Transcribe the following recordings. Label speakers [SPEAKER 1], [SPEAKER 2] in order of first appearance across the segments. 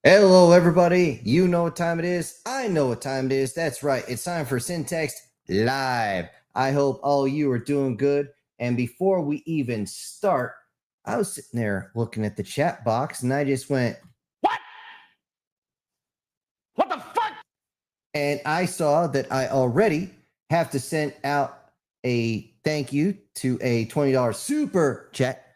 [SPEAKER 1] Hello, everybody. You know what time it is. I know what time it is. That's right. It's time for Syntext Live. I hope all you are doing good. And before we even start, I was sitting there looking at the chat box and I just went,
[SPEAKER 2] What? What the fuck?
[SPEAKER 1] And I saw that I already have to send out a thank you to a $20 super chat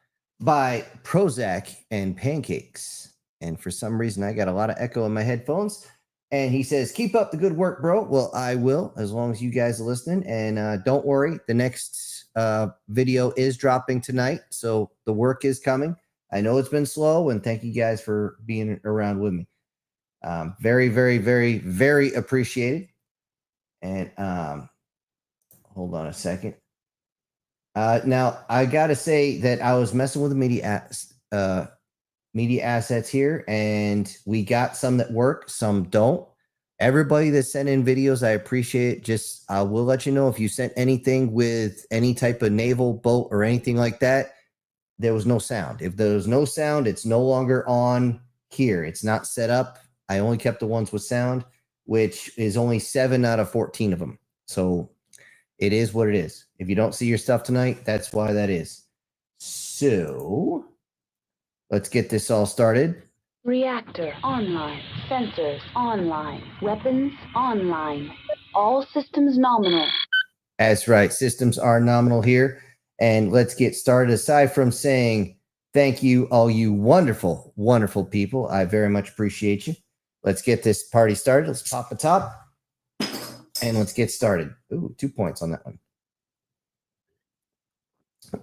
[SPEAKER 1] by Prozac and Pancakes. And for some reason, I got a lot of echo in my headphones. And he says, keep up the good work, bro. Well, I will, as long as you guys are listening. And don't worry, the next video is dropping tonight. So the work is coming. I know it's been slow, and thank you guys for being around with me. Very, very, very, very appreciated. And hold on a second. Now, I got to say that I was messing with the media assets here, and we got some that work, some don't. Everybody that sent in videos, I appreciate it. Just I will let you know if you sent anything with any type of naval boat or anything like that, there was no sound. If there was no sound, it's no longer on here. It's not set up. I only kept the ones with sound, which is only 7 out of 14 of them. So it is what it is. If you don't see your stuff tonight, that's why that is. So let's get this all started.
[SPEAKER 3] Reactor online. Sensors online. Weapons online. All systems nominal.
[SPEAKER 1] That's right. Systems are nominal here. And let's get started. Aside from saying thank you, all you wonderful, wonderful people. I very much appreciate you. Let's get this party started. Let's pop the top. And let's get started. Ooh, 2 points on that one.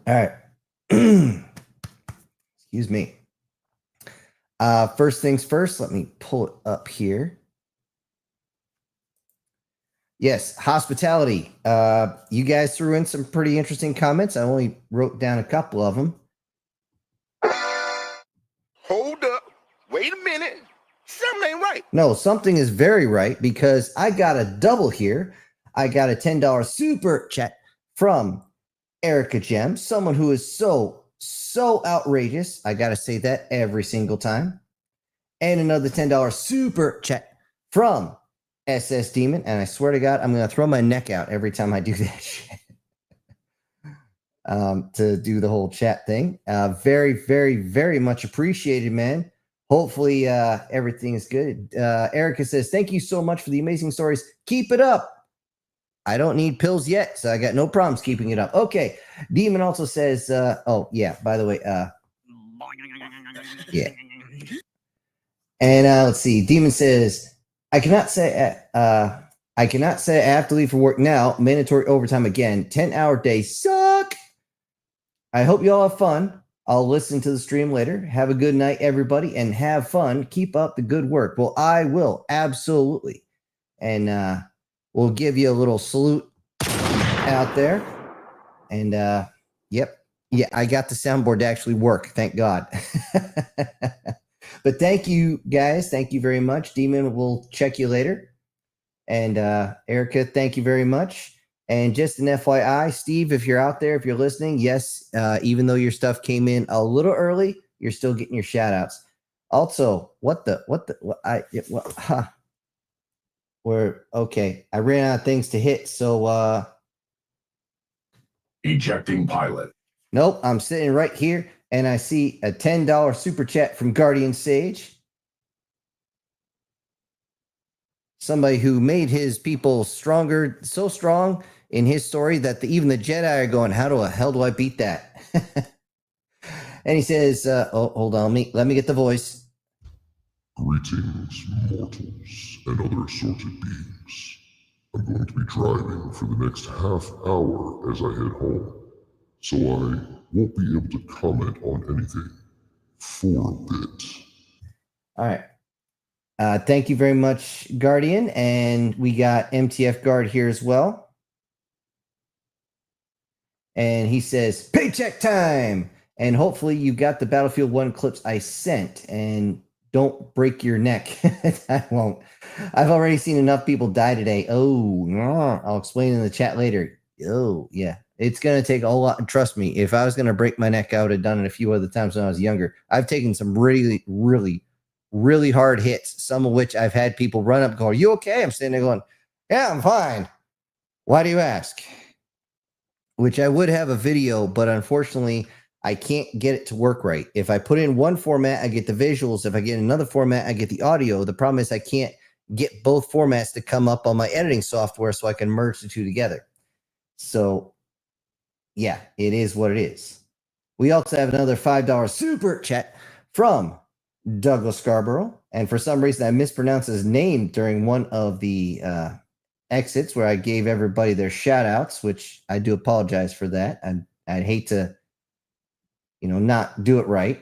[SPEAKER 1] All right. Excuse me. First things first, let me pull it up here. Yes, hospitality. You guys threw in some pretty interesting comments. I only wrote down a couple of them.
[SPEAKER 2] Hold up. Wait a minute. Something ain't right.
[SPEAKER 1] No, something is very right, because I got a double here. I got a $10 super chat from Erica Gem, someone who is so outrageous. I got to say that every single time. And another $10 super chat from SS Demon. And I swear to God, I'm going to throw my neck out every time I do that shit. To do the whole chat thing. Very, very, very much appreciated, man. Hopefully everything is good. Erica says, thank you so much for the amazing stories. Keep it up. I don't need pills yet, so I got no problems keeping it up. Okay. Demon also says, oh, yeah, by the way, yeah. And let's see. Demon says, I cannot say I have to leave for work now. Mandatory overtime again. 10-hour days suck. I hope you all have fun. I'll listen to the stream later. Have a good night, everybody, and have fun. Keep up the good work. Well, I will. Absolutely. And we'll give you a little salute out there. And yep. Yeah, I got the soundboard to actually work. Thank God. But thank you, guys. Thank you very much. Demon, we'll check you later. And Erica, thank you very much. And just an FYI, Steve, if you're out there, if you're listening, yes, even though your stuff came in a little early, you're still getting your shout outs. Also, we're okay. I ran out of things to hit. So,
[SPEAKER 4] ejecting pilot.
[SPEAKER 1] Nope. I'm sitting right here and I see a $10 super chat from Guardian Sage. Somebody who made his people stronger, so strong in his story that even the Jedi are going, how the hell do I beat that? And he says, oh, hold on, let me get the voice.
[SPEAKER 4] Greetings, mortals and other assorted beings. I'm going to be driving for the next half hour as I head home, so I won't be able to comment on anything for a bit.
[SPEAKER 1] All right. Thank you very much, Guardian. And we got MTF Guard here as well. And he says, paycheck time. And hopefully you got the Battlefield 1 clips I sent. And don't break your neck. I won't. I've already seen enough people die today. Oh, I'll explain in the chat later. Oh, yeah. It's going to take a whole lot. Trust me, if I was going to break my neck, I would have done it a few other times when I was younger. I've taken some really, really really hard hits, some of which I've had people run up and go, "Are you okay?" I'm sitting there going, "Yeah, I'm fine. Why do you ask?" Which I would have a video, but unfortunately, I can't get it to work right. If I put in one format, I get the visuals. If I get another format, I get the audio. The problem is I can't get both formats to come up on my editing software so I can merge the two together. So, yeah, it is what it is. We also have another $5 super chat from Douglas Scarborough. And for some reason, I mispronounced his name during one of the exits where I gave everybody their shout outs, which I do apologize for that. I'd hate to, not do it right.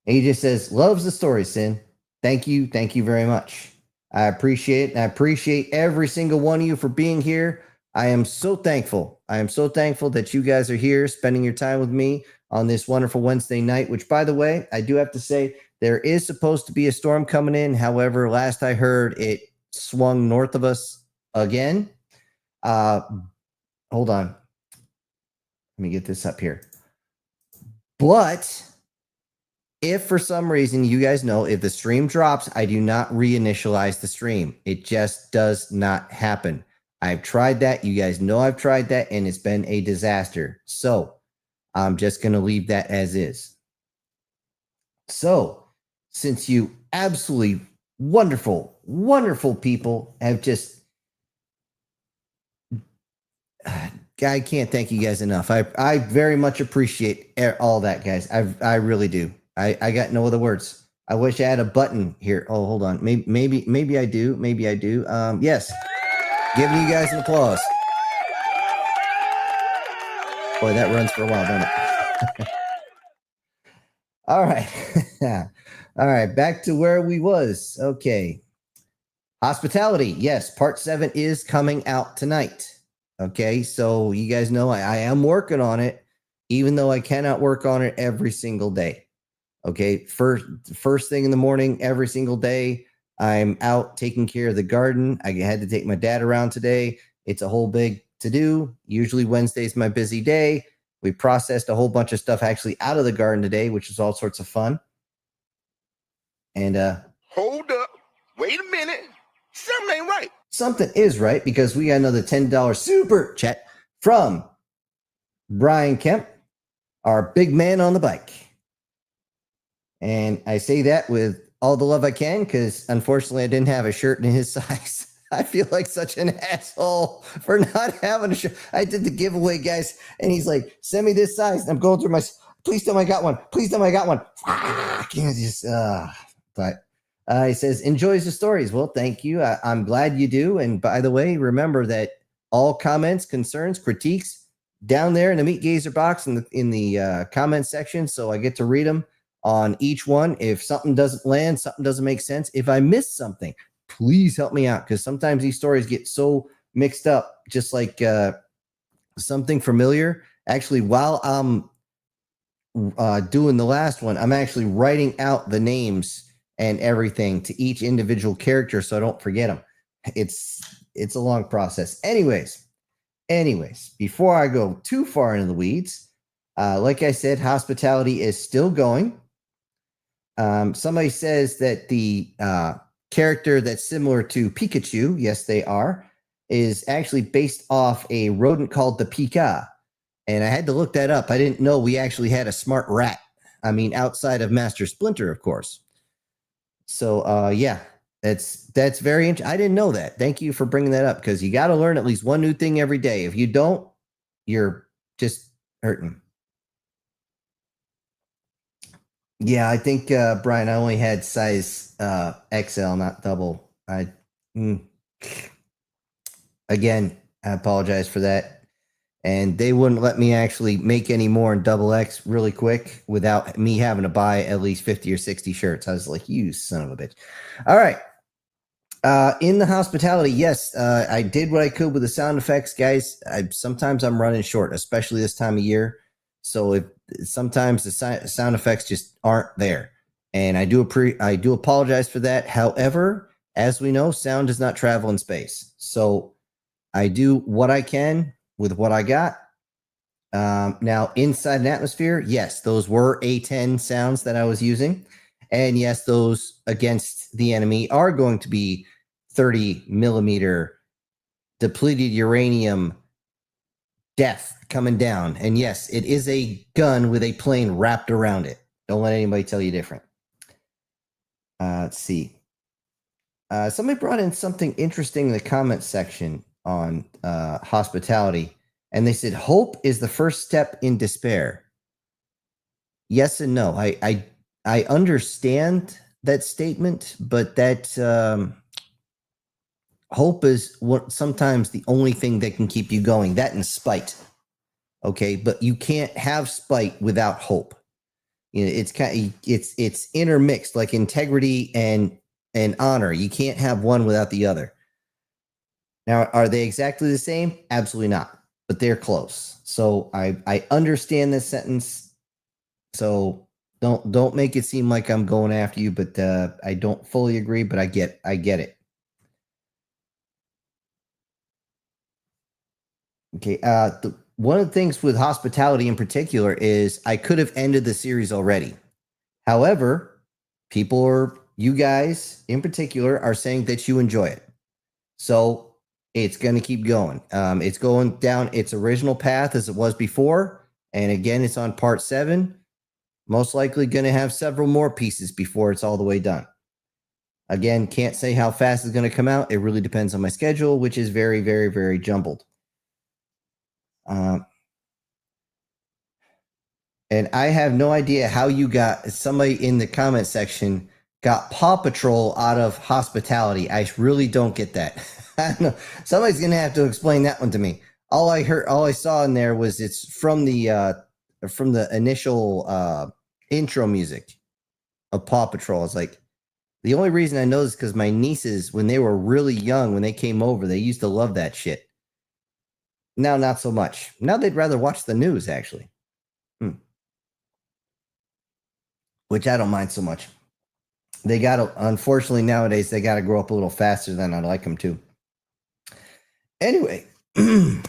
[SPEAKER 1] And he just says, loves the story, Sin. Thank you. Thank you very much. I appreciate it. And I appreciate every single one of you for being here. I am so thankful. I am so thankful that you guys are here spending your time with me on this wonderful Wednesday night, which, by the way, I do have to say there is supposed to be a storm coming in. However, last I heard, it swung north of us again. Hold on. Let me get this up here. But if for some reason you guys know, if the stream drops, I do not reinitialize the stream. It just does not happen. I've tried that. You guys know I've tried that, and it's been a disaster. So I'm just going to leave that as is. So since you absolutely wonderful, wonderful people have just... I can't thank you guys enough. I very much appreciate all that, guys. I really do. I got no other words. I wish I had a button here. Oh, hold on. Maybe I do. Maybe I do. Yes. Giving you guys an applause. Boy, that runs for a while, don't it? All right. All right. Back to where we was. Okay. Hospitality. Yes. Part 7 is coming out tonight. Okay. So you guys know I am working on it, even though I cannot work on it every single day. Okay. First thing in the morning, every single day, I'm out taking care of the garden. I had to take my dad around today. It's a whole big to do. Usually Wednesday's my busy day. We processed a whole bunch of stuff actually out of the garden today, which is all sorts of fun. And
[SPEAKER 2] hold up. Wait a minute. Something ain't right.
[SPEAKER 1] Something is right, because we got another $10 super chat from Brian Kemp, our big man on the bike. And I say that with all the love I can, because unfortunately I didn't have a shirt in his size. I feel like such an asshole for not having a shirt. I did the giveaway, guys, and he's like, send me this size. And I'm going through my, please tell me I got one. Please tell me I got one. But he says, enjoys the stories. Well, thank you. I'm glad you do. And by the way, remember that all comments, concerns, critiques down there in the Meat Gazer box in the comment section. So I get to read them on each one. If something doesn't land, something doesn't make sense, if I miss something, please help me out, because sometimes these stories get so mixed up, just like something familiar. Actually, while I'm doing the last one, I'm actually writing out the names and everything to each individual character so I don't forget them. It's a long process. Anyways, before I go too far into the weeds, like I said, hospitality is still going. Somebody says that the character that's similar to Pikachu, yes, they are, is actually based off a rodent called the Pika. And I had to look that up. I didn't know we actually had a smart rat. I mean, outside of Master Splinter, of course. So, yeah, that's very interesting. I didn't know that. Thank you for bringing that up, because you got to learn at least one new thing every day. If you don't, you're just hurting. Yeah, I think, Brian, I only had size XL, not double. Again, I apologize for that. And they wouldn't let me actually make any more in double X really quick without me having to buy at least 50 or 60 shirts. I was like, you son of a bitch. All right. In the hospitality, yes, I did what I could with the sound effects, guys. Sometimes I'm running short, especially this time of year. So sometimes the sound effects just aren't there. And I do apologize for that. However, as we know, sound does not travel in space. So I do what I can with what I got. Now, inside an atmosphere, yes, those were A10 sounds that I was using. And yes, those against the enemy are going to be 30 millimeter depleted uranium death coming down. And yes, it is a gun with a plane wrapped around it. Don't let anybody tell you different. Let's see. Somebody brought in something interesting in the comments section on hospitality. And they said, hope is the first step in despair. Yes and no. I understand that statement, but that hope is what sometimes the only thing that can keep you going. That and spite. Okay, but you can't have spite without hope. You know, it's intermixed, like integrity and honor. You can't have one without the other. Now, are they exactly the same? Absolutely not. But they're close. So I understand this sentence. So don't make it seem like I'm going after you, but I don't fully agree, but I get it. Okay. One of the things with hospitality in particular is I could have ended the series already. However, you guys in particular are saying that you enjoy it. So it's going to keep going. It's going down its original path as it was before. And again, it's on part 7. Most likely going to have several more pieces before it's all the way done. Again, can't say how fast it's going to come out. It really depends on my schedule, which is very, very, very jumbled. And I have no idea how you got somebody in the comment section got Paw Patrol out of hospitality. I really don't get that. I don't know. Somebody's gonna have to explain that one to me. All I saw in there was it's from the initial intro music of Paw Patrol. It's like the only reason I know this is because my nieces, when they were really young, when they came over, they used to love that shit. Now, not so much. Now they'd rather watch the news, actually. Which I don't mind so much. Unfortunately, nowadays, they got to grow up a little faster than I'd like them to. Anyway. Oh,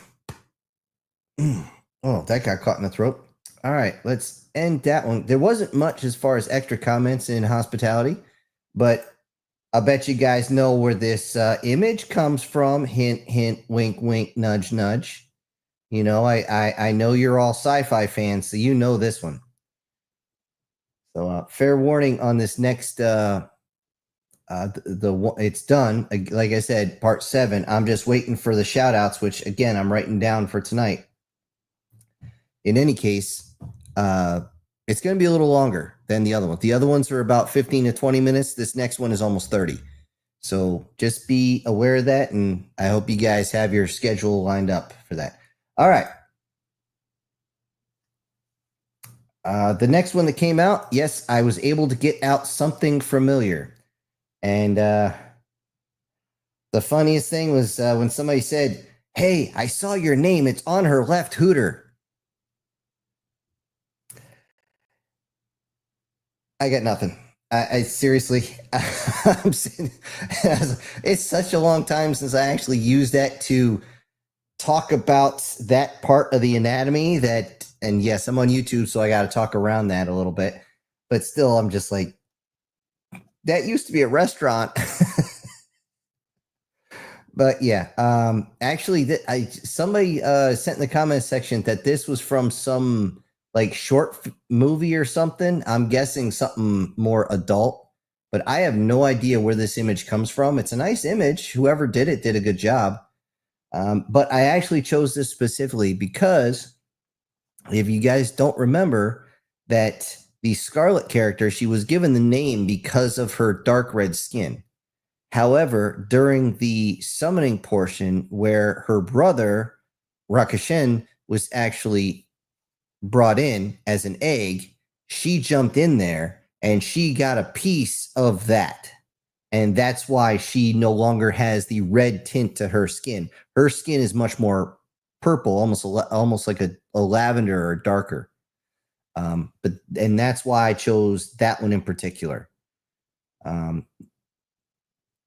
[SPEAKER 1] that got caught in the throat. All right, let's end that one. There wasn't much as far as extra comments in hospitality, but I bet you guys know where this image comes from. Hint, hint, wink, wink, nudge, nudge. You know, I know you're all sci-fi fans, so you know this one. So fair warning on this next it's done. Like I said, part 7. I'm just waiting for the shout outs, which again I'm writing down for tonight. In any case, it's going to be a little longer than the other one. The other ones are about 15 to 20 minutes. This next one is almost 30. So just be aware of that, and I hope you guys have your schedule lined up for that. All right. The next one that came out, yes, I was able to get out something familiar. And the funniest thing was when somebody said, hey, I saw your name. It's on her left hooter. I got nothing. I seriously, it's such a long time since I actually used that to talk about that part of the anatomy and yes, I'm on YouTube, so I got to talk around that a little bit, but still, I'm just like, that used to be a restaurant. But yeah, actually, somebody sent in the comments section that this was from some like short movie or something. I'm guessing something more adult, but I have no idea where this image comes from. It's a nice image. Whoever did it did a good job. But I actually chose this specifically because if you guys don't remember that the Scarlet character, she was given the name because of her dark red skin. However, during the summoning portion where her brother, Rakashen, was actually brought in as an egg, she jumped in there and she got a piece of that. And that's why she no longer has the red tint to her skin. Her skin is much more purple, almost like a lavender or darker. And that's why I chose that one in particular.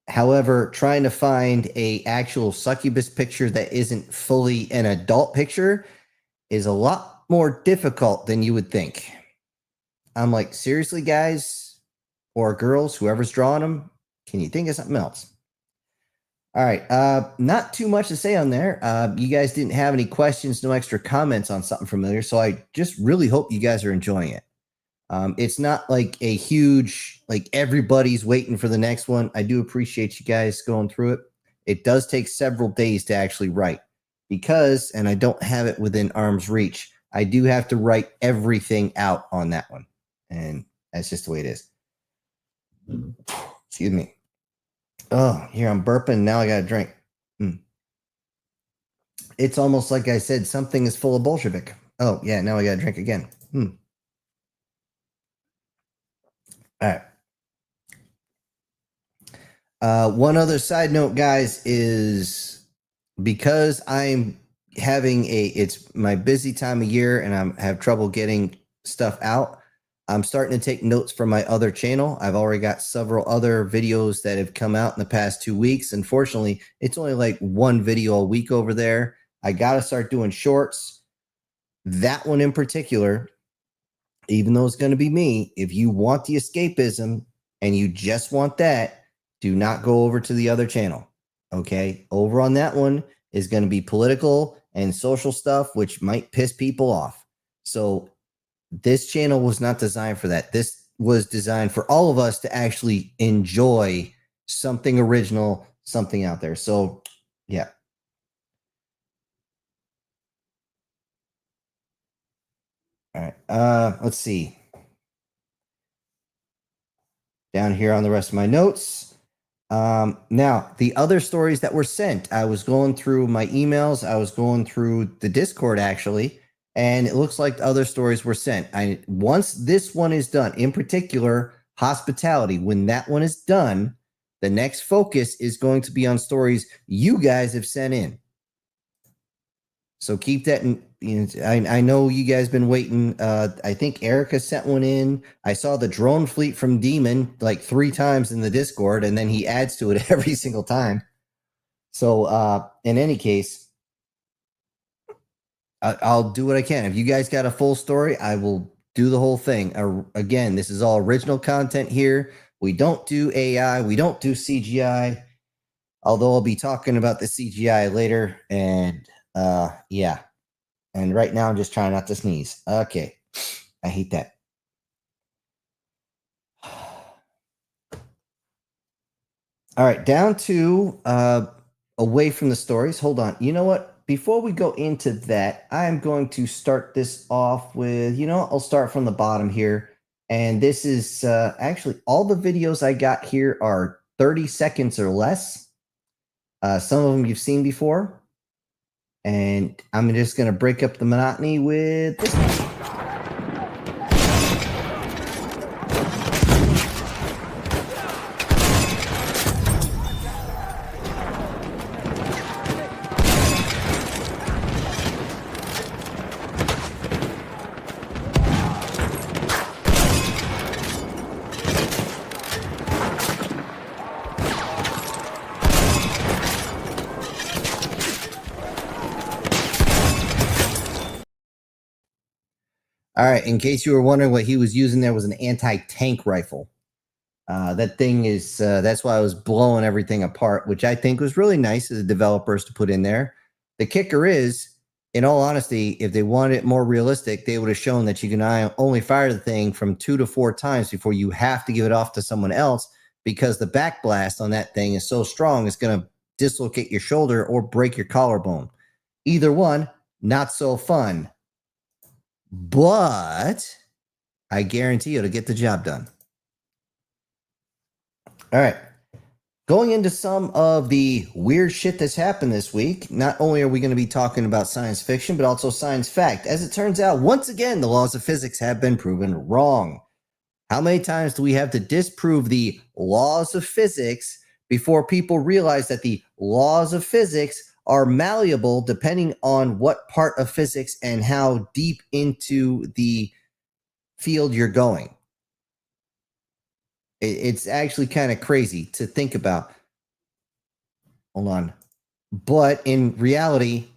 [SPEAKER 1] However, trying to find a actual succubus picture that isn't fully an adult picture is a lot more difficult than you would think. I'm like, seriously, guys or girls, whoever's drawing them, can you think of something else? All right. Not too much to say on there. You guys didn't have any questions, no extra comments on something familiar. So I just really hope you guys are enjoying it. It's not like a huge, like everybody's waiting for the next one. I do appreciate you guys going through it. It does take several days to actually write because, and I don't have it within arm's reach, I do have to write everything out on that one. And that's just the way it is. Excuse me. Oh, here I'm burping. Now I got to drink. It's almost like I said, something is full of Bolshevik. Oh, yeah. Now I got to drink again. All right. One other side note, guys, is because I'm having it's my busy time of year and I have trouble getting stuff out. I'm starting to take notes from my other channel. I've already got several other videos that have come out in the past 2 weeks. Unfortunately, it's only like one video a week over there. I got to start doing shorts. That one in particular, even though it's going to be me, if you want the escapism and you just want that, do not go over to the other channel. Okay? Over on that one is going to be political and social stuff, which might piss people off. So this channel was not designed for that. This was designed for all of us to actually enjoy something original, something out there. So, yeah. All right. Let's see. Down here on the rest of my notes. Now, the other stories that were sent, I was going through my emails. I was going through the Discord, actually. And it looks like the other stories were sent. Once this one is done, in particular, hospitality, when that one is done, the next focus is going to be on stories you guys have sent in. So keep that in. I know you guys been waiting. I think Erica sent one in. I saw the drone fleet from Demon like 3 times in the Discord, and then he adds to it every single time. So in any case, I'll do what I can. If you guys got a full story, I will do the whole thing. Again, this is all original content here. We don't do AI. We don't do CGI. Although I'll be talking about the CGI later. And yeah. And right now I'm just trying not to sneeze. Okay. I hate that. All right. Down to away from the stories. Hold on. You know what? Before we go into that, I'm going to start this off with, I'll start from the bottom here. And this is actually all the videos I got here are 30 seconds or less. Some of them you've seen before. And I'm just going to break up the monotony with this one. All right, in case you were wondering what he was using, there was an anti-tank rifle. That thing is, that's why I was blowing everything apart, which I think was really nice of the developers to put in there. The kicker is, in all honesty, if they wanted it more realistic, they would have shown that you can only fire the thing from 2 to 4 times before you have to give it off to someone else, because the backblast on that thing is so strong, it's going to dislocate your shoulder or break your collarbone. Either one, not so fun. But I guarantee you it'll get the job done. All right. Going into some of the weird shit that's happened this week, not only are we going to be talking about science fiction, but also science fact. As it turns out, once again, the laws of physics have been proven wrong. How many times do we have to disprove the laws of physics before people realize that the laws of physics are malleable depending on what part of physics and how deep into the field you're going? It's actually kind of crazy to think about. Hold on. But in reality,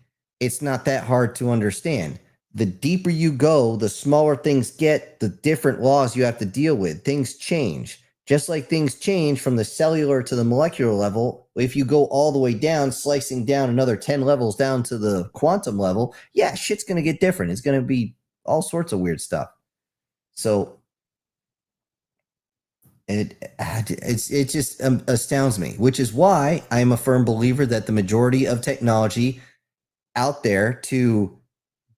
[SPEAKER 1] it's not that hard to understand. the deeper you go, the smaller things get, the different laws you have to deal with. Things change. Just like things change from the cellular to the molecular level, if you go all the way down, slicing down another 10 levels down to the quantum level, yeah, shit's going to get different. It's going to be all sorts of weird stuff. So it just astounds me, which is why I'm a firm believer that the majority of technology out there to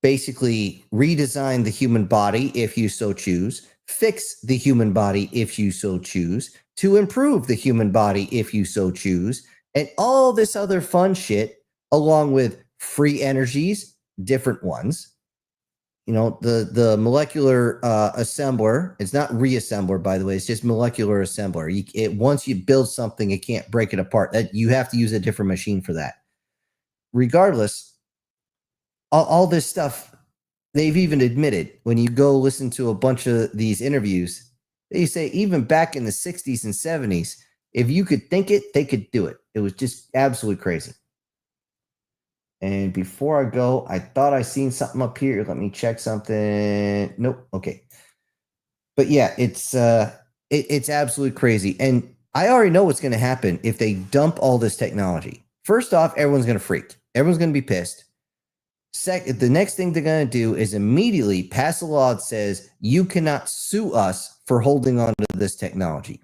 [SPEAKER 1] basically redesign the human body, if you so choose, fix the human body, if you so choose, to improve the human body, if you so choose, and all this other fun shit, along with free energies, different ones. You know, the molecular assembler, it's not reassembler, by the way, it's just molecular assembler. Once you build something, it can't break it apart. You have to use a different machine for that. Regardless, all this stuff, they've even admitted, when you go listen to a bunch of these interviews, they say even back in the 60s and 70s, if you could think it, they could do it. It was just absolutely crazy. And before I go, I thought I seen something up here. Let me check something. Nope. Okay. But yeah, it's absolutely crazy. And I already know what's going to happen if they dump all this technology. First off, everyone's going to freak. Everyone's going to be pissed. The next thing they're going to do is immediately pass a law that says you cannot sue us for holding on to this technology.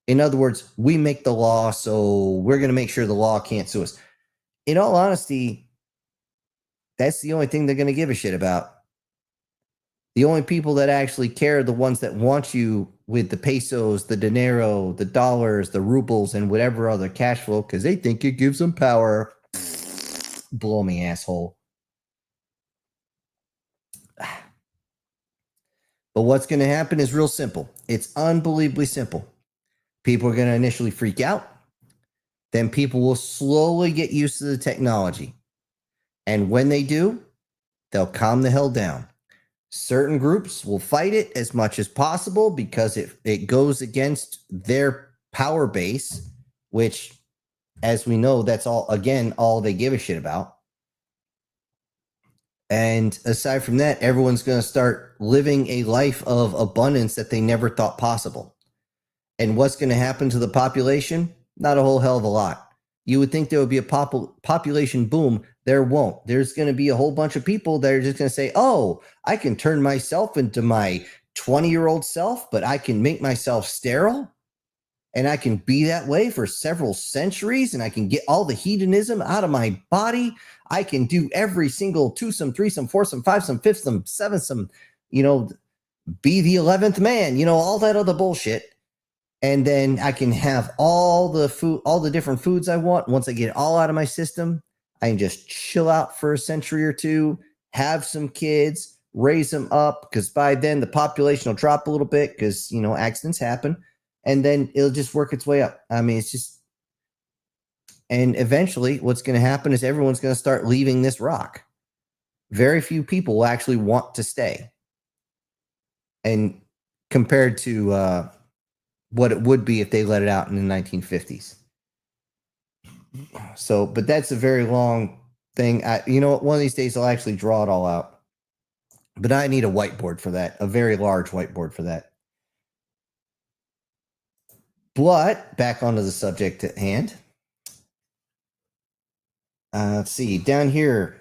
[SPEAKER 1] In other words, we make the law, so we're going to make sure the law can't sue us. In all honesty, that's the only thing they're going to give a shit about. The only people that actually care are the ones that want you with the pesos, the dinero, the dollars, the rubles, and whatever other cash flow, because they think it gives them power. Blow me, asshole. But what's going to happen is real simple. It's unbelievably simple. People are going to initially freak out. Then people will slowly get used to the technology. And when they do, they'll calm the hell down. Certain groups will fight it as much as possible because it goes against their power base, which, as we know, that's all they give a shit about. And aside from that, everyone's going to start living a life of abundance that they never thought possible. And what's going to happen to the population? Not a whole hell of a lot. You would think there would be a population boom. There won't. There's going to be a whole bunch of people that are just going to say, oh, I can turn myself into my 20-year-old self, but I can make myself sterile. And I can be that way for several centuries, and I can get all the hedonism out of my body. I can do every single twosome, threesome, foursome, fivesome, fifthsome, sevensome, be the 11th man, all that other bullshit. And then I can have all the food, all the different foods I want. Once I get it all out of my system, I can just chill out for a century or two, have some kids, raise them up, because by then the population will drop a little bit because, accidents happen. And then it'll just work its way up. I mean, it's just, and eventually what's going to happen is everyone's going to start leaving this rock. Very few people will actually want to stay. And compared to what it would be if they let it out in the 1950s. So, but that's a very long thing. One of these days I'll actually draw it all out. But I need a whiteboard for that, a very large whiteboard for that. But back onto the subject at hand. Let's see, down here,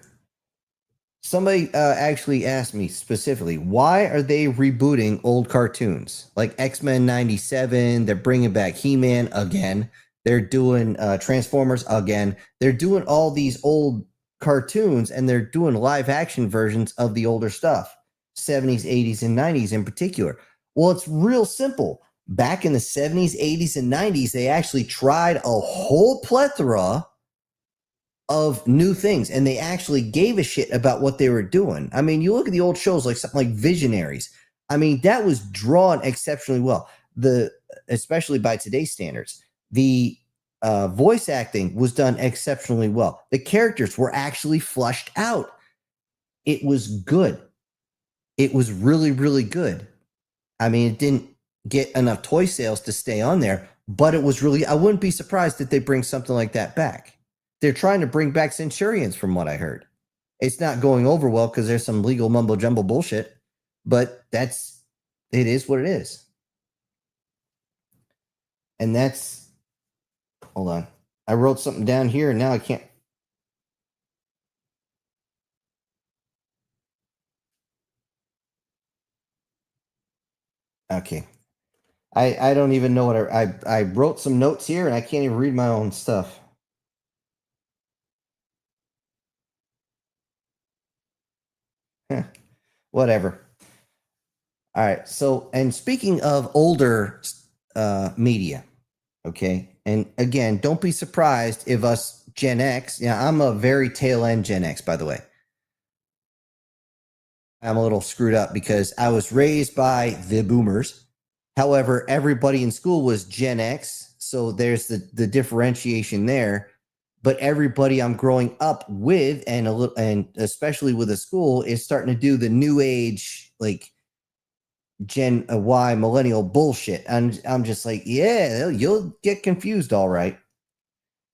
[SPEAKER 1] somebody actually asked me specifically, why are they rebooting old cartoons? Like X-Men 97, they're bringing back He-Man again. They're doing Transformers again. They're doing all these old cartoons, and they're doing live action versions of the older stuff, 70s, 80s, and 90s in particular. Well, it's real simple. Back in the 70s, 80s, and 90s, they actually tried a whole plethora of new things, and they actually gave a shit about what they were doing. I mean, you look at the old shows like something like Visionaries. I mean, that was drawn exceptionally well, especially by today's standards. The voice acting was done exceptionally well. The characters were actually fleshed out. It was good. It was really, really good. I mean, it didn't get enough toy sales to stay on there, but it was really, I wouldn't be surprised if they bring something like that back. They're trying to bring back Centurions from what I heard. It's not going over well because there's some legal mumbo jumbo bullshit, but it is what it is. And that's, hold on. I wrote something down here and now I can't. Okay. I don't even know what I wrote some notes here and I can't even read my own stuff. Whatever. All right. So, and speaking of older media, okay. And again, don't be surprised if us Gen X, I'm a very tail end Gen X, by the way. I'm a little screwed up because I was raised by the boomers. However, everybody in school was Gen X. So there's the differentiation there. But everybody I'm growing up with and especially with the school is starting to do the new age, like Gen Y millennial bullshit. And I'm just like, yeah, you'll get confused. All right.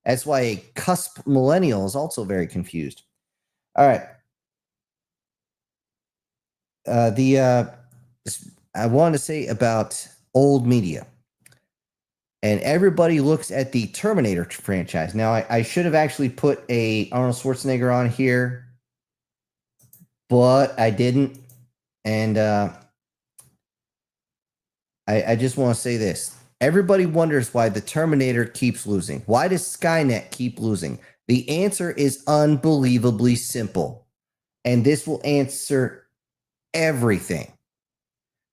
[SPEAKER 1] That's why a cusp millennial is also very confused. All right. I want to say about old media. And everybody looks at the Terminator franchise. Now, I should have actually put a Arnold Schwarzenegger on here, but I didn't. And I just want to say this. Everybody wonders why the Terminator keeps losing. Why does Skynet keep losing? The answer is unbelievably simple. And this will answer everything.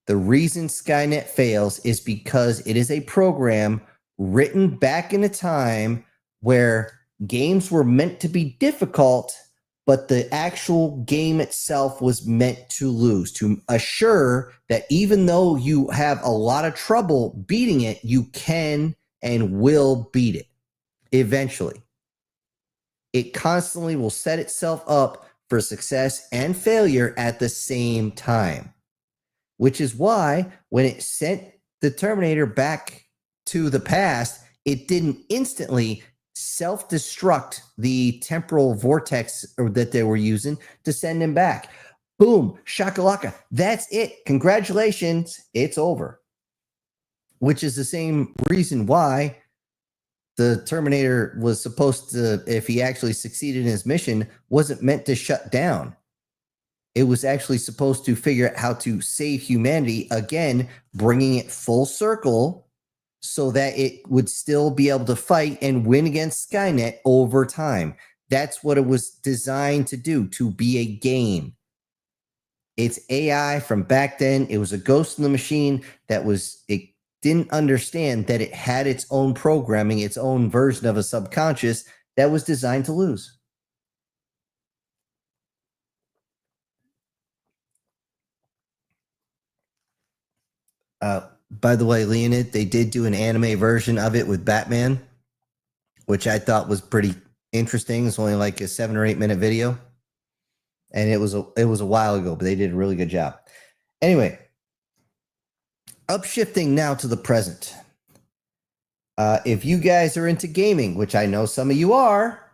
[SPEAKER 1] The reason Skynet fails is because it is a program written back in a time where games were meant to be difficult, but the actual game itself was meant to lose, to assure that even though you have a lot of trouble beating it, you can and will beat it eventually. It constantly will set itself up for success and failure at the same time. Which is why when it sent the Terminator back to the past, it didn't instantly self-destruct the temporal vortex that they were using to send him back. Boom, shakalaka. That's it. Congratulations. It's over. Which is the same reason why the Terminator was supposed to, if he actually succeeded in his mission, wasn't meant to shut down. It was actually supposed to figure out how to save humanity, again, bringing it full circle so that it would still be able to fight and win against Skynet over time. That's what it was designed to do, to be a game. It's AI from back then. It was a ghost in the machine it didn't understand that it had its own programming, its own version of a subconscious that was designed to lose. By the way, Leonid, they did do an anime version of it with Batman, which I thought was pretty interesting. It's only like a 7 or 8 minute video, and it was a while ago, but they did a really good job. Anyway, upshifting now to the present. If you guys are into gaming, which I know some of you are,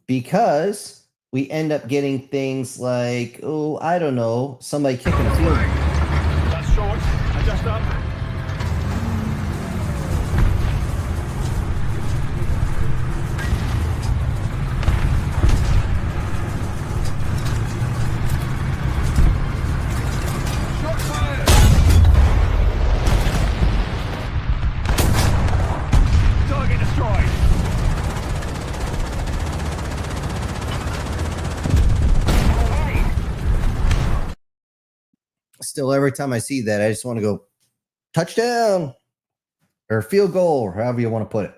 [SPEAKER 1] because we end up getting things like, oh, I don't know, somebody kicking a field.
[SPEAKER 2] That's short. Adjust up. Shot fired. Target destroyed.
[SPEAKER 1] Still, every time I see that, I just want to go touchdown or field goal, or however you want to put it.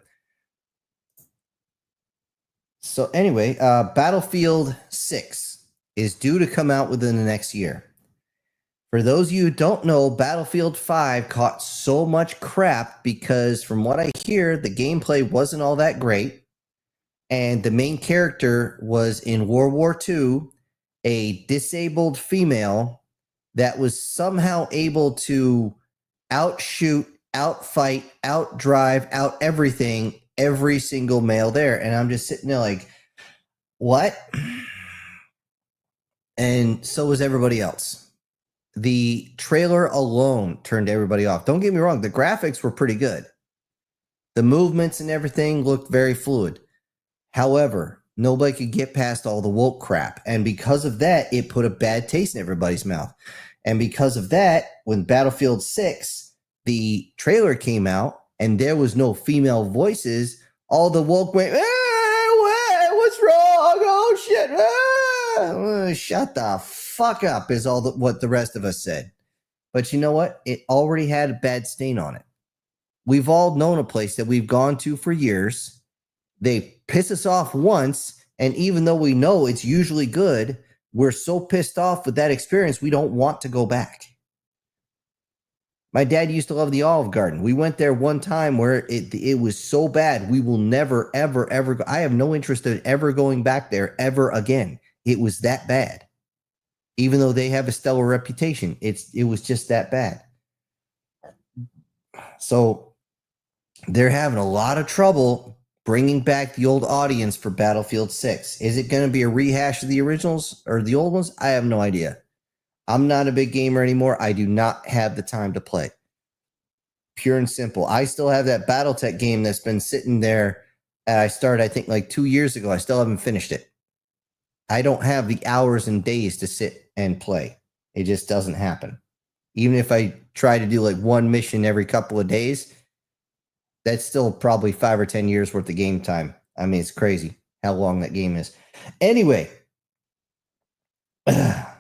[SPEAKER 1] So anyway, Battlefield 6 is due to come out within the next year. For those of you who don't know, Battlefield 5 caught so much crap because from what I hear, the gameplay wasn't all that great. And the main character was in World War II, a disabled female that was somehow able to outshoot, outfight, outdrive, out everything, every single male there. And I'm just sitting there like, what? And so was everybody else. The trailer alone turned everybody off. Don't get me wrong, the graphics were pretty good. The movements and everything looked very fluid. However, nobody could get past all the woke crap. And because of that, it put a bad taste in everybody's mouth. And because of that, when Battlefield 6, the trailer came out and there was no female voices, all the woke went, what's wrong? Oh, shit. Shut the fuck up is what the rest of us said. But you know what? It already had a bad stain on it. We've all known a place that we've gone to for years. They piss us off once, and even though we know it's usually good, we're so pissed off with that experience, we don't want to go back. My dad used to love the Olive Garden. We went there one time where it was so bad, we will never, ever, ever go. I have no interest in ever going back there ever again. It was that bad. Even though they have a stellar reputation, it was just that bad. So they're having a lot of trouble bringing back the old audience for Battlefield 6. Is it going to be a rehash of the originals or the old ones? I have no idea. I'm not a big gamer anymore. I do not have the time to play. Pure and simple. I still have that Battletech game that's been sitting there. I started, I think, like 2 years ago. I still haven't finished it. I don't have the hours and days to sit and play. It just doesn't happen. Even if I try to do like one mission every couple of days, that's still probably 5 or 10 years worth of game time. I mean, it's crazy how long that game is. Anyway, now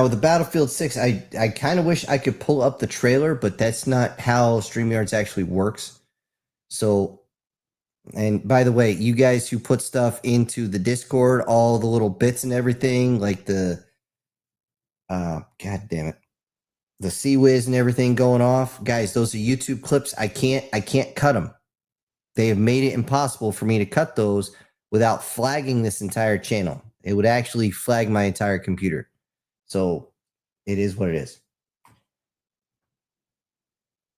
[SPEAKER 1] with the Battlefield 6, I kind of wish I could pull up the trailer, but that's not how StreamYards actually works. So, and by the way, you guys who put stuff into the Discord, all the little bits and everything, like the, God damn it, the CWiz and everything going off, guys, those are YouTube clips. I can't cut them. They have made it impossible for me to cut those without flagging this entire channel. It would actually flag my entire computer. So it is what it is.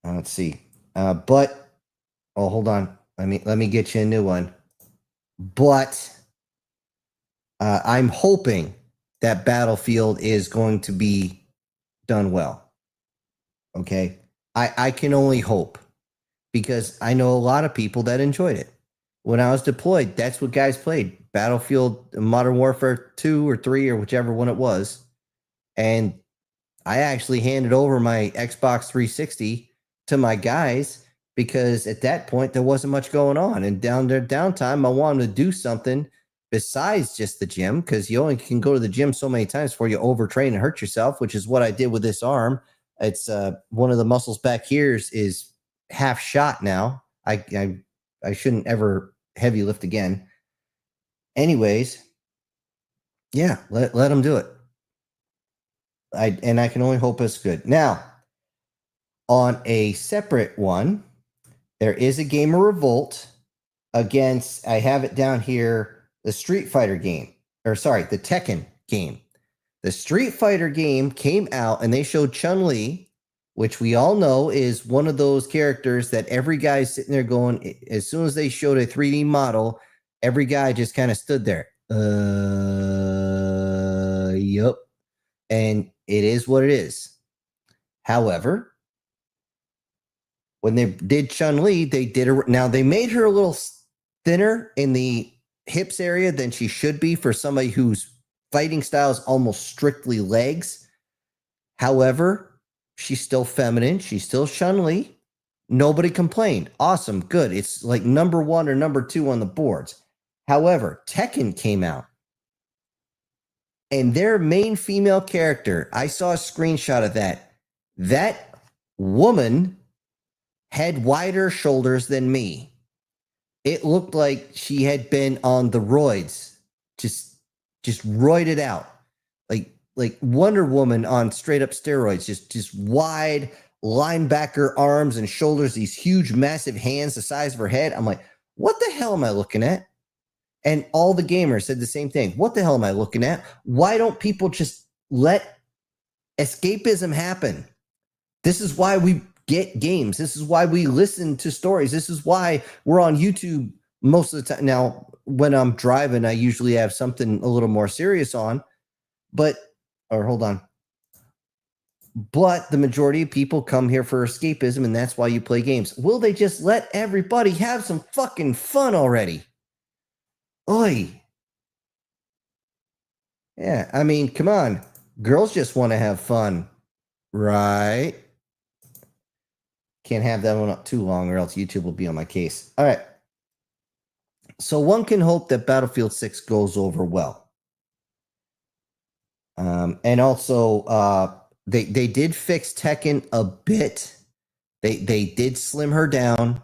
[SPEAKER 1] Let's see. But oh, hold on. Let me get you a new one. But I'm hoping that Battlefield is going to be done well. Okay. I can only hope, because I know a lot of people that enjoyed it. When I was deployed, that's what guys played. Battlefield Modern Warfare 2 or 3 or whichever one it was. And I actually handed over my Xbox 360 to my guys because at that point there wasn't much going on. And down their downtime, I wanted to do something besides just the gym, because you only can go to the gym so many times before you overtrain and hurt yourself, which is what I did with this arm. It's one of the muscles back here is half shot now. I shouldn't ever heavy lift again. Anyways, yeah, let them do it. I can only hope it's good. Now, on a separate one, there is a gamer revolt against, I have it down here, the Street Fighter game. Or sorry, the Tekken game. The Street Fighter game came out and they showed Chun-Li, which we all know is one of those characters that every guy's sitting there going, as soon as they showed a 3D model, every guy just kind of stood there. Yup. And it is what it is. However, when they did Chun-Li, they did now they made her a little thinner in the hips area than she should be for somebody whose fighting style is almost strictly legs. However, she's still feminine. She's still Chun-Li. Nobody complained. Awesome. Good. It's like number 1 or number 2 on the boards. However, Tekken came out. And their main female character, I saw a screenshot of that. That woman had wider shoulders than me. It looked like she had been on the roids. Just roided out. Like Wonder Woman on straight up steroids. Just wide linebacker arms and shoulders, these huge, massive hands the size of her head. I'm like, what the hell am I looking at? And all the gamers said the same thing. What the hell am I looking at? Why don't people just let escapism happen? This is why we get games. This is why we listen to stories. This is why we're on YouTube most of the time. Now, when I'm driving, I usually have something a little more serious on. But the majority of people come here for escapism, and that's why you play games. Will they just let everybody have some fucking fun already? Oi. Yeah, I mean, come on. Girls just want to have fun, right? Can't have that one up too long or else YouTube will be on my case. All right. So one can hope that Battlefield 6 goes over well. And also, they did fix Tekken a bit. They did slim her down.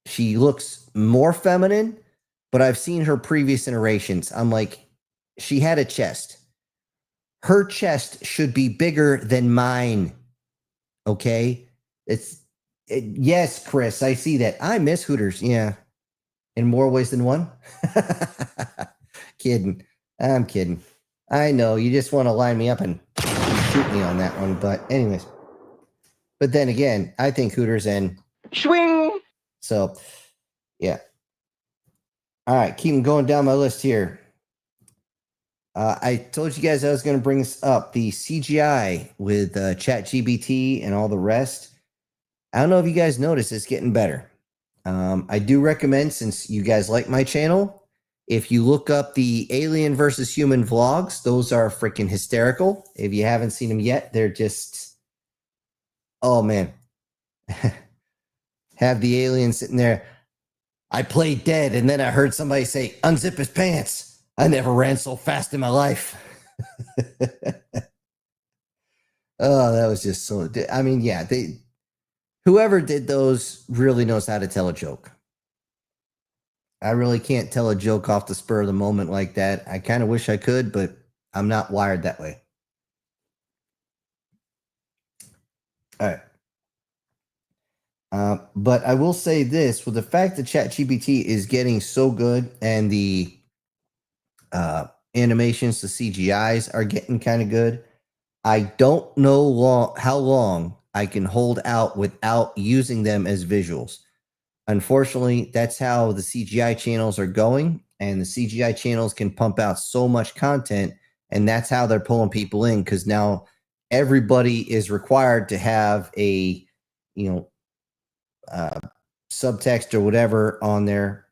[SPEAKER 1] She looks more feminine, but I've seen her previous iterations. I'm like, she had a chest. Her chest should be bigger than mine. Okay? Yes, Chris, I see that. I miss Hooters. Yeah. In more ways than one. Kidding. I'm kidding. I know you just want to line me up and shoot me on that one, but anyways. But then again, I think Hooters and
[SPEAKER 2] Swing.
[SPEAKER 1] so yeah. All right, keep going down my list here. I told you guys I was going to bring this up. The CGI with chatgbt and all the rest. I don't know if you guys noticed, it's getting better. I do recommend, since you guys like my channel, if you look up the Alien versus Human vlogs, those are freaking hysterical. If you haven't seen them yet, they're just, oh man. Have the alien sitting there. I played dead, and then I heard somebody say, unzip his pants. I never ran so fast in my life. Oh, that was just so, I mean, yeah, whoever did those really knows how to tell a joke. I really can't tell a joke off the spur of the moment like that. I kind of wish I could, but I'm not wired that way. All right. But I will say this, with the fact that ChatGPT is getting so good and the animations, the CGIs are getting kind of good, I don't know how long I can hold out without using them as visuals. Unfortunately, that's how the CGI channels are going, and the CGI channels can pump out so much content, and that's how they're pulling people in, because now everybody is required to have a, subtext or whatever on there.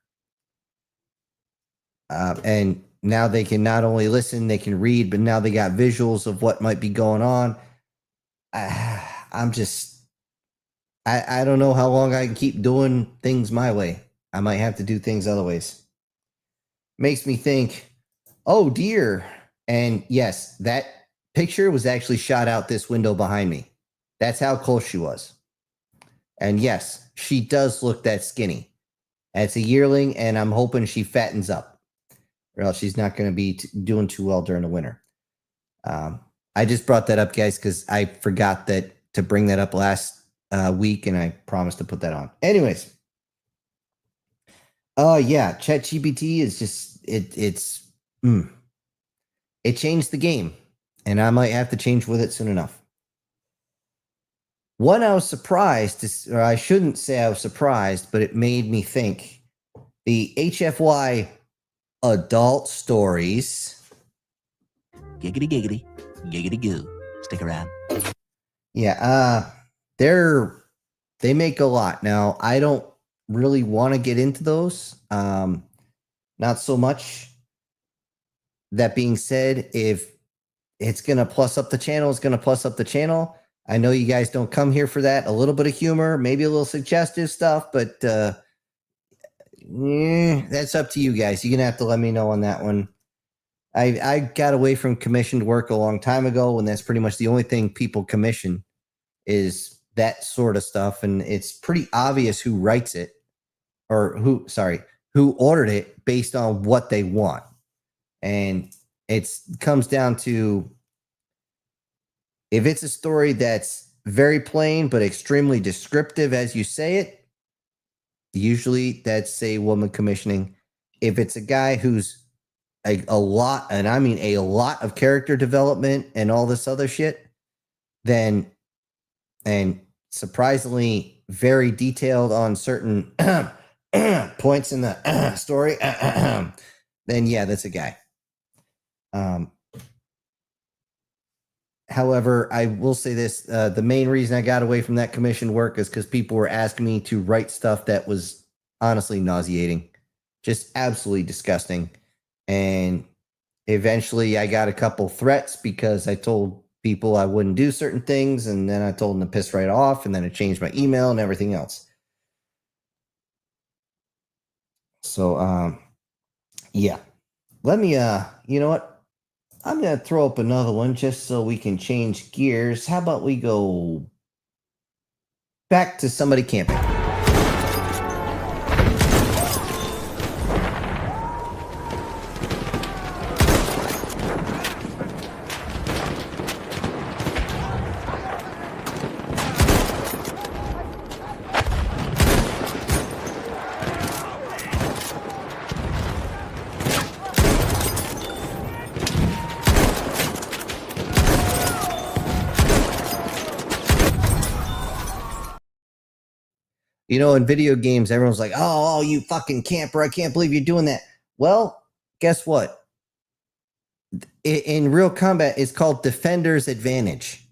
[SPEAKER 1] And now they can not only listen, they can read, but now they got visuals of what might be going on. I don't know how long I can keep doing things my way. I might have to do things other ways. Makes me think, oh dear. And yes, that picture was actually shot out this window behind me. That's how close she was. And yes, she does look that skinny. It's a yearling, and I'm hoping she fattens up, or else she's not going to be doing too well during the winter. I just brought that up, guys, because I forgot to bring that up last week, and I promised to put that on. Anyways, yeah, ChatGPT is just it changed the game, and I might have to change with it soon enough. One I was surprised, or I shouldn't say I was surprised, but it made me think. The HFY adult stories.
[SPEAKER 5] Giggity giggity, giggity goo. Stick around.
[SPEAKER 1] Yeah, they make a lot. Now, I don't really want to get into those. Not so much. That being said, if it's going to plus up the channel, it's going to plus up the channel. I know you guys don't come here for that. A little bit of humor, maybe a little suggestive stuff, but that's up to you guys. You're going to have to let me know on that one. I got away from commissioned work a long time ago, and that's pretty much the only thing people commission is that sort of stuff. And it's pretty obvious who writes it, or who ordered it based on what they want. And it comes down to, if it's a story that's very plain but extremely descriptive as you say it, usually that's a woman commissioning. If it's a guy who's a lot, and I mean a lot of character development and all this other shit, then, and surprisingly very detailed on certain points in the story, then yeah, that's a guy. However, I will say this: the main reason I got away from that commission work is because people were asking me to write stuff that was honestly nauseating, just absolutely disgusting. And eventually, I got a couple threats because I told people I wouldn't do certain things, and then I told them to piss right off, and then I changed my email and everything else. So, yeah. Let me, you know what? I'm going to throw up another one just so we can change gears. How about we go back to somebody camping? You know, in video games, everyone's like, oh, you fucking camper. I can't believe you're doing that. Well, guess what? In real combat, it's called Defender's Advantage.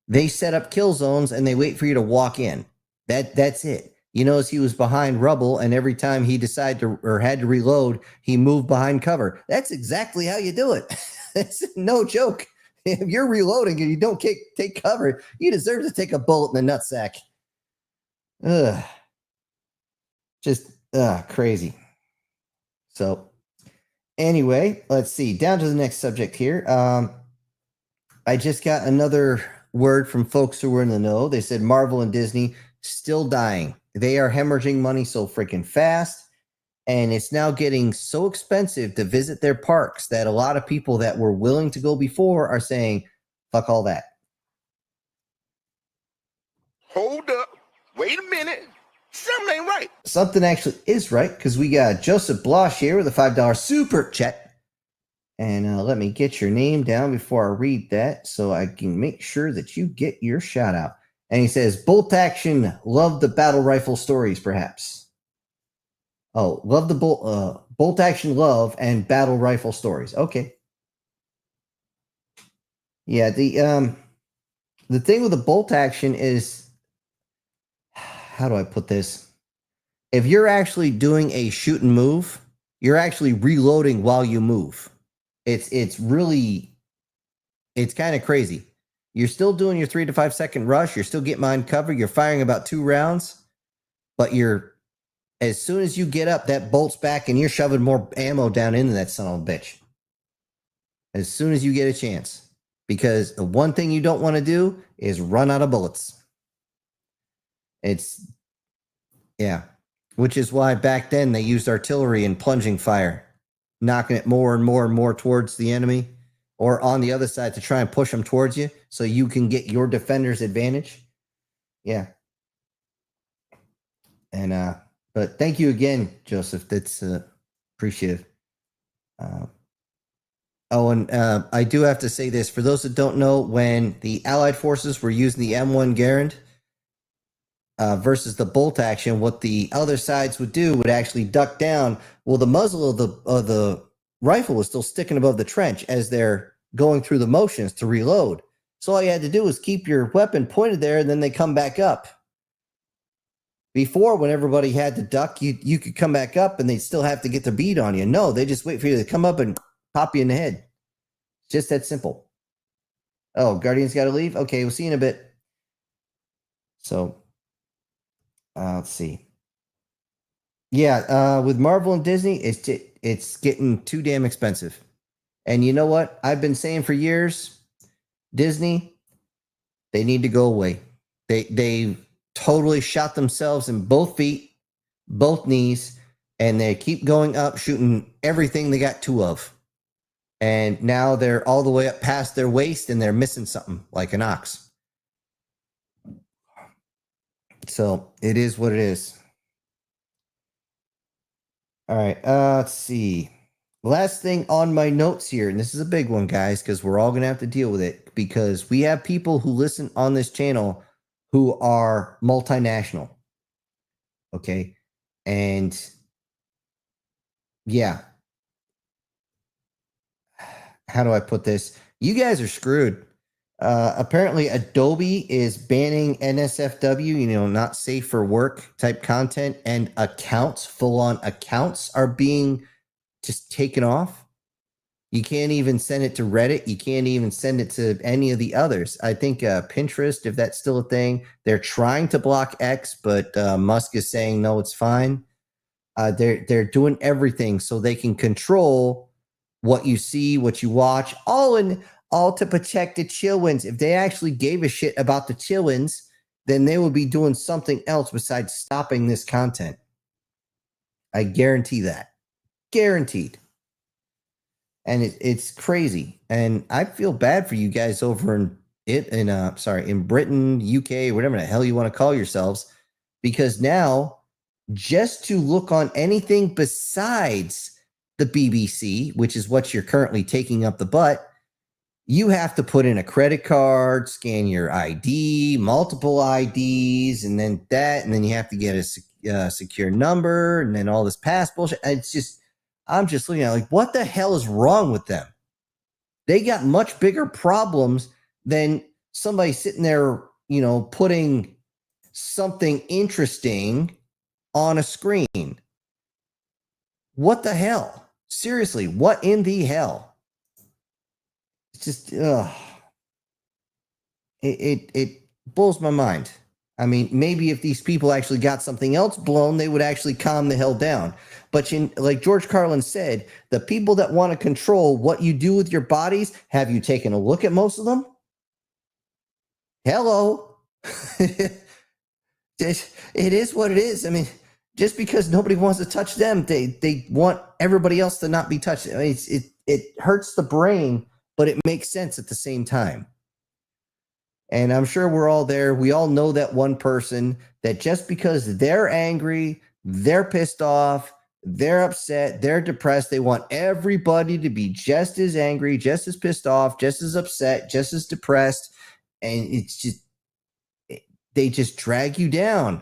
[SPEAKER 1] They set up kill zones and they wait for you to walk in. That's it. You notice he was behind rubble, and every time he decided to or had to reload, he moved behind cover. That's exactly how you do it. It's no joke. If you're reloading and you don't take cover, you deserve to take a bullet in the nutsack. Ugh. Just crazy. So anyway, let's see. Down to the next subject here. I just got another word from folks who were in the know. They said Marvel and Disney still dying. They are hemorrhaging money so freaking fast. And it's now getting so expensive to visit their parks that a lot of people that were willing to go before are saying, fuck all that.
[SPEAKER 2] Hold up. Wait a minute. Something ain't right.
[SPEAKER 1] Something actually is right, because we got Joseph Blosh here with a $5 super chat. And let me get your name down before I read that so I can make sure that you get your shout out. And he says, Bolt Action, love the battle rifle stories, perhaps. Oh, love the Bolt Action love and battle rifle stories. Okay. Yeah, the thing with the Bolt Action is, how do I put this? If you're actually doing a shoot and move, you're actually reloading while you move. It's really, it's kind of crazy. You're still doing your 3 to 5 second rush. You're still getting behind cover. You're firing about 2 rounds, but as soon as you get up, that bolts back and you're shoving more ammo down into that son of a bitch. As soon as you get a chance. Because the one thing you don't want to do is run out of bullets. Yeah. Which is why back then they used artillery and plunging fire, knocking it more and more and more towards the enemy or on the other side to try and push them towards you so you can get your defender's advantage. Yeah. And, but thank you again, Joseph. That's appreciative. And I do have to say this. For those that don't know, when the Allied forces were using the M1 Garand versus the bolt action, what the other sides would do would actually duck down. Well, the muzzle of the rifle was still sticking above the trench as they're going through the motions to reload. So all you had to do was keep your weapon pointed there, and then they come back up. Before, when everybody had to duck, you could come back up and they'd still have to get their bead on you. No, they just wait for you to come up and pop you in the head. Just that simple. Oh, Guardian's got to leave? Okay, we'll see you in a bit. So, let's see. Yeah, with Marvel and Disney, it's getting too damn expensive. And you know what? I've been saying for years, Disney, they need to go away. They totally shot themselves in both feet, both knees, and they keep going up, shooting everything they got 2 of. And now they're all the way up past their waist and they're missing something like an ox. So it is what it is. All right. Let's see. Last thing on my notes here, and this is a big one, guys, because we're all going to have to deal with it, because we have people who listen on this channel who are multinational. Okay. And yeah, how do I put this? You guys are screwed. Apparently, Adobe is banning NSFW, not safe for work type content, and accounts, full on accounts, are being just taken off. You can't even send it to Reddit. You can't even send it to any of the others. I think Pinterest, if that's still a thing, they're trying to block X, but Musk is saying no, it's fine. They're doing everything so they can control what you see, what you watch, all to protect the chillins. If they actually gave a shit about the chillins, then they would be doing something else besides stopping this content. I guarantee that. Guaranteed. And it's crazy. And I feel bad for you guys over in Britain, UK, whatever the hell you want to call yourselves, because now just to look on anything besides the BBC, which is what you're currently taking up the butt, you have to put in a credit card, scan your ID, multiple IDs, and then you have to get a secure number, and then all this pass bullshit. I'm just looking at what the hell is wrong with them? They got much bigger problems than somebody sitting there, putting something interesting on a screen. What the hell? Seriously, what in the hell? It's just, it blows my mind. I mean, maybe if these people actually got something else blown, they would actually calm the hell down. But like George Carlin said, the people that want to control what you do with your bodies, have you taken a look at most of them? Hello. It is what it is. I mean, just because nobody wants to touch them, they want everybody else to not be touched. I mean, it hurts the brain, but it makes sense at the same time. And I'm sure we're all there. We all know that one person that just because they're angry, they're pissed off, they're upset, they're depressed, they want everybody to be just as angry, just as pissed off, just as upset, just as depressed. And they just drag you down.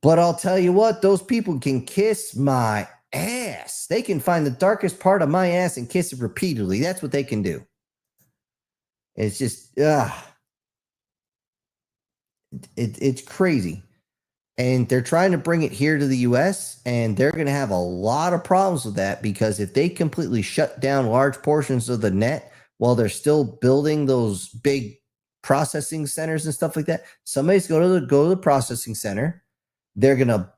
[SPEAKER 1] But I'll tell you what, those people can kiss my ass. They can find the darkest part of my ass and kiss it repeatedly. That's what they can do. It's just, it's crazy. And they're trying to bring it here to the US, and they're going to have a lot of problems with that, because if they completely shut down large portions of the net while they're still building those big processing centers and stuff like that, somebody's going to go to the processing center. They're going to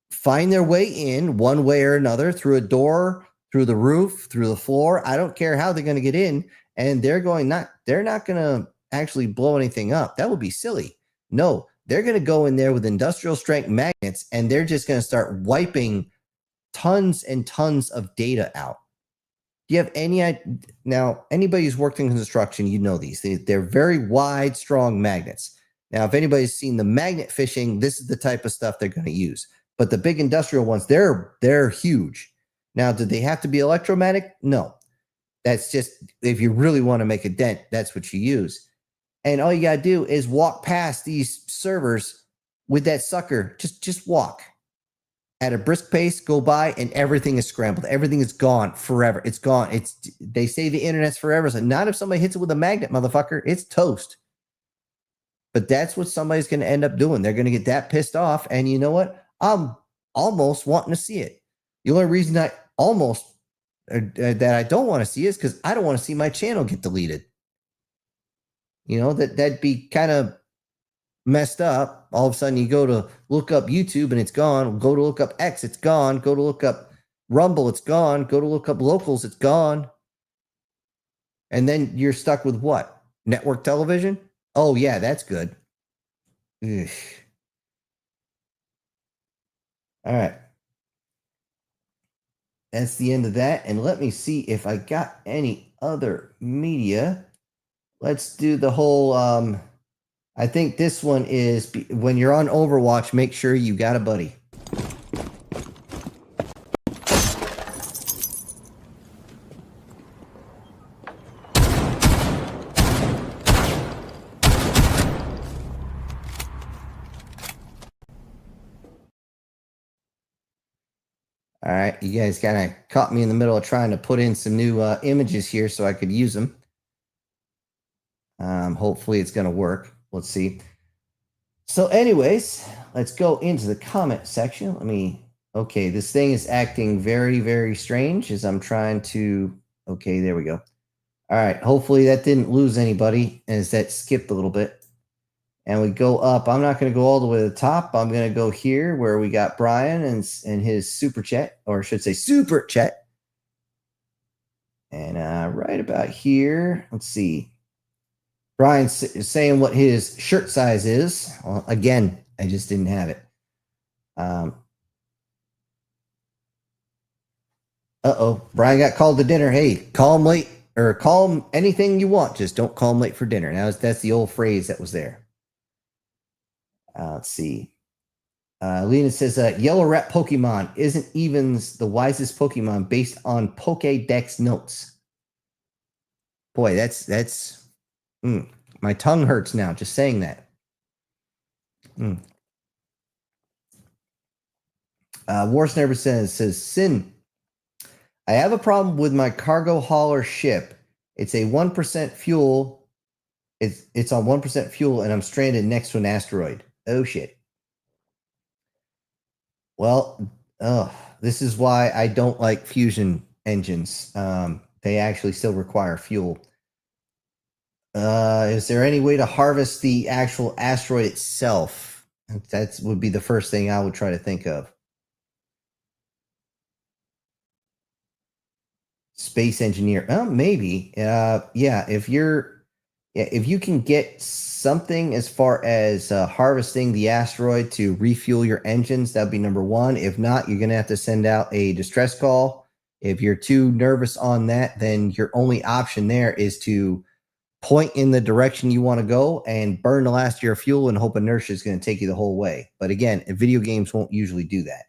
[SPEAKER 1] find their way in one way or another, through a door, through the roof, through the floor. I don't care how they're going to get in. And they're not going to actually blow anything up. That would be silly. No, they're going to go in there with industrial strength magnets, and they're just going to start wiping tons and tons of data out. Do you have any idea? Now, anybody who's worked in construction, you know these. They're very wide, strong magnets. Now, if anybody's seen the magnet fishing, this is the type of stuff they're going to use. But the big industrial ones, they're huge. Now, do they have to be electromagnetic? No. That's just, if you really want to make a dent, that's what you use. And all you got to do is walk past these servers with that sucker. Just walk at a brisk pace, go by, and everything is scrambled. Everything is gone forever. It's gone. They say the internet's forever. So not if somebody hits it with a magnet, motherfucker. It's toast. But that's what somebody's going to end up doing. They're going to get that pissed off. And you know what? I'm almost wanting to see it. The only reason that I don't want to see is because I don't want to see my channel get deleted. That'd be kind of messed up. All of a sudden you go to look up YouTube and it's gone. Go to look up X, it's gone. Go to look up Rumble, it's gone. Go to look up Locals, it's gone. And then you're stuck with what? Network television? Oh yeah, that's good. Ugh. All right. That's the end of that. And let me see if I got any other media. Let's do the whole, I think this one is, when you're on Overwatch, make sure you got a buddy. All right, you guys kind of caught me in the middle of trying to put in some new images here so I could use them. Hopefully it's going to work. Let's see. So anyways, let's go into the comment section. Okay, this thing is acting very, very strange as I'm trying to, okay, there we go. All right, hopefully that didn't lose anybody as that skipped a little bit. And we go up. I'm not going to go all the way to the top. I'm going to go here where we got Brian and his super chat, or I should say super chat. And right about here, let's see. Brian's saying what his shirt size is. Well, again, I just didn't have it. Brian got called to dinner. Hey, call him late or call him anything you want. Just don't call him late for dinner. Now that's the old phrase that was there. Let's see. Lena says, Yellow Rat Pokemon isn't even the wisest Pokemon based on Pokédex notes. Boy, that's my tongue hurts now just saying that. Wars Never says, Sin, I have a problem with my cargo hauler ship. It's a 1% fuel. It's on 1% fuel and I'm stranded next to an asteroid. Oh shit. Well, this is why I don't like fusion engines. They actually still require fuel. Is there any way to harvest the actual asteroid itself? That would be the first thing I would try to think of. Space engineer. Maybe. Yeah, if you can get something as far as harvesting the asteroid to refuel your engines, that'd be number one. If not, you're going to have to send out a distress call. If you're too nervous on that, then your only option there is to point in the direction you want to go and burn the last of your fuel and hope inertia is going to take you the whole way. But again, video games won't usually do that.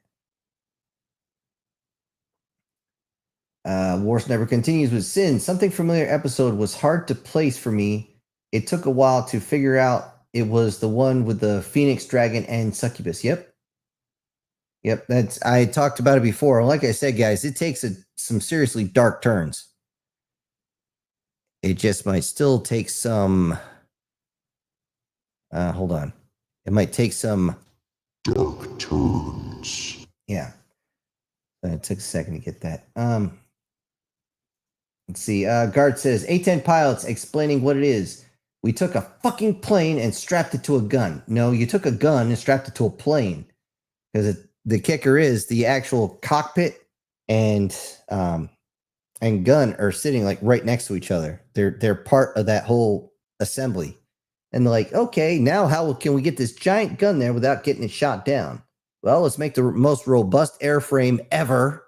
[SPEAKER 1] Wars Never continues with Sin. Something familiar episode was hard to place for me. It took a while to figure out it was the one with the Phoenix Dragon and Succubus. Yep. I talked about it before. Like I said, guys, it takes some seriously dark turns. It just might still take some. Hold on. It might take some
[SPEAKER 4] dark turns.
[SPEAKER 1] Yeah. It took a second to get that. Let's see. Guard says, A10 pilots explaining what it is. We took a fucking plane and strapped it to a gun. No, you took a gun and strapped it to a plane. Because the kicker is the actual cockpit and gun are sitting like right next to each other. They're part of that whole assembly. And they're like, okay, now how can we get this giant gun there without getting it shot down? Well, let's make the most robust airframe ever,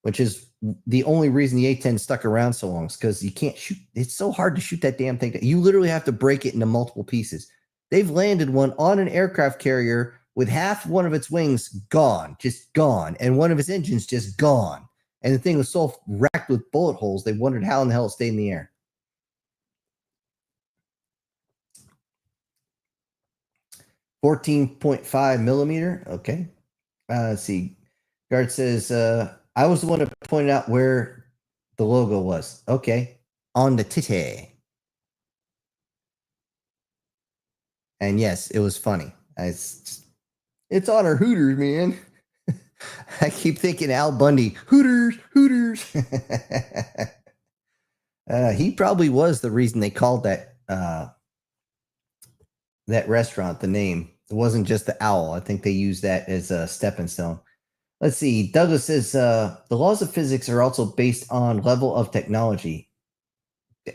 [SPEAKER 1] which is the only reason the A-10 stuck around so long is because you can't shoot. It's so hard to shoot that damn thing. You literally have to break it into multiple pieces. They've landed one on an aircraft carrier with half one of its wings gone, just gone, and one of its engines just gone. And the thing was so racked with bullet holes, they wondered how in the hell it stayed in the air. .5 millimeter. Okay. Let's see. Guard says, I was the one who pointed out where the logo was. Okay. On the titty. And yes, it was funny. It's on our Hooters, man. I keep thinking Al Bundy. Hooters. He probably was the reason they called that restaurant the name. It wasn't just the owl. I think they used that as a stepping stone. Let's see. Douglas says, the laws of physics are also based on level of technology.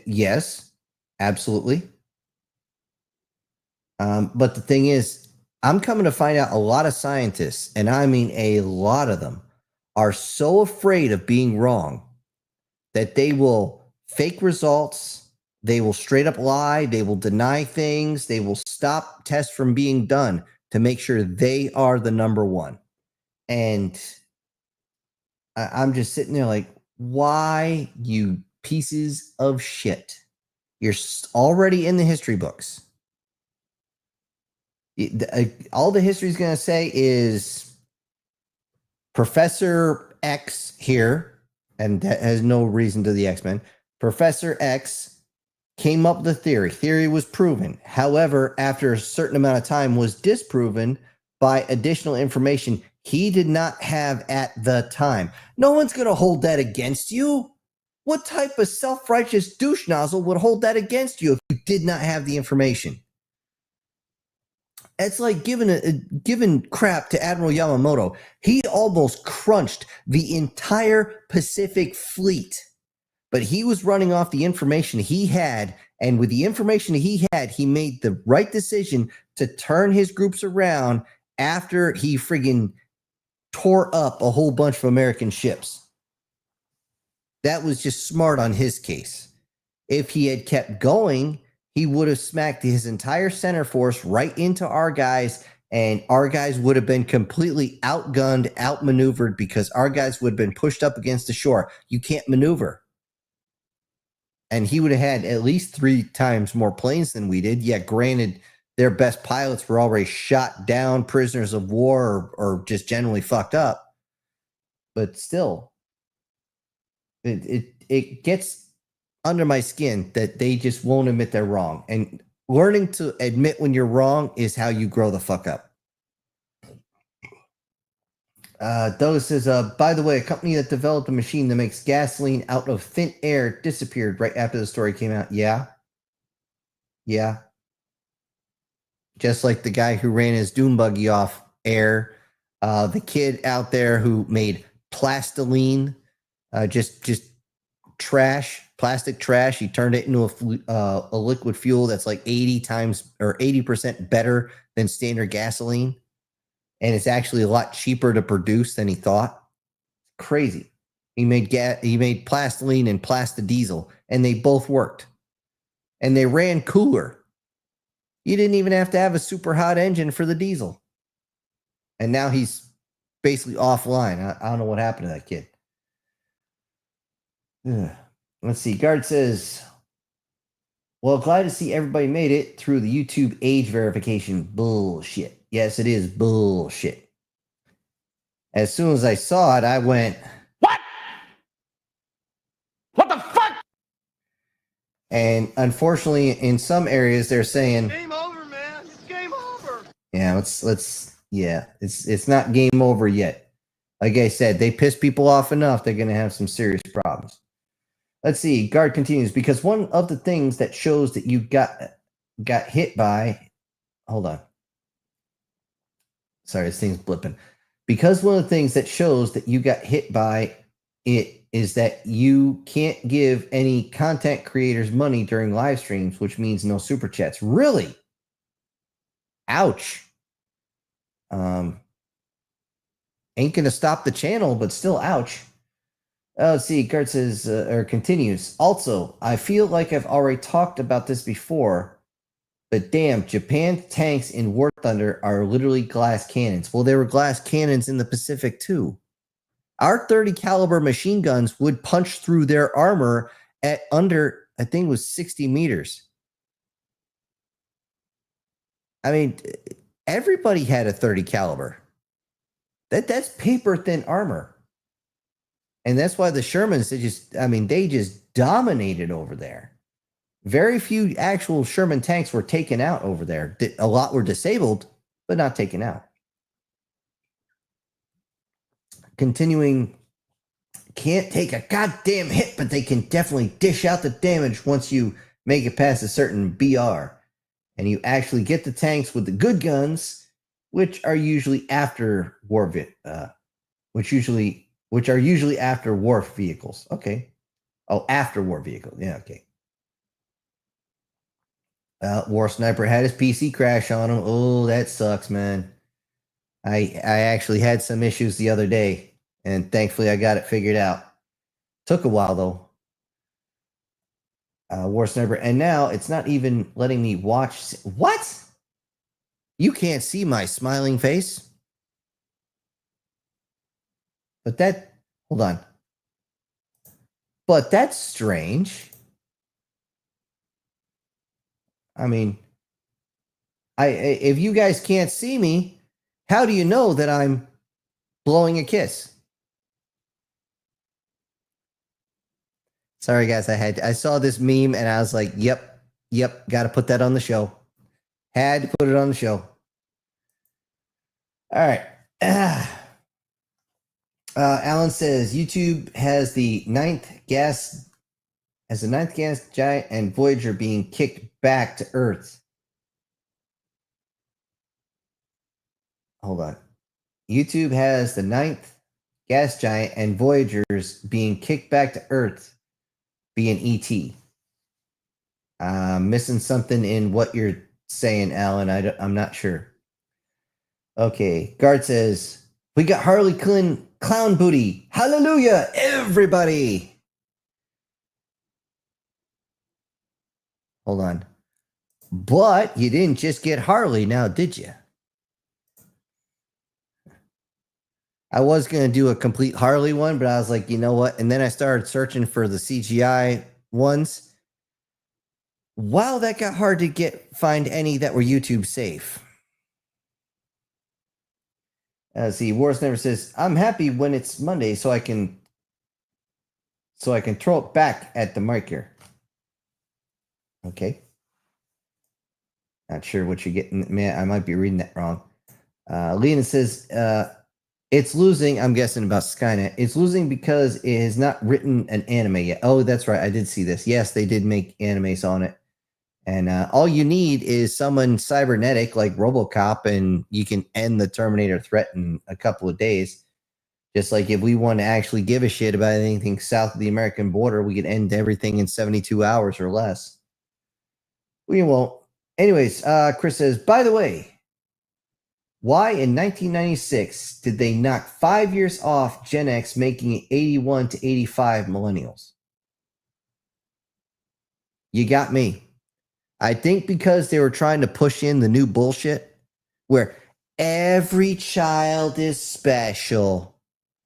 [SPEAKER 1] Yes, absolutely. But the thing is, I'm coming to find out a lot of scientists, and I mean a lot of them, are so afraid of being wrong that they will fake results. They will straight up lie. They will deny things. They will stop tests from being done to make sure they are the number one. And I'm just sitting there like, why, you pieces of shit? You're already in the history books. All the history is going to say is Professor X here, and that has no reason to the X-Men. Professor X came up with the theory. Theory was proven. However, after a certain amount of time was disproven by additional information he did not have at the time. No one's going to hold that against you. What type of self-righteous douche nozzle would hold that against you if you did not have the information? It's like giving crap to Admiral Yamamoto. He almost crunched the entire Pacific Fleet, but he was running off the information he had, and with the information he had, he made the right decision to turn his groups around after he friggin' tore up a whole bunch of American ships. That was just smart on his case. If he had kept going, he would have smacked his entire center force right into our guys, and our guys would have been completely outgunned, outmaneuvered, because our guys would have been pushed up against the shore. You can't maneuver. And he would have had at least 3 times more planes than we did. Yeah, granted, their best pilots were already shot down, prisoners of war, or just generally fucked up. But still, it gets under my skin that they just won't admit they're wrong. And learning to admit when you're wrong is how you grow the fuck up. Douglas says, by the way, a company that developed a machine that makes gasoline out of thin air disappeared right after the story came out. Yeah. Just like the guy who ran his dune buggy off air. The kid out there who made plastiline, just trash, plastic trash. He turned it into a liquid fuel that's like 80 times or 80% better than standard gasoline. And it's actually a lot cheaper to produce than he thought. Crazy. He made plastiline and plastadiesel, and they both worked. And they ran cooler. You didn't even have to have a super hot engine for the diesel. And now he's basically offline. I don't know what happened to that kid. Ugh. Let's see. Guard says, well, glad to see everybody made it through the YouTube age verification. Bullshit. Yes, it is bullshit. As soon as I saw it, I went,
[SPEAKER 2] What? What the fuck?
[SPEAKER 1] and unfortunately, in some areas, they're saying,
[SPEAKER 2] Game over, man. It's game over.
[SPEAKER 1] yeah, it's not game over yet. Like I said, they piss people off enough, they're going to have some serious problems. Let's see. Guard continues, because one of the things that shows that you got hit by, hold on. Sorry, this thing's blipping. Because one of the things that shows that you got hit by it is that you can't give any content creators money during live streams, which means no super chats. Really? Ouch. Ain't gonna stop the channel, but still ouch. Let's see. Gert says, or continues. Also, I feel like I've already talked about this before, but damn, Japan's tanks in War Thunder are literally glass cannons. Well, there were glass cannons in the Pacific too. Our 30 caliber machine guns would punch through their armor at under, I think it was 60 meters. I mean, everybody had a 30 caliber. That's paper thin armor. And that's why the Shermans, they just dominated over there. Very few actual Sherman tanks were taken out over there. A lot were disabled, but not taken out. Continuing, can't take a goddamn hit, but they can definitely dish out the damage once you make it past a certain BR. And you actually get the tanks with the good guns, which are usually after war which are usually after war vehicles. Okay. Oh, after war vehicles. Yeah, okay. War Sniper had his PC crash on him. Oh, that sucks, man. I actually had some issues the other day, and thankfully I got it figured out. Took a while, though. War Sniper. And now it's not even letting me watch. What? You can't see my smiling face? But hold on. But that's strange. I mean, if you guys can't see me, how do you know that I'm blowing a kiss. Sorry, guys. I saw this meme and I was like, yep, got to put that on the show. Had to put it on the show. All right. Alan says YouTube has the ninth gas giant and Voyager being kicked back to Earth. Hold on. YouTube has the ninth gas giant and Voyagers being kicked back to Earth, being ET. Missing something in what you're saying, Alan. I'm not sure. Okay. Guard says, we got Harley Quinn clown booty. Hallelujah, everybody. Hold on. But you didn't just get Harley now, did you? I was going to do a complete Harley one, but I was like, you know what? And then I started searching for the CGI ones. Wow, that got hard to find any that were YouTube safe. See, Wars Never says, I'm happy when it's Monday so I can throw it back at the mic here. Okay. Not sure what you're getting. Man, I might be reading that wrong. Lena says, it's losing, I'm guessing about Skynet. It's losing because it has not written an anime yet. Oh, that's right. I did see this. Yes, they did make animes on it. And all you need is someone cybernetic like RoboCop, and you can end the Terminator threat in a couple of days. Just like if we want to actually give a shit about anything south of the American border, we could end everything in 72 hours or less. We won't. Anyways, Chris says, by the way, why in 1996 did they knock 5 years off Gen X, making it 81 to 85 millennials? You got me. I think because they were trying to push in the new bullshit where every child is special.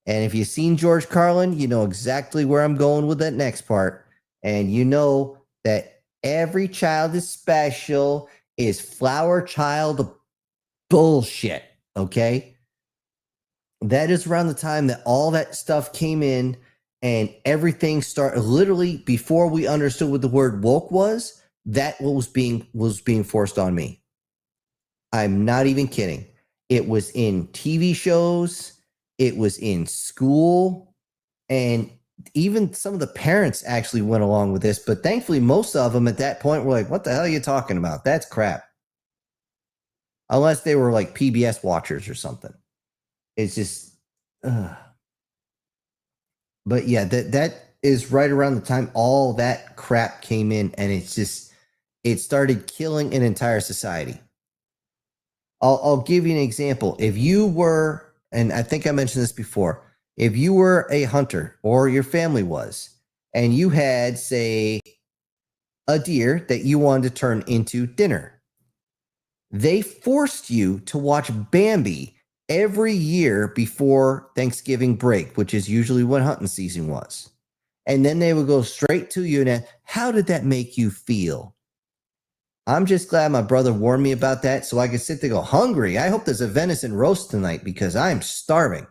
[SPEAKER 1] And if you've seen George Carlin, you know exactly where I'm going with that next part. And you know that every child is special is flower child bullshit. Okay? That is around the time that all that stuff came in and everything started, literally before we understood what the word woke was. That was being forced on me. I'm not even kidding. It was in TV shows. It was in school. And even some of the parents actually went along with this. But thankfully, most of them at that point were like, what the hell are you talking about? That's crap. Unless they were like PBS watchers or something. It's just... But yeah, that is right around the time all that crap came in. And it's just... It started killing an entire society. I'll give you an example. If you were, and I think I mentioned this before, if you were a hunter or your family was, and you had, say, a deer that you wanted to turn into dinner, they forced you to watch Bambi every year before Thanksgiving break, which is usually when hunting season was. And then they would go straight to you and ask, how did that make you feel? I'm just glad my brother warned me about that so I could sit there and go, hungry. I hope there's a venison roast tonight because I'm starving.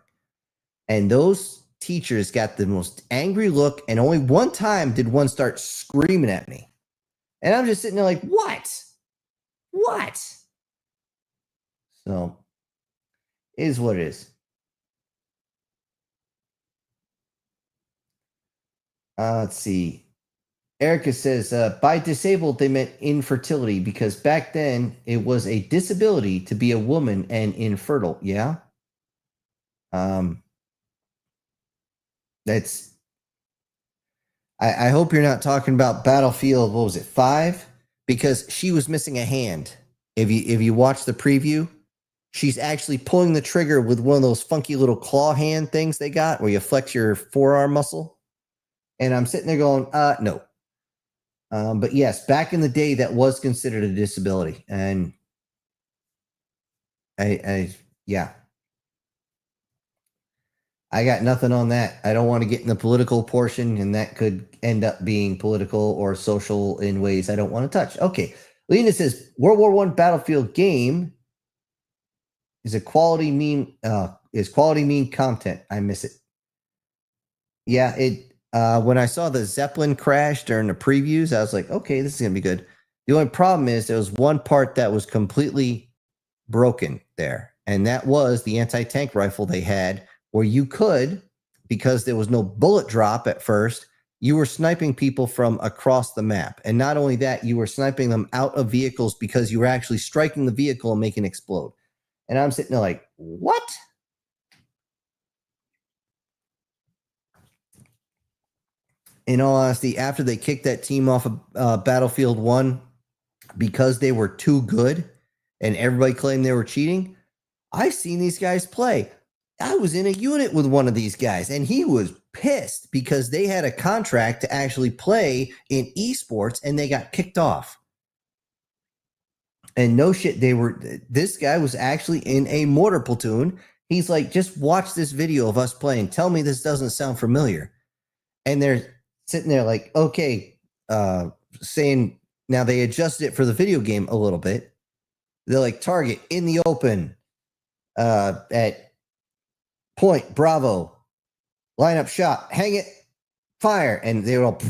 [SPEAKER 1] And those teachers got the most angry look, and only one time did one start screaming at me. And I'm just sitting there like, what? What? So, it is what it is. Let's see. Erica says, by disabled, they meant infertility because back then it was a disability to be a woman and infertile. Yeah. That's, I hope you're not talking about Battlefield, what was it, 5? Because she was missing a hand. If you watch the preview, she's actually pulling the trigger with one of those funky little claw hand things they got where you flex your forearm muscle. And I'm sitting there going, no. But yes, back in the day, that was considered a disability. And yeah. I got nothing on that. I don't want to get in the political portion, and that could end up being political or social in ways I don't want to touch. Okay. Lena says, World War I Battlefield game is a quality meme. Is quality mean content? I miss it. Yeah, when I saw the Zeppelin crash during the previews, I was like, okay, this is gonna be good. The only problem is there was one part that was completely broken there, and that was the anti-tank rifle they had, where you could, because there was no bullet drop at first, you were sniping people from across the map. And not only that, you were sniping them out of vehicles because you were actually striking the vehicle and making it explode. And I'm sitting there like, what? In all honesty, after they kicked that team off of Battlefield 1 because they were too good and everybody claimed they were cheating, I've seen these guys play. I was in a unit with one of these guys, and he was pissed because they had a contract to actually play in esports, and they got kicked off. And no shit, this guy was actually in a mortar platoon. He's like, just watch this video of us playing. Tell me this doesn't sound familiar. And they're sitting there like, okay, saying, now they adjusted it for the video game a little bit. They're like, target in the open at point, Bravo, line up shot, hang it, fire. And they were all,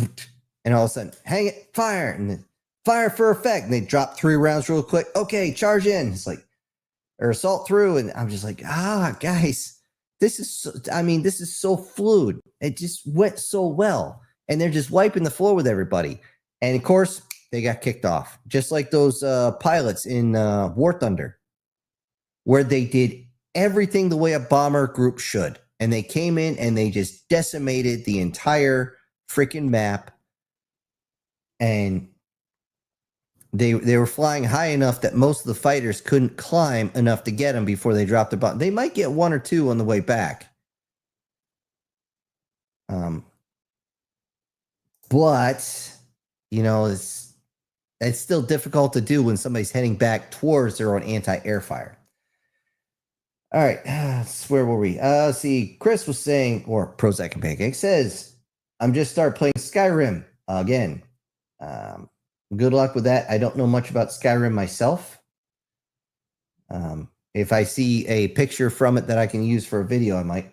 [SPEAKER 1] and all of a sudden, hang it, fire, and then fire for effect. And they drop 3 rounds real quick. Okay, charge in. It's like, or assault through. And I'm just like, guys, this is so fluid. It just went so well. And they're just wiping the floor with everybody. And of course, they got kicked off. Just like those pilots in War Thunder, where they did everything the way a bomber group should. And they came in and they just decimated the entire freaking map. And they were flying high enough that most of the fighters couldn't climb enough to get them before they dropped the bomb. They might get 1 or 2 on the way back. But, you know, it's still difficult to do when somebody's heading back towards their own anti-air fire. All right, where were we? See, Chris was saying, or Prozac and Pancake says, I'm just start playing Skyrim again. Good luck with that. I don't know much about Skyrim myself. If I see a picture from it that I can use for a video, I might.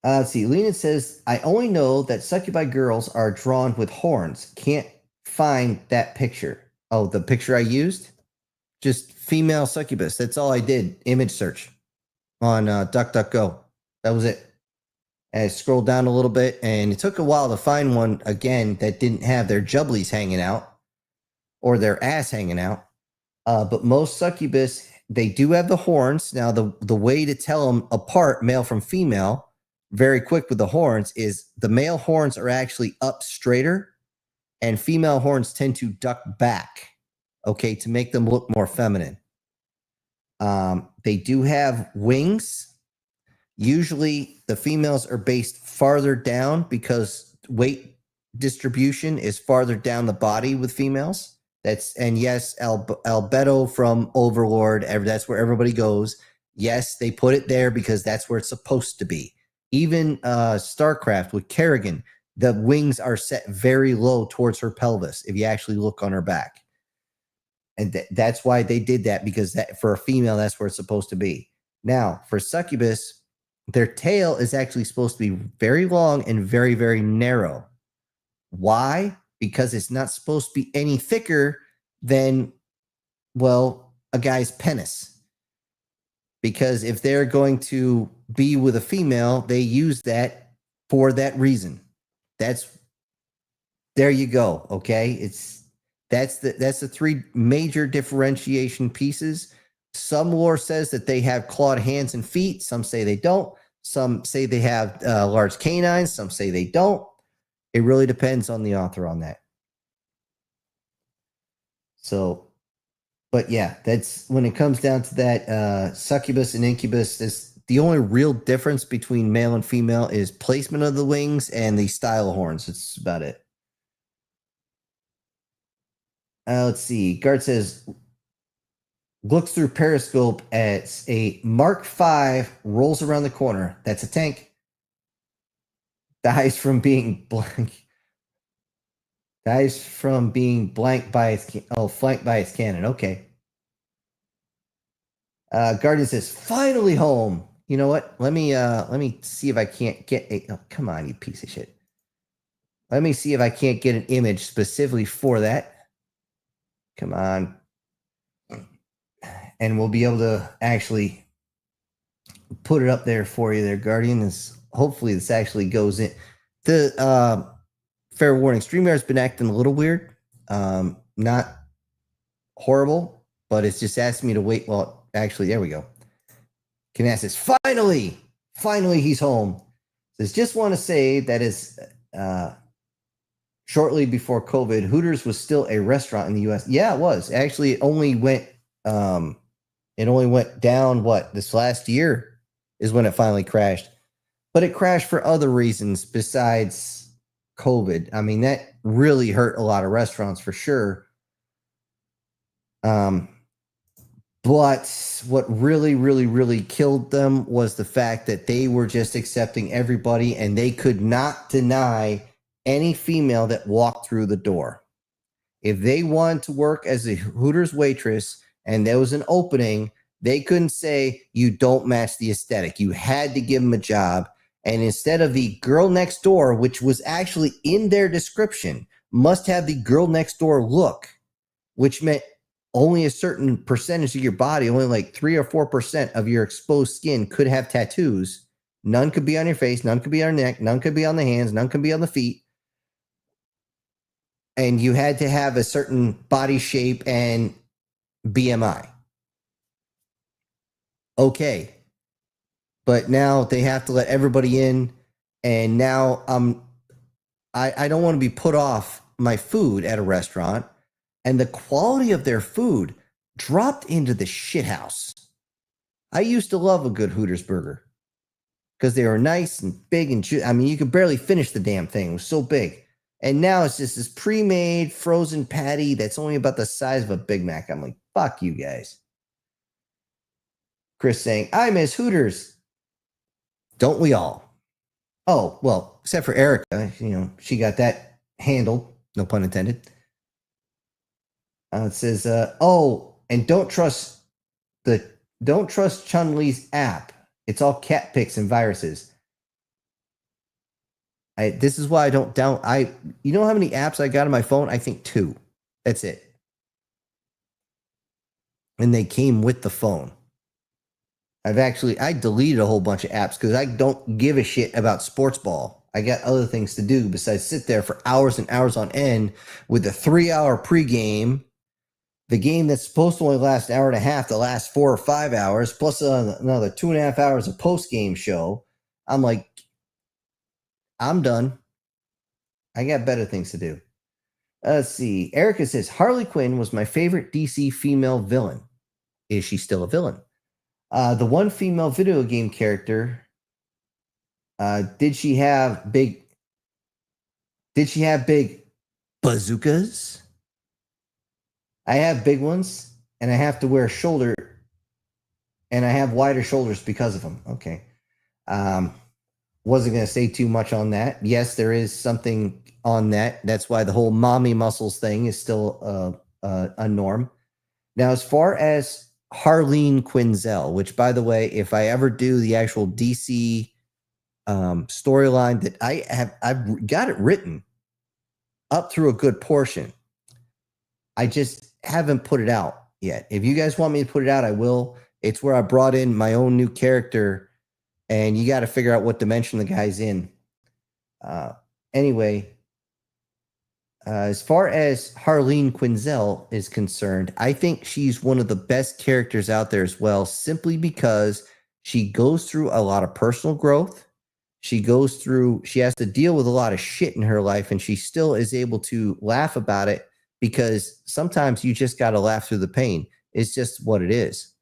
[SPEAKER 1] Let's see. Lena says, I only know that succubi girls are drawn with horns. Can't find that picture. Oh, the picture I used? Just female succubus. That's all I did. Image search on DuckDuckGo. That was it. And I scrolled down a little bit, and it took a while to find one, again, that didn't have their jubblies hanging out or their ass hanging out. But most succubus, they do have the horns. Now, the way to tell them apart, male from female, very quick with the horns, is the male horns are actually up straighter, and female horns tend to duck back, okay, to make them look more feminine. They do have wings. Usually the females are based farther down because weight distribution is farther down the body with females. And yes, Albedo from Overlord, that's where everybody goes. Yes, they put it there because that's where it's supposed to be. Even StarCraft with Kerrigan, the wings are set very low towards her pelvis if you actually look on her back. And that's why they did that, because that for a female, that's where it's supposed to be. Now, for succubus, their tail is actually supposed to be very long and very, very narrow. Why? Because it's not supposed to be any thicker than, well, a guy's penis. Because if they're going to be with a female, they use that for that reason. There you go. Okay. That's the 3 major differentiation pieces. Some lore says that they have clawed hands and feet. Some say they don't. Some say they have large canines. Some say they don't. It really depends on the author on that. So, but yeah, that's when it comes down to that, succubus and incubus, the only real difference between male and female is placement of the wings and the style of horns. It's about it. Let's see. Gart says, looks through periscope at a Mark V, rolls around the corner. That's a tank. Dies from being blank. Dies from being flanked by its cannon. Okay. Guardian says, finally home. You know what? Let me see if I can't get a. Oh, come on, you piece of shit. Let me see if I can't get an image specifically for that. Come on. And we'll be able to actually put it up there for you there, Guardian. Hopefully this actually goes in. The fair warning, StreamYard's been acting a little weird. Not horrible, but it's just asking me to wait. Well, actually, there we go. Canas says, finally he's home. Says, just want to say that is shortly before COVID, Hooters was still a restaurant in the US. Yeah, it was. Actually, it only went down this last year is when it finally crashed. But it crashed for other reasons besides COVID. I mean, that really hurt a lot of restaurants for sure. But what really, really, really killed them was the fact that they were just accepting everybody and they could not deny any female that walked through the door. If they wanted to work as a Hooters waitress and there was an opening, they couldn't say you don't match the aesthetic. You had to give them a job. And instead of the girl next door, which was actually in their description, must have the girl next door look, which meant only a certain percentage of your body, only like 3 or 4% of your exposed skin could have tattoos. None could be on your face. None could be on your neck. None could be on the hands. None could be on the feet. And you had to have a certain body shape and BMI. Okay. But now they have to let everybody in. And now I don't want to be put off my food at a restaurant. And the quality of their food dropped into the shithouse. I used to love a good Hooters burger because they were nice and big and I mean, you could barely finish the damn thing. It was so big. And now it's just this pre-made frozen patty that's only about the size of a Big Mac. I'm like, fuck you guys. Chris saying, I miss Hooters. Don't we all? Oh, well, except for Erica. She got that handled. No pun intended. It says, and don't trust Chun-Li's app. It's all cat pics and viruses. This is why I don't you know how many apps I got on my phone? I think 2. That's it. And they came with the phone. I deleted a whole bunch of apps because I don't give a shit about sports ball. I got other things to do besides sit there for hours and hours on end with a 3-hour pregame. The game that's supposed to only last an hour and a half to last 4 or 5 hours, plus another 2.5 hours of post-game show. I'm like, I'm done. I got better things to do. Let's see. Erica says, Harley Quinn was my favorite DC female villain. Is she still a villain? The one female video game character, did she have big bazookas? I have big ones, and I have to wear and I have wider shoulders because of them. Okay. Wasn't going to say too much on that. Yes, there is something on that. That's why the whole mommy muscles thing is still a norm. Now, as far as Harleen Quinzel, which, by the way, if I ever do the actual DC storyline that I've got it written up through a good portion. I just haven't put it out yet. If you guys want me to put it out, I will. It's where I brought in my own new character, and you got to figure out what dimension the guy's in. Anyway, as far as Harleen Quinzel is concerned, I think she's one of the best characters out there as well, simply because she goes through a lot of personal growth. She has to deal with a lot of shit in her life, and she still is able to laugh about it, because sometimes you just got to laugh through the pain. It's just what it is.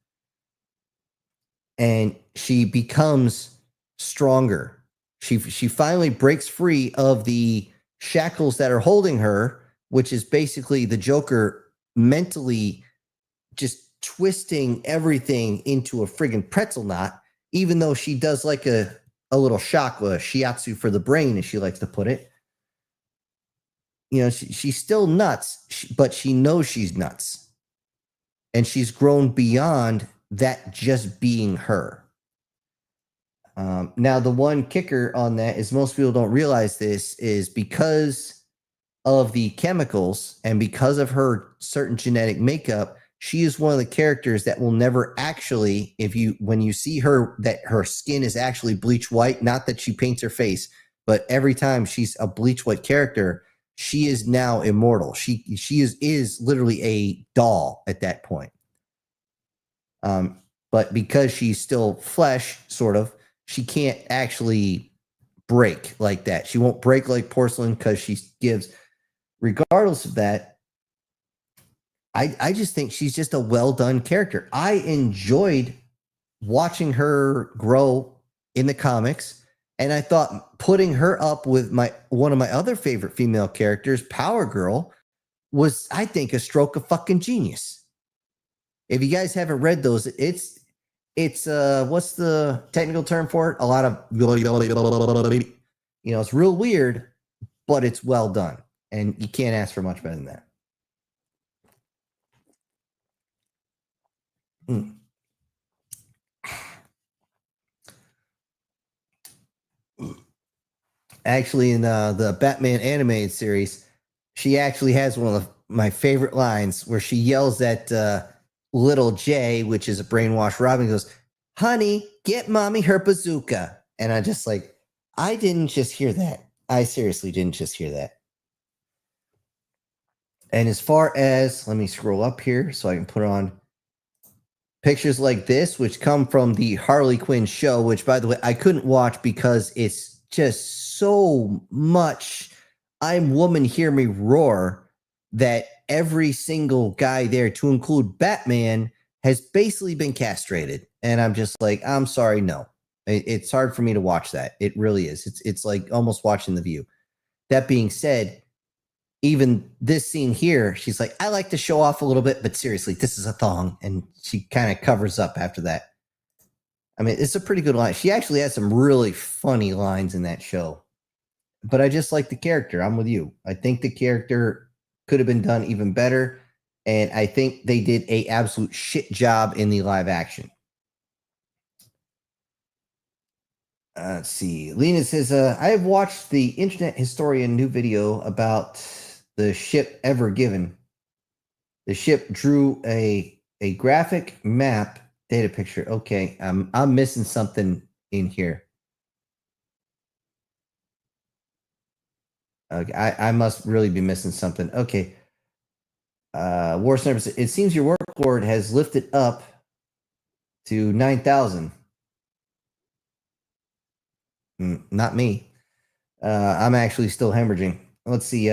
[SPEAKER 1] And she becomes stronger. She finally breaks free of the shackles that are holding her, which is basically the Joker mentally just twisting everything into a friggin' pretzel knot, even though she does like a little chakra, shiatsu for the brain, as she likes to put it. She's still nuts, but she knows she's nuts. And she's grown beyond that just being her. Now, the one kicker on that is most people don't realize this is because of the chemicals and because of her certain genetic makeup, she is one of the characters that will never actually, when you see her, that her skin is actually bleach white, not that she paints her face, but every time she's a bleach white character, she is now immortal. She is literally a doll at that point. But because she's still flesh, sort of, she can't actually break like that. She won't break like porcelain because she gives. Regardless of that, I just think she's just a well done character. I enjoyed watching her grow in the comics, and I thought putting her up with one of my other favorite female characters, Power Girl, was, I think, a stroke of fucking genius. If you guys haven't read those, it's what's the technical term for it? A lot of, it's real weird, but it's well done. And you can't ask for much better than that. Actually, in the Batman animated series, she actually has one of my favorite lines where she yells at little Jay, which is a brainwashed Robin, goes, "Honey, get mommy her bazooka." And I just like, I didn't just hear that. I seriously didn't just hear that. And as far as, let me scroll up here so I can put on pictures like this, which come from the Harley Quinn show, which, by the way, I couldn't watch because it's just so much "I'm woman, hear me roar" that every single guy there, to include Batman, has basically been castrated. And I'm just like, I'm sorry, no. It's hard for me to watch that. It really is. It's like almost watching The View. That being said, even this scene here, she's like, I like to show off a little bit, but seriously, this is a thong. And she kind of covers up after that. I mean, it's a pretty good line. She actually has some really funny lines in that show. But I just like the character. I'm with you. I think the character could have been done even better. And I think they did an absolute shit job in the live action. Let's see. Lena says, I have watched the Internet Historian new video about the ship Ever Given. The ship drew a graphic map data picture. Okay, I'm missing something in here. Okay, I must really be missing something. Okay. War Sniper, it seems your workload has lifted up to 9,000. Not me. I'm actually still hemorrhaging. Let's see.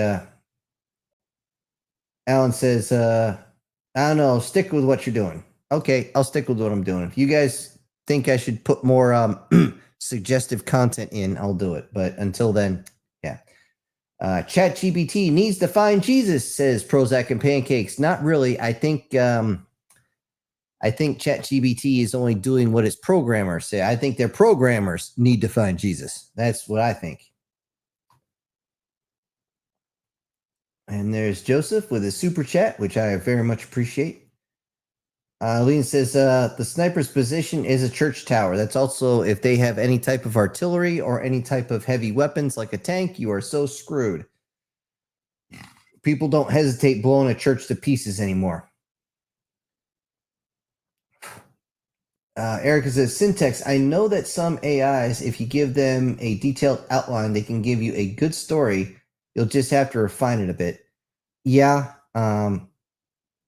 [SPEAKER 1] Alan says, I don't know, stick with what you're doing. Okay, I'll stick with what I'm doing. If you guys think I should put more suggestive content in, I'll do it. But until then, yeah. ChatGBT needs to find Jesus, says Prozac and Pancakes. Not really. I think ChatGBT is only doing what its programmers say. I think their programmers need to find Jesus. That's what I think. And there's Joseph with his super chat, which I very much appreciate. Lean says, the sniper's position is a church tower. That's also if they have any type of artillery or any type of heavy weapons like a tank, you are so screwed. People don't hesitate blowing a church to pieces anymore. Erica says, Syntax, I know that some AIs, if you give them a detailed outline, they can give you a good story. You'll just have to refine it a bit. Yeah,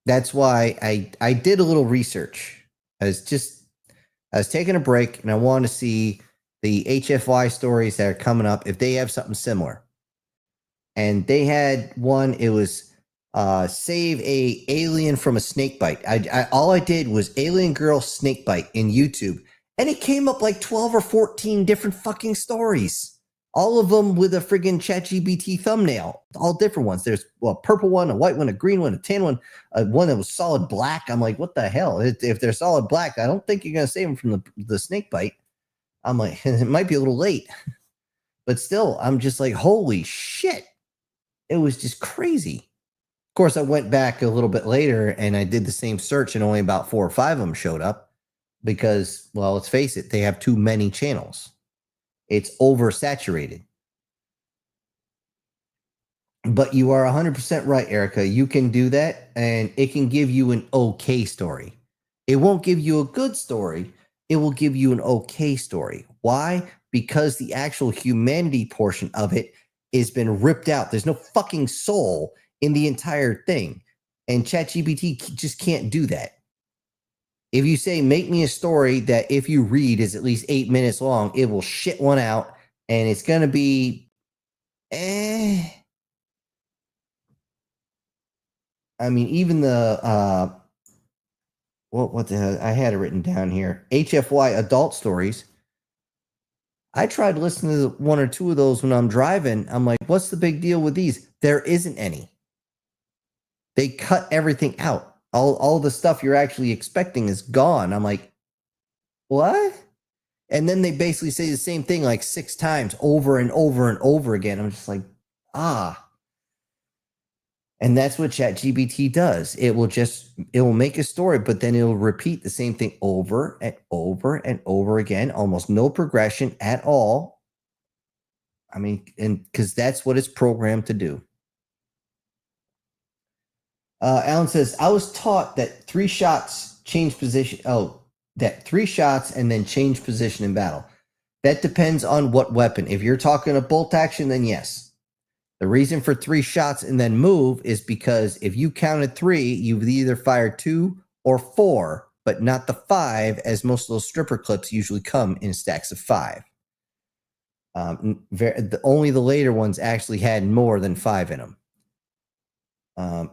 [SPEAKER 1] that's why I did a little research. I was taking a break and I wanted to see the HFY stories that are coming up, if they have something similar. And they had one, it was save a alien from a snake bite. All I did was alien girl snake bite in YouTube, and it came up like 12 or 14 different fucking stories. All of them with a friggin' ChatGPT thumbnail. All different ones. There's a purple one, a white one, a green one, a tan one, one that was solid black. I'm like, what the hell? If they're solid black, I don't think you're going to save them from the snake bite. I'm like, it might be a little late. But still, I'm just like, holy shit. It was just crazy. Of course, I went back a little bit later and I did the same search and only about 4 or 5 of them showed up. because, well, let's face it, they have too many channels. It's oversaturated. But you are 100% right, Erica. You can do that, and it can give you an okay story. It won't give you a good story. It will give you an okay story. Why? Because the actual humanity portion of it has been ripped out. There's no fucking soul in the entire thing. And ChatGPT just can't do that. If you say, make me a story that if you read is at least 8 minutes long, it will shit one out, and it's going to be, I mean, even the, what the hell? I had it written down here. HFY adult stories. I tried listening to one or two of those when I'm driving. I'm like, what's the big deal with these? There isn't any. They cut everything out. All the stuff you're actually expecting is gone. I'm like, what? And then they basically say the same thing like 6 times over and over and over again. I'm just like, And that's what ChatGPT does. It will make a story, but then it'll repeat the same thing over and over and over again. Almost no progression at all. I mean, and because that's what it's programmed to do. Alan says, I was taught that 3 shots change position. That 3 shots and then change position in battle. That depends on what weapon. If you're talking a bolt action, then yes. The reason for 3 shots and then move is because if you counted 3, you've either fired 2 or 4, but not the 5, as most of those stripper clips usually come in stacks of 5. Only the later ones actually had more than 5 in them.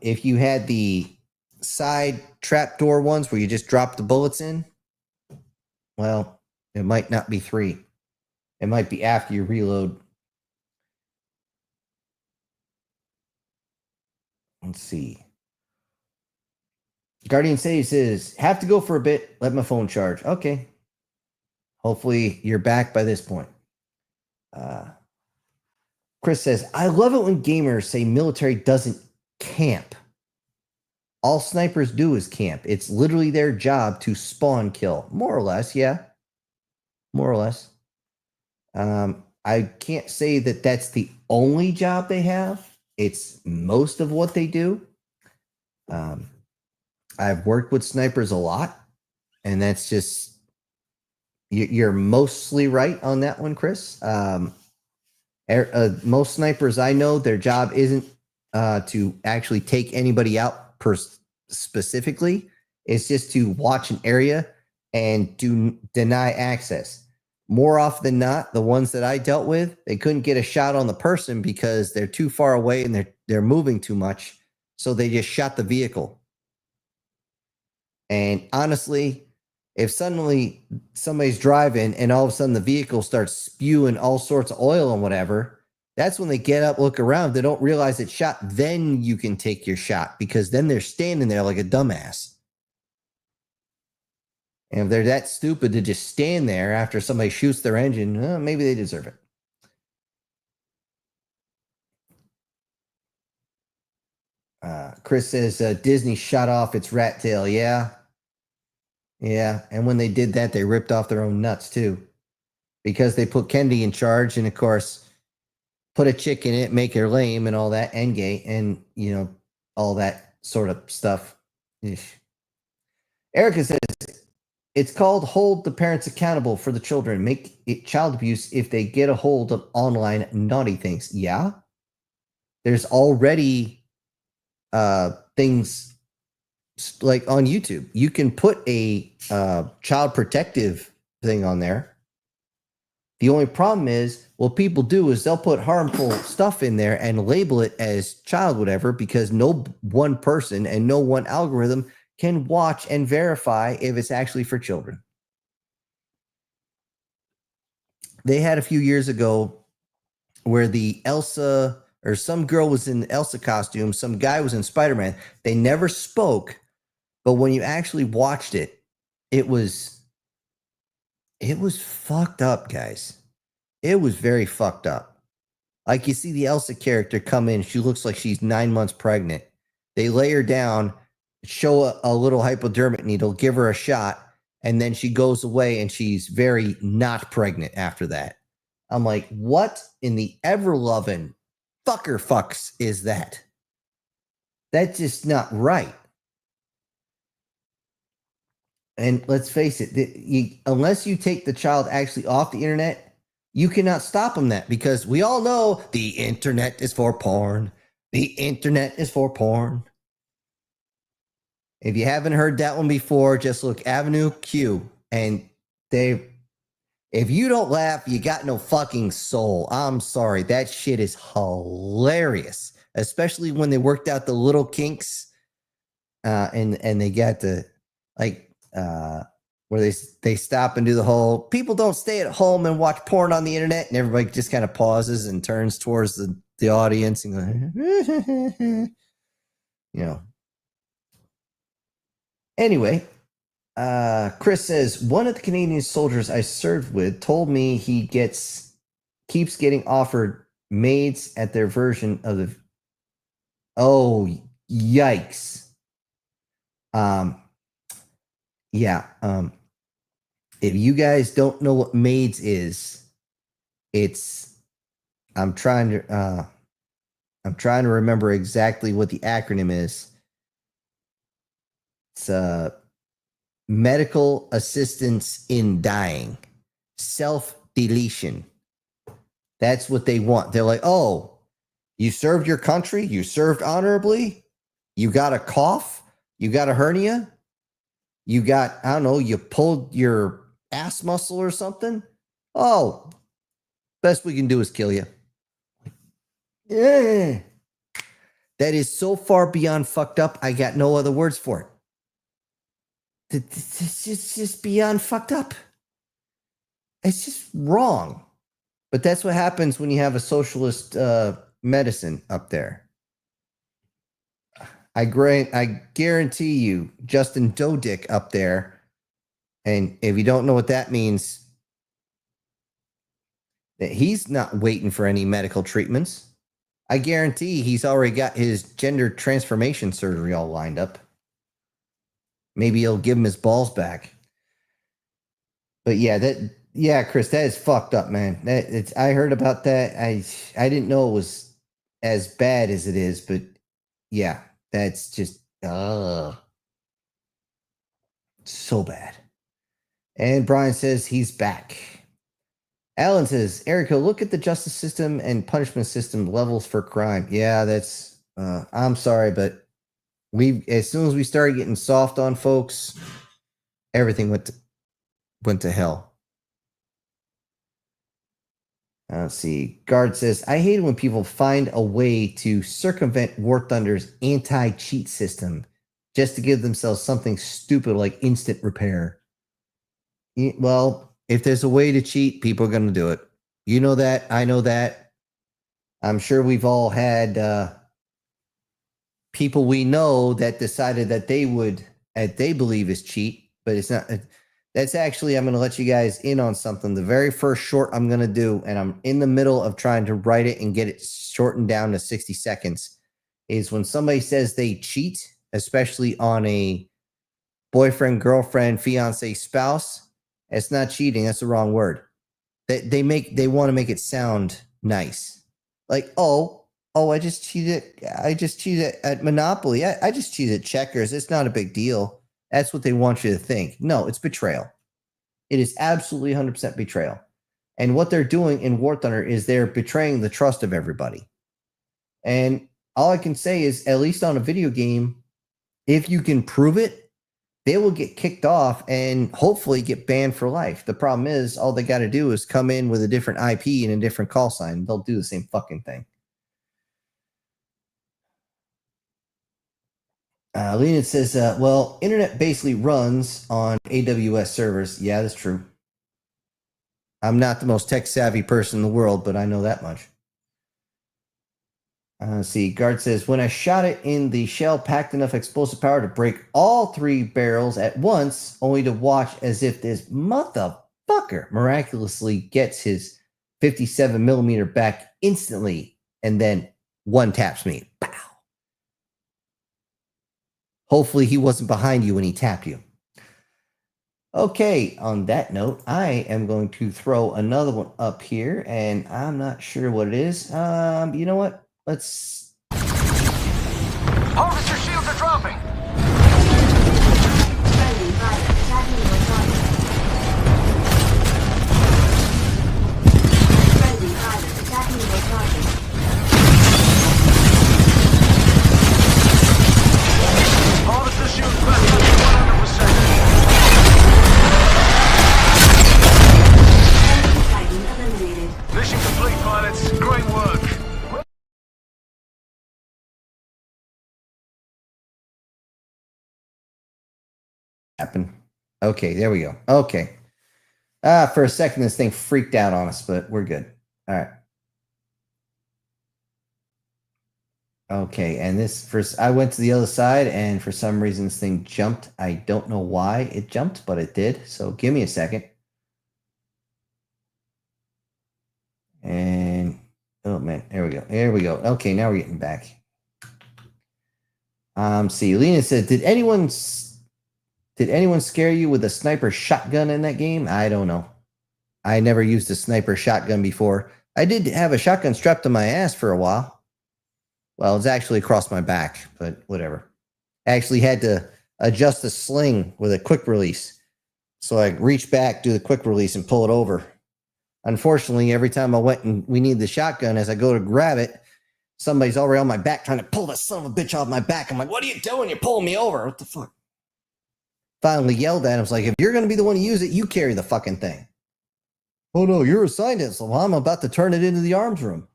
[SPEAKER 1] If you had the side trapdoor ones where you just drop the bullets in, well, it might not be 3. It might be after you reload. Let's see. Guardian Sage says, have to go for a bit. Let my phone charge. Okay. Hopefully you're back by this point. Chris says, I love it when gamers say military doesn't camp. All snipers do is camp. It's literally their job to spawn kill. More or less, yeah. More or less. I can't say that that's the only job they have. It's most of what they do. I've worked with snipers a lot, and that's just, you're mostly right on that one, Chris. Most snipers I know, their job isn't to actually take anybody out specifically. It's just to watch an area and deny access. More often than not, the ones that I dealt with, they couldn't get a shot on the person because they're too far away and they're moving too much. So they just shot the vehicle. And honestly, if suddenly somebody's driving and all of a sudden the vehicle starts spewing all sorts of oil and whatever, that's when they get up, look around. They don't realize it's shot. Then you can take your shot, because then they're standing there like a dumbass. And if they're that stupid to just stand there after somebody shoots their engine, maybe they deserve it. Chris says Disney shot off its rat tail. Yeah. Yeah. And when they did that, they ripped off their own nuts too, because they put Kendi in charge and, of course, put a chick in it, make her lame and all that, and gay, and, you know, all that sort of stuff. Eesh. Erica says, it's called hold the parents accountable for the children. Make it child abuse if they get a hold of online naughty things. Yeah. There's already things like on YouTube. You can put a child protective thing on there. The only problem is, what people do is they'll put harmful stuff in there and label it as child whatever, because no one person and no one algorithm can watch and verify if it's actually for children. They had a few years ago where the Elsa, or some girl was in the Elsa costume, some guy was in Spider-Man. They never spoke, but when you actually watched it, it was fucked up, guys. It was very fucked up. Like, you see the Elsa character come in, she looks like she's 9 months pregnant. They lay her down, show a little hypodermic needle, give her a shot, And then she goes away and she's very not pregnant after that. I'm like, what in the ever-loving fucks is that? That's just not right. And let's face it, unless you take the child actually off the internet, you cannot stop them that, because we all know the internet is for porn. The internet is for porn. If you haven't heard that one before, just look Avenue Q. And if you don't laugh, you got no fucking soul. I'm sorry. That shit is hilarious. Especially when they worked out the little kinks. And they got the, like, where they stop and do the whole, people don't stay at home and watch porn on the internet. And everybody just kind of pauses and turns towards the audience and goes, you know. Anyway, Chris says, one of the Canadian soldiers I served with told me he keeps getting offered maids at their version of the. Oh, yikes. Yeah. If you guys don't know what maids is, I'm trying to remember exactly what the acronym is. It's medical assistance in dying, self-deletion. That's what they want. They're like, oh, you served your country, you served honorably, you got a cough, you got a hernia, you got, I don't know, you pulled your ass muscle or something. Oh, best we can do is kill you. Yeah. That is so far beyond fucked up, I got no other words for it. It's just beyond fucked up. It's just wrong. But that's what happens when you have a socialist medicine up there. I guarantee you, Justin Dodick up there, and if you don't know what that means, that he's not waiting for any medical treatments. I guarantee he's already got his gender transformation surgery all lined up. Maybe he'll give him his balls back. But yeah, Chris, that is fucked up, man. I heard about that. I didn't know it was as bad as it is, but yeah, that's just so bad. And Brian says he's back. Alan says, Erica, look at the justice system and punishment system levels for crime. Yeah, that's I'm sorry, but as soon as we started getting soft on folks, everything went to hell. Let's see. Guard says, I hate it when people find a way to circumvent War Thunder's anti-cheat system just to give themselves something stupid like instant repair. Well, if there's a way to cheat, people are going to do it. You know that. I know that. I'm sure we've all had people we know that decided that they believe is cheat, but it's not. That's actually, I'm going to let you guys in on something. The very first short I'm going to do, and I'm in the middle of trying to write it and get it shortened down to 60 seconds, is when somebody says they cheat, especially on a boyfriend, girlfriend, fiance, spouse, it's not cheating. That's the wrong word. They want to make it sound nice. Like, oh, I just cheated. I just cheated at Monopoly. I just cheated at checkers. It's not a big deal. That's what they want you to think. No, it's betrayal. It is absolutely 100% betrayal. And what they're doing in War Thunder is they're betraying the trust of everybody. And all I can say is, at least on a video game, if you can prove it, they will get kicked off and hopefully get banned for life. The problem is, all they got to do is come in with a different IP and a different call sign. They'll do the same fucking thing. Lena says, well, internet basically runs on AWS servers. Yeah, that's true. I'm not the most tech-savvy person in the world, but I know that much. See, Guard says, when I shot it in, the shell packed enough explosive power to break all 3 barrels at once, only to watch as if this motherfucker miraculously gets his 57 millimeter back instantly, and then one taps me. Pow. Hopefully he wasn't behind you when he tapped you. Okay, on that note, I am going to throw another one up here, and I'm not sure what it is. You know what? Let's...
[SPEAKER 2] Officer shields are dropping.
[SPEAKER 3] Friendly fire attacking your target. Friendly fire attacking your target.
[SPEAKER 2] Officer shields back up to 100%.
[SPEAKER 3] Enemy Titan eliminated.
[SPEAKER 2] Mission complete, pilots. Great work.
[SPEAKER 1] Happen. Okay, there we go. Okay. For a second, this thing freaked out on us, but we're good. All right. Okay, and this first, I went to the other side, and for some reason, this thing jumped. I don't know why it jumped, but it did. So give me a second. And oh man, there we go. There we go. Okay, now we're getting back. See, Lena said, did anyone scare you with a sniper shotgun in that game? I don't know. I never used a sniper shotgun before. I did have a shotgun strapped to my ass for a while. Well, it's actually across my back, but whatever. I actually had to adjust the sling with a quick release. So I reach back, do the quick release, and pull it over. Unfortunately, every time I went and we need the shotgun, as I go to grab it, somebody's already on my back trying to pull that son of a bitch off my back. I'm like, what are you doing? You're pulling me over. What the fuck? Finally yelled at him. I was like, if you're going to be the one to use it, you carry the fucking thing. Oh, no, you're assigned it. So well, I'm about to turn it into the arms room.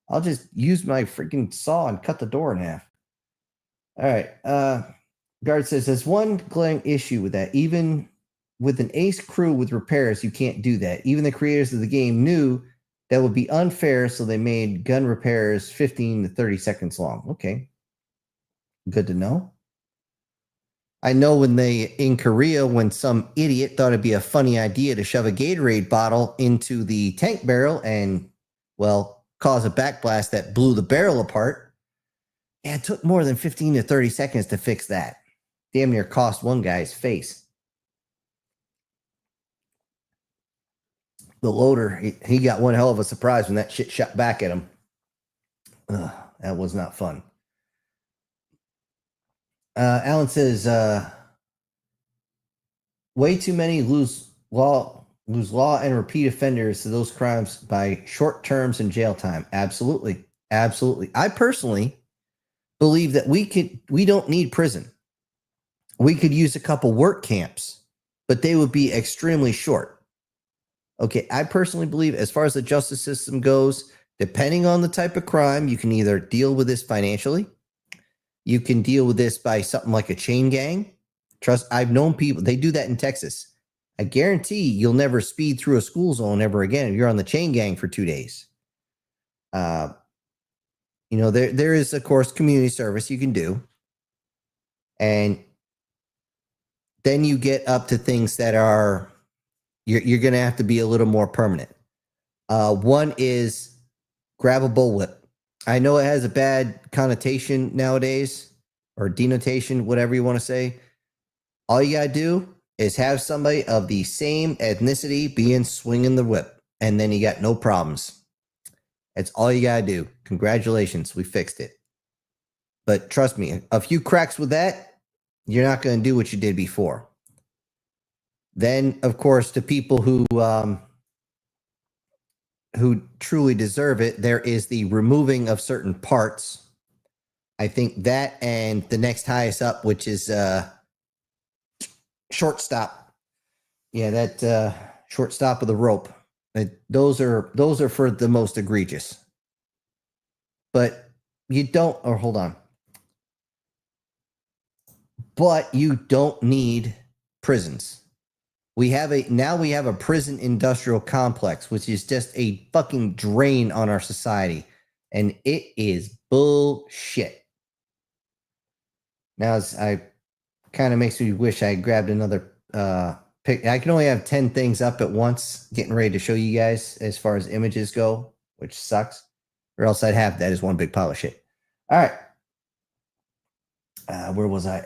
[SPEAKER 1] I'll just use my freaking saw and cut the door in half. All right. Guard says, there's one glaring issue with that. Even with an ace crew with repairs, you can't do that. Even the creators of the game knew that would be unfair, so they made gun repairs 15 to 30 seconds long. Okay. Good to know. I know in Korea, when some idiot thought it'd be a funny idea to shove a Gatorade bottle into the tank barrel and, well, cause a backblast that blew the barrel apart. Yeah, it took more than 15 to 30 seconds to fix that. Damn near cost one guy's face. The loader, he got one hell of a surprise when that shit shot back at him. Ugh, that was not fun. Alan says, way too many lose law and repeat offenders to those crimes by short terms and jail time. Absolutely. Absolutely. I personally believe that we don't need prison. We could use a couple work camps, but they would be extremely short. Okay, I personally believe as far as the justice system goes, depending on the type of crime, you can either deal with this financially. You can deal with this by something like a chain gang. Trust, I've known people, they do that in Texas. I guarantee you'll never speed through a school zone ever again if you're on the chain gang for 2 days. There is, of course, community service you can do. And then you get up to things that are, you're going to have to be a little more permanent. One is grab a bullwhip. I know it has a bad connotation nowadays, or denotation, whatever you want to say. All you got to do is have somebody of the same ethnicity being swinging the whip, and then you got no problems. That's all you got to do. Congratulations, we fixed it. But trust me, a few cracks with that, you're not going to do what you did before. Then, of course, to people who truly deserve it, there is the removing of certain parts. I think that and the next highest up, which is shortstop. Yeah, that shortstop of the rope. Those are for the most egregious. But you don't, or hold on. But you don't need prisons. We have a prison industrial complex, which is just a fucking drain on our society. And it is bullshit. Now, I kind of makes me wish I grabbed another pic. I can only have 10 things up at once, getting ready to show you guys as far as images go, which sucks. Or else I'd have that as one big pile of shit. All right. Where was I?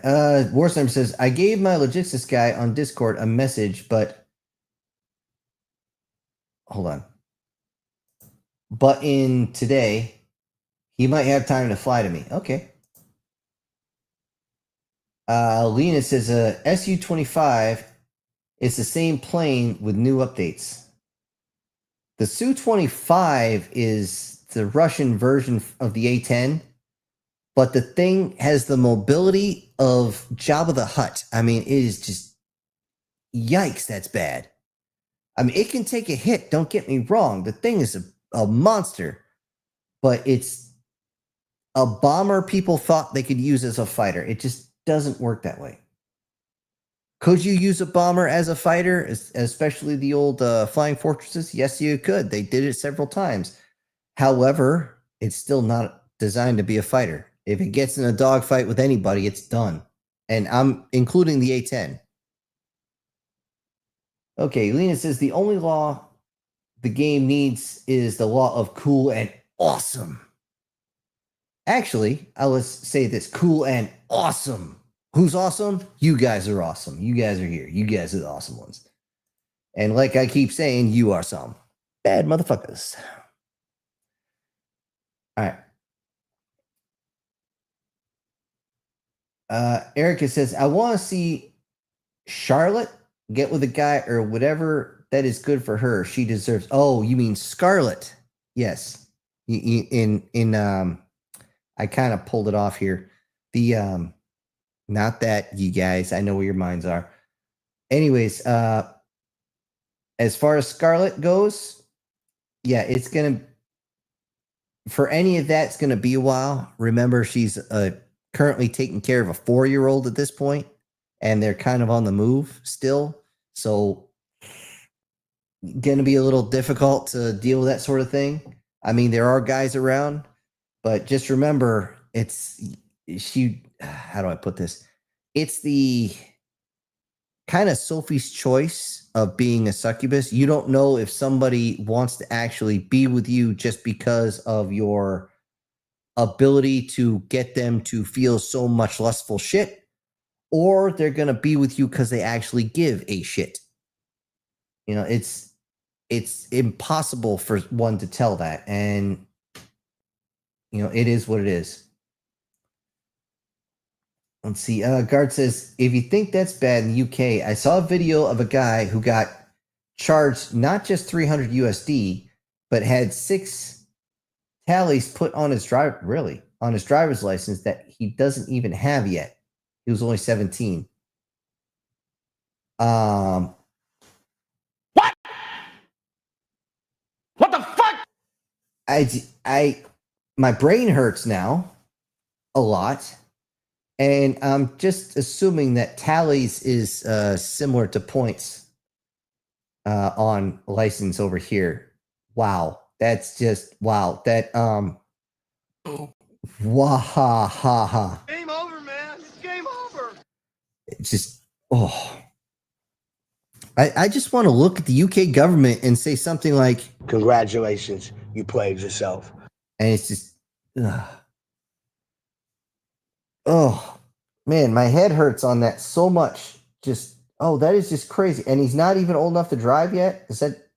[SPEAKER 1] Warsniper says, I gave my logistics guy on Discord a message, but hold on. But in today, he might have time to fly to me. Okay. Lena says, SU-25 is the same plane with new updates. The Su-25 is the Russian version of the A-10, but the thing has the mobility of Jabba the Hutt. I mean, it is just, yikes, that's bad. I mean, it can take a hit, don't get me wrong. The thing is a monster, but it's a bomber people thought they could use as a fighter. It just doesn't work that way. Could you use a bomber as a fighter, especially the old Flying Fortresses? Yes, you could. They did it several times. However, it's still not designed to be a fighter. If it gets in a dogfight with anybody, it's done. And I'm including the A-10. Okay, Lena says the only law the game needs is the law of cool and awesome. Actually, I will say this, cool and awesome. Who's awesome? You guys are awesome. You guys are here. You guys are the awesome ones. And like I keep saying, you are some bad motherfuckers. All right. Erica says, I want to see Charlotte get with a guy or whatever that is good for her. She deserves. Oh, you mean Scarlet? Yes. I kind of pulled it off here. The not that, you guys, I know where your minds are. Anyways, as far as Scarlet goes, yeah, it's gonna, for any of that, it's gonna be a while. Remember, she's currently taking care of a 4-year-old at this point, and they're kind of on the move still, so gonna be a little difficult to deal with that sort of thing. I mean, there are guys around, but just remember, how do I put this? It's the kind of Sophie's choice of being a succubus. You don't know if somebody wants to actually be with you just because of your ability to get them to feel so much lustful shit, or they're going to be with you because they actually give a shit. You know, it's impossible for one to tell that. And, you know, it is what it is. Let's see. Guard says, if you think that's bad in the UK, I saw a video of a guy who got charged not just 300 USD, but had 6 tallies put on his driver's license that he doesn't even have yet. He was only 17.
[SPEAKER 2] What? What the fuck?
[SPEAKER 1] My brain hurts now a lot. And I'm just assuming that tallies is similar to points on license over here. Wow. That's just, wow. That, wah ha ha ha.
[SPEAKER 2] Game over, man. It's game over.
[SPEAKER 1] It's just, oh. I just want to look at the UK government and say something like,
[SPEAKER 6] congratulations, you played yourself.
[SPEAKER 1] And it's just, oh, man, my head hurts on that so much. Just, oh, that is just crazy. And he's not even old enough to drive yet? Is that,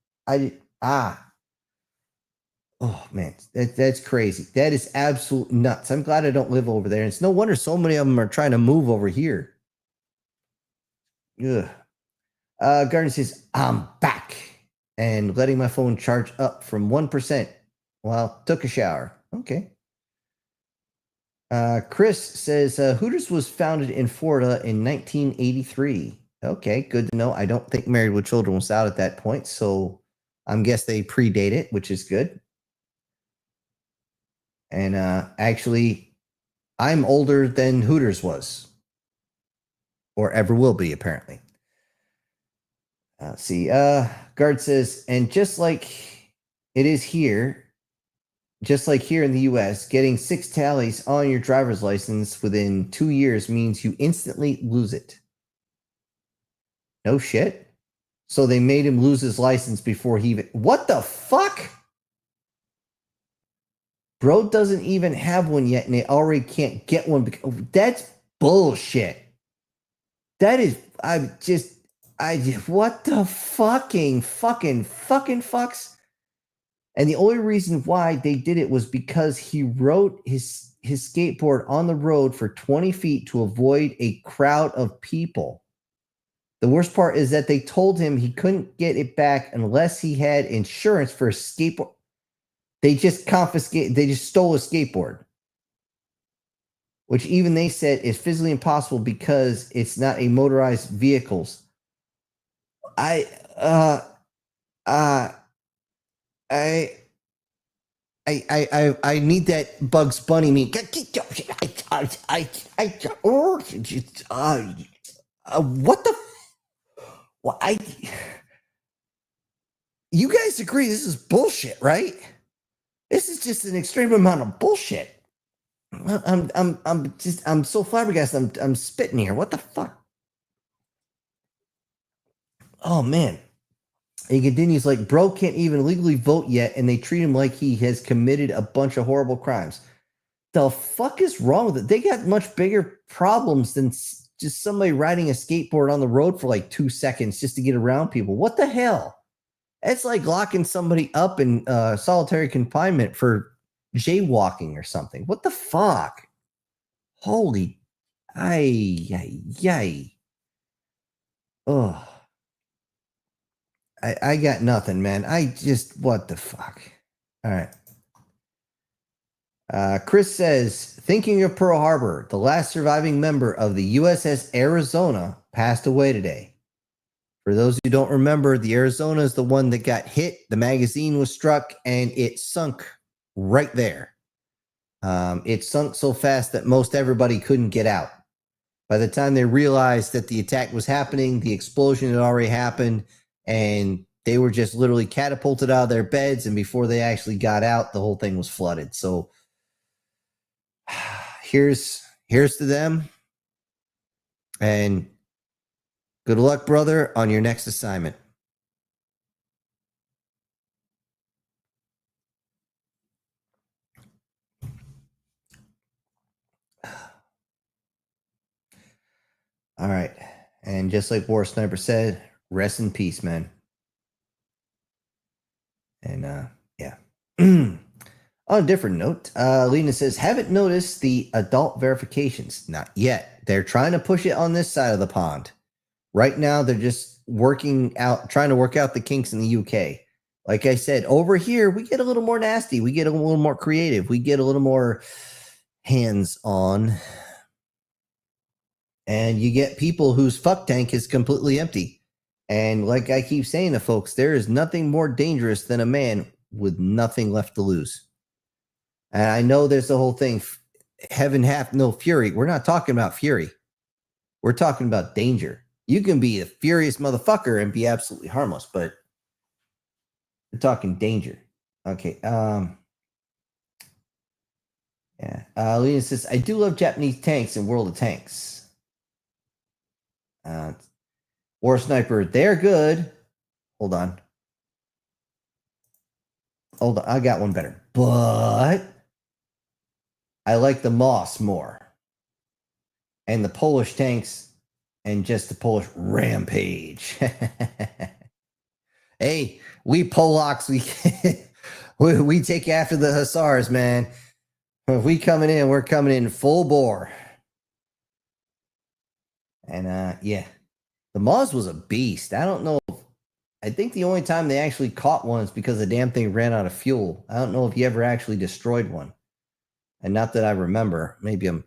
[SPEAKER 1] oh, man, that's crazy. That is absolute nuts. I'm glad I don't live over there. And it's no wonder so many of them are trying to move over here. Ugh. Gardner says, I'm back. And letting my phone charge up from 1% while took a shower. Okay. Chris says, Hooters was founded in Florida in 1983. Okay, good to know. I don't think Married with Children was out at that point, so I'm guess they predate it, which is good. And actually, I'm older than Hooters was. Or ever will be, apparently. Let's see. Guard says, and just like it is here, just like here in the US, getting 6 tallies on your driver's license within 2 years means you instantly lose it. No shit. So they made him lose his license before he even... What the fuck? Bro doesn't even have one yet, and they already can't get one. That's bullshit. That is, what the fucking fucks? And the only reason why they did it was because he rode his skateboard on the road for 20 feet to avoid a crowd of people. The worst part is that they told him he couldn't get it back unless he had insurance for a skateboard. They just stole his skateboard, which even they said is physically impossible because it's not a motorized vehicles. I need that Bugs Bunny meme. What the? Well, you guys agree this is bullshit, right? This is just an extreme amount of bullshit. I'm so flabbergasted. I'm spitting here. What the fuck? Oh man. He continues like, bro can't even legally vote yet, and they treat him like he has committed a bunch of horrible crimes. The fuck is wrong with it? They got much bigger problems than just somebody riding a skateboard on the road for like 2 seconds just to get around people. What the hell? It's like locking somebody up in solitary confinement for jaywalking or something. What the fuck? Holy, yay. Ugh. I got nothing, man. What the fuck? All right. Chris says, thinking of Pearl Harbor, the last surviving member of the USS Arizona passed away today. For those who don't remember, the Arizona is the one that got hit. The magazine was struck and it sunk right there. It sunk so fast that most everybody couldn't get out. By the time they realized that the attack was happening, the explosion had already happened, and they were just literally catapulted out of their beds. And before they actually got out, the whole thing was flooded. So here's to them. And good luck, brother, on your next assignment. All right. And just like War Sniper said, rest in peace, man. And yeah. On a different note, Lena says, haven't noticed the adult verifications. Not yet. They're trying to push it on this side of the pond. Right now, they're just trying to work out the kinks in the UK. Like I said, over here, we get a little more nasty. We get a little more creative. We get a little more hands-on. And you get people whose fuck tank is completely empty. And like I keep saying to folks, there is nothing more dangerous than a man with nothing left to lose. And I know there's the whole thing, heaven hath no fury. We're not talking about fury. We're talking about danger. You can be a furious motherfucker and be absolutely harmless, but we're talking danger. Okay. Yeah. Lena says, I do love Japanese tanks in World of Tanks. War Sniper, they're good. Hold on. I got one better. But I like the Moss more. And the Polish tanks and just the Polish Rampage. Hey, we Polacks, we take after the Hussars, man. If we coming in, we're coming in full bore. And yeah, the Moss was a beast. I don't know. I think the only time they actually caught one is because the damn thing ran out of fuel. I don't know if you ever actually destroyed one. And not that I remember. Maybe I'm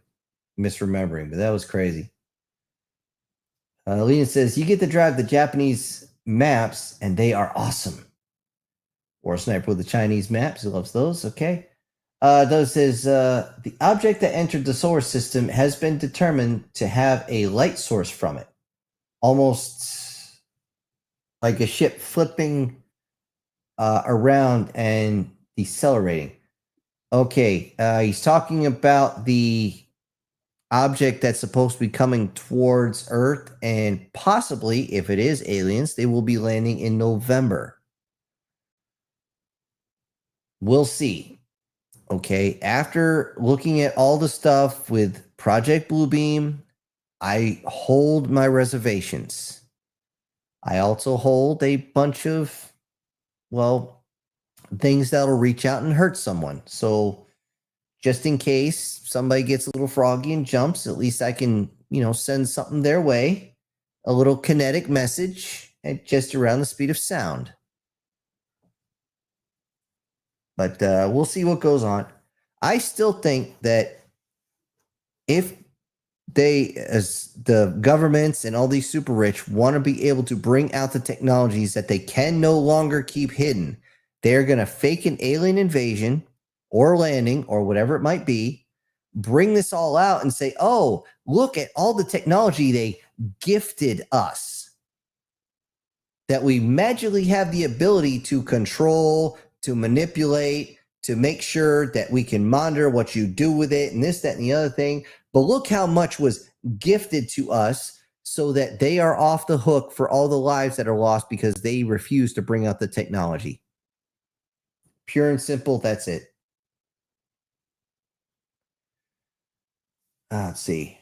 [SPEAKER 1] misremembering, but that was crazy. Lena says, you get to drive the Japanese maps, and they are awesome. War Sniper with the Chinese maps. He loves those. Okay. Those says, the object that entered the solar system has been determined to have a light source from it. Almost like a ship flipping around and decelerating. Okay, he's talking about the object that's supposed to be coming towards Earth, and possibly, if it is aliens, they will be landing in November. We'll see. Okay, after looking at all the stuff with Project Bluebeam, I hold my reservations. I also hold a bunch of, well, things that'll reach out and hurt someone. So just in case somebody gets a little froggy and jumps, at least I can, send something their way, a little kinetic message at just around the speed of sound. But we'll see what goes on. I still think that if they, as the governments and all these super rich, want to be able to bring out the technologies that they can no longer keep hidden, they're going to fake an alien invasion or landing or whatever it might be, bring this all out and say, oh, look at all the technology they gifted us that we magically have the ability to control, to manipulate, to make sure that we can monitor what you do with it and this, that, and the other thing. But look how much was gifted to us so that they are off the hook for all the lives that are lost because they refuse to bring out the technology. Pure and simple, that's it. Let's see.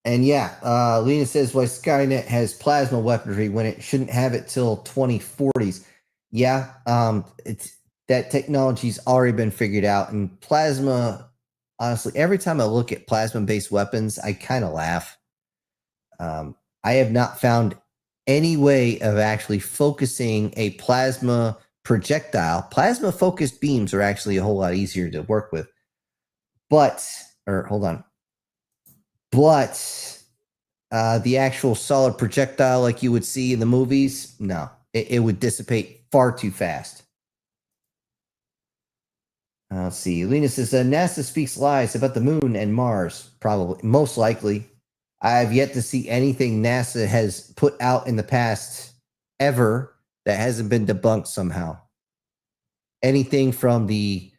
[SPEAKER 1] And yeah, Lena says, why Skynet has plasma weaponry when it shouldn't have it till 2040s. Yeah, that technology's already been figured out. And plasma, honestly, every time I look at plasma-based weapons, I kind of laugh. I have not found any way of actually focusing a plasma projectile. Plasma-focused beams are actually a whole lot easier to work with. But the actual solid projectile like you would see in the movies, no, it would dissipate far too fast. Let's see. Lena says, NASA speaks lies about the moon and Mars. Probably. Most likely. I have yet to see anything NASA has put out in the past ever that hasn't been debunked somehow. Anything from the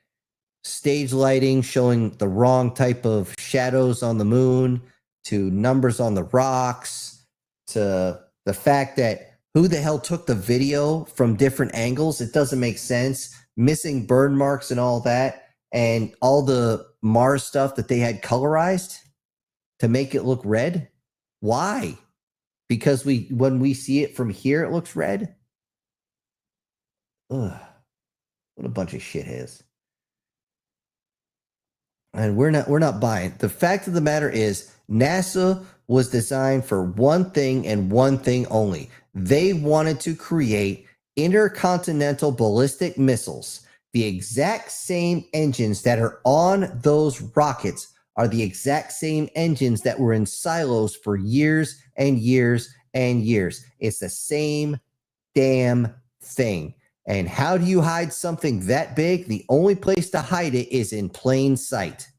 [SPEAKER 1] stage lighting showing the wrong type of shadows on the moon, to numbers on the rocks, to the fact that who the hell took the video from different angles? It doesn't make sense. Missing burn marks and all that, and all the Mars stuff that they had colorized to make it look red. Why? Because when we see it from here, it looks red. Ugh, what a bunch of shitheads. And we're not buying. The fact of the matter is, NASA was designed for one thing and one thing only. They wanted to create intercontinental ballistic missiles. The exact same engines that are on those rockets are the exact same engines that were in silos for years and years and years. It's the same damn thing. And how do you hide something that big? The only place to hide it is in plain sight.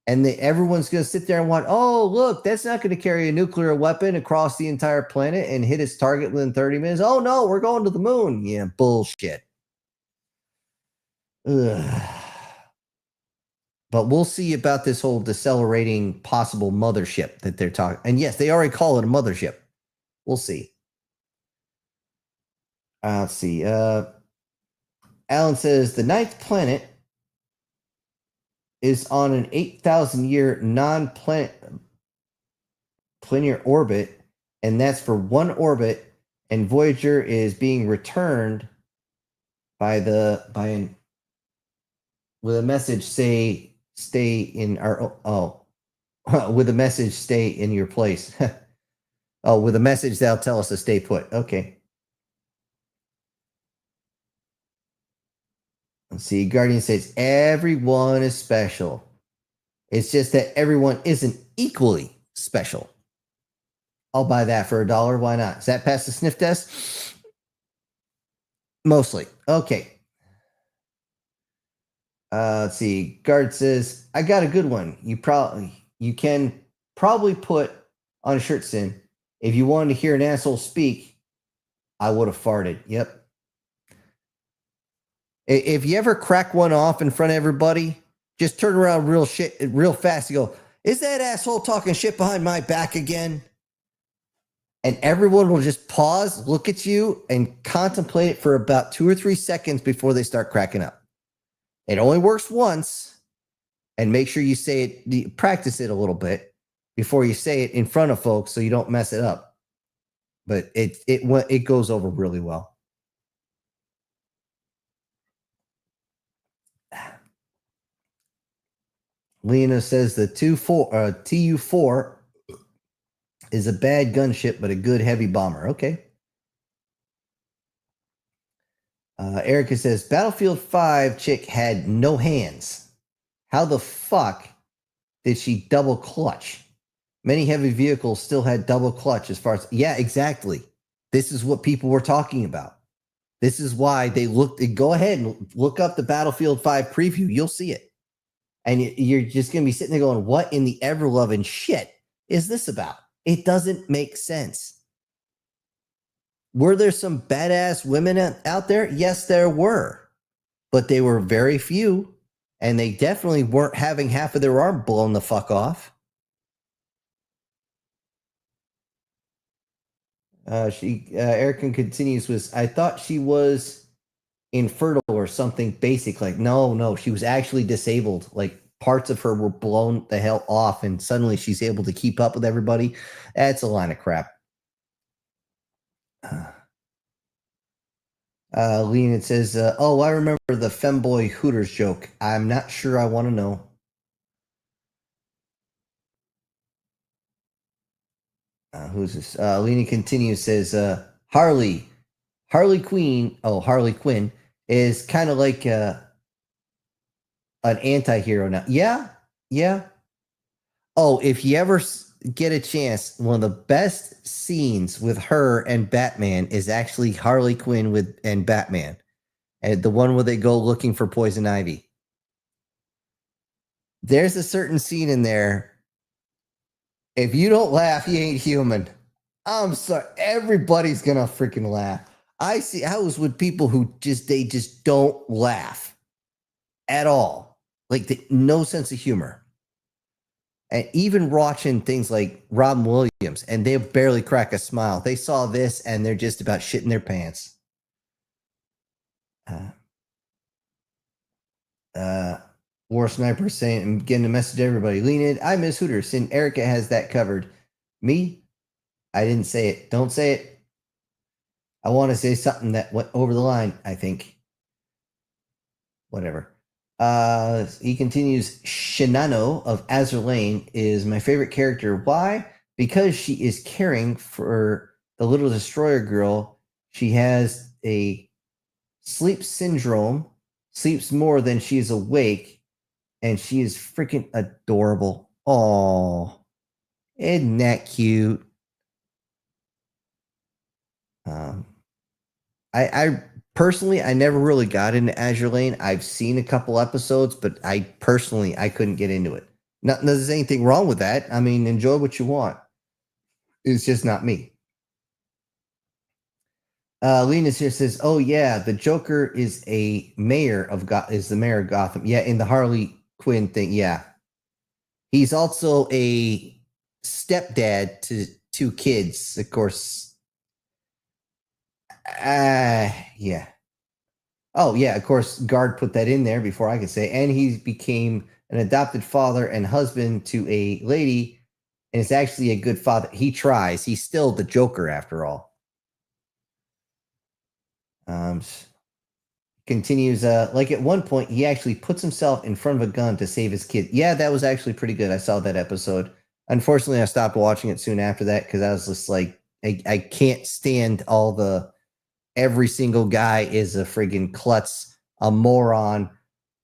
[SPEAKER 1] And everyone's going to sit there and want, oh, look, that's not going to carry a nuclear weapon across the entire planet and hit its target within 30 minutes. Oh, no, we're going to the moon. Yeah, bullshit. Ugh. But we'll see about this whole decelerating possible mothership that they're talking. And yes, they already call it a mothership. We'll see. Let's see. Alan says the ninth planet is on an 8,000-year non-planar orbit, and that's for one orbit. And Voyager is being returned with a message say stay in our with a message stay in your place. With a message that'll tell us to stay put. Okay. Let's see. Guardian says everyone is special. It's just that everyone isn't equally special. I'll buy that for $1. Why not? Is that past the sniff test? Mostly. Okay. Let's see. Guard says, I got a good one. You can probably put on a shirt, Sin. If you wanted to hear an asshole speak, I would have farted. Yep. If you ever crack one off in front of everybody, just turn around real fast and go, is that asshole talking shit behind my back again? And everyone will just pause, look at you, and contemplate it for about 2 or 3 seconds before they start cracking up. It only works once, And make sure you say it, practice it a little bit before you say it in front of folks so you don't mess it up. But it goes over really well. Lena says the TU-4 is a bad gunship, but a good heavy bomber. Okay. Erica says Battlefield 5 chick had no hands. How the fuck did she double clutch? Many heavy vehicles still had double clutch as far as, yeah, exactly. This is what people were talking about. This is why they looked. Go ahead and look up the Battlefield 5 preview. You'll see it. And you're just going to be sitting there going, what in the ever-loving shit is this about? It doesn't make sense. Were there some badass women out there? Yes, there were. But they were very few. And they definitely weren't having half of their arm blown the fuck off. Erica continues with, I thought she was infertile or something basic. Like, no, she was actually disabled. Like, parts of her were blown the hell off, and suddenly she's able to keep up with everybody. That's a line of crap. Lean, says, oh, I remember the femboy Hooters joke. I'm not sure I want to know. Who's this? Lena continues, says, Harley Quinn is kind of like an anti-hero now. Yeah. Oh, if you ever get a chance, one of the best scenes with her and Batman is actually Harley Quinn and Batman. And the one where they go looking for Poison Ivy. There's a certain scene in there. If you don't laugh, you ain't human. I'm sorry. Everybody's going to freaking laugh. I was with people who they just don't laugh at all. Like no sense of humor. And even watching things like Robin Williams, and they barely crack a smile. They saw this and they're just about shitting their pants. War Sniper saying, I'm getting a message to everybody. Lean in. I miss Hooters. And Erica has that covered. Me? I didn't say it. Don't say it. I want to say something that went over the line, I think. Whatever. He continues, Shinano of Azur Lane is my favorite character. Why? Because she is caring for the little destroyer girl. She has a sleep syndrome, sleeps more than she is awake, and she is freaking adorable. Oh, isn't that cute? I personally, I never really got into Azur Lane. I've seen a couple episodes, but I couldn't get into it. Not there's anything wrong with that. I mean, enjoy what you want. It's just not me. Lena's here says, "Oh yeah, the Joker is the mayor of Gotham. Yeah, in the Harley Quinn thing. Yeah, he's also a stepdad to 2 kids, of course." Yeah. Oh, yeah, of course, Guard put that in there before I could say. And he became an adopted father and husband to a lady, and is actually a good father. He tries. He's still the Joker, after all. Continues, like at one point, he actually puts himself in front of a gun to save his kid. Yeah, that was actually pretty good. I saw that episode. Unfortunately, I stopped watching it soon after that because I was just like, I can't stand all the... Every single guy is a friggin' klutz, a moron,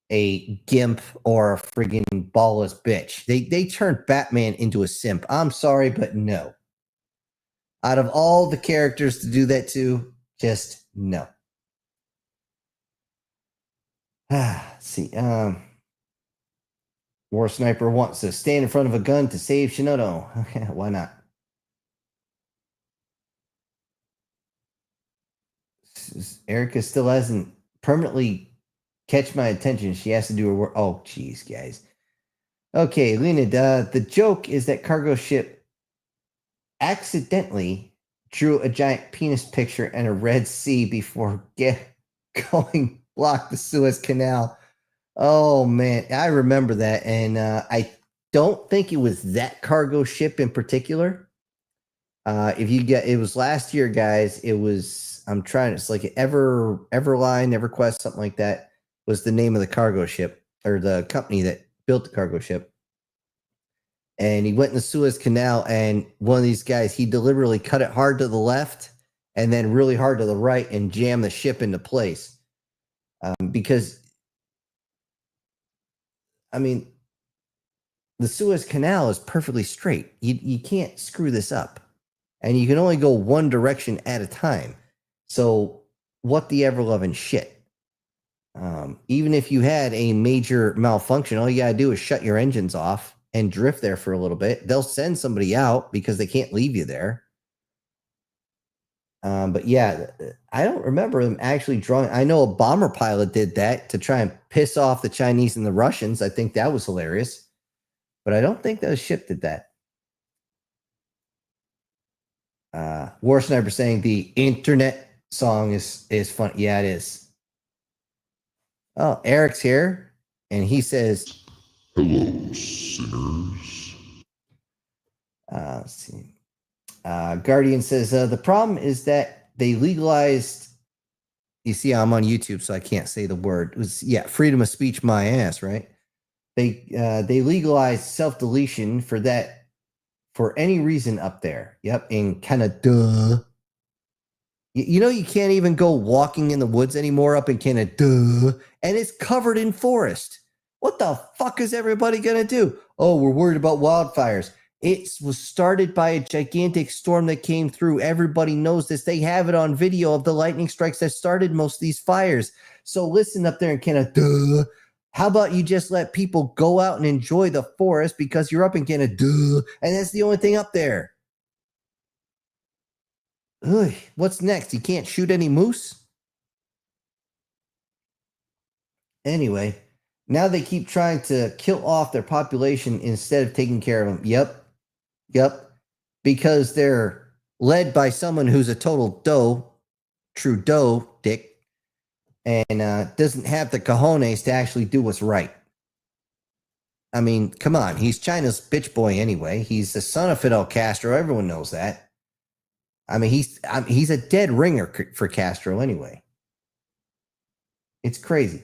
[SPEAKER 1] a gimp, or a friggin' ballless bitch. They turned Batman into a simp. I'm sorry, but no. Out of all the characters to do that to, just no. Let's see. War Sniper wants to stand in front of a gun to save Shinoda. Okay, why not? Erica still hasn't permanently catch my attention. She has to do her work. Oh, geez, guys. Okay, Lena, the joke is that cargo ship accidentally drew a giant penis picture in a Red Sea before going block the Suez Canal. Oh man, I remember that, and I don't think it was that cargo ship in particular. If you get, it was last year, guys. It was, I'm trying. It's like Everline, EverQuest, something like that was the name of the cargo ship or the company that built the cargo ship. And he went in the Suez Canal, and one of these guys, he deliberately cut it hard to the left and then really hard to the right and jammed the ship into place. Because, I mean, the Suez Canal is perfectly straight. You can't screw this up. And you can only go one direction at a time. So, what the ever-loving shit? Even if you had a major malfunction, all you got to do is shut your engines off and drift there for a little bit. They'll send somebody out because they can't leave you there. But yeah, I don't remember them actually drawing. I know a bomber pilot did that to try and piss off the Chinese and the Russians. I think that was hilarious. But I don't think that ship did that. War Sniper saying the internet song is fun. Yeah, it is. Oh, Eric's here, and he says,
[SPEAKER 4] Hello, sinners.
[SPEAKER 1] let's see. Guardian says, the problem is that they legalized, you see, I'm on YouTube, so I can't say the word. It was, yeah, freedom of speech, my ass, right? They legalized self-deletion for that, for any reason up there. Yep, in Canada. You know, you can't even go walking in the woods anymore up in Canada, and it's covered in forest. What the fuck is everybody going to do? Oh, we're worried about wildfires. It was started by a gigantic storm that came through. Everybody knows this. They have it on video of the lightning strikes that started most of these fires. So listen up there in Canada. How about you just let people go out and enjoy the forest because you're up in Canada, and that's the only thing up there. Ugh, what's next? You can't shoot any moose? Anyway, now they keep trying to kill off their population instead of taking care of them. Yep. Because they're led by someone who's a total Trudeau dick, and doesn't have the cojones to actually do what's right. I mean, come on. He's China's bitch boy anyway. He's the son of Fidel Castro. Everyone knows that. I mean, he's a dead ringer for Castro anyway. It's crazy.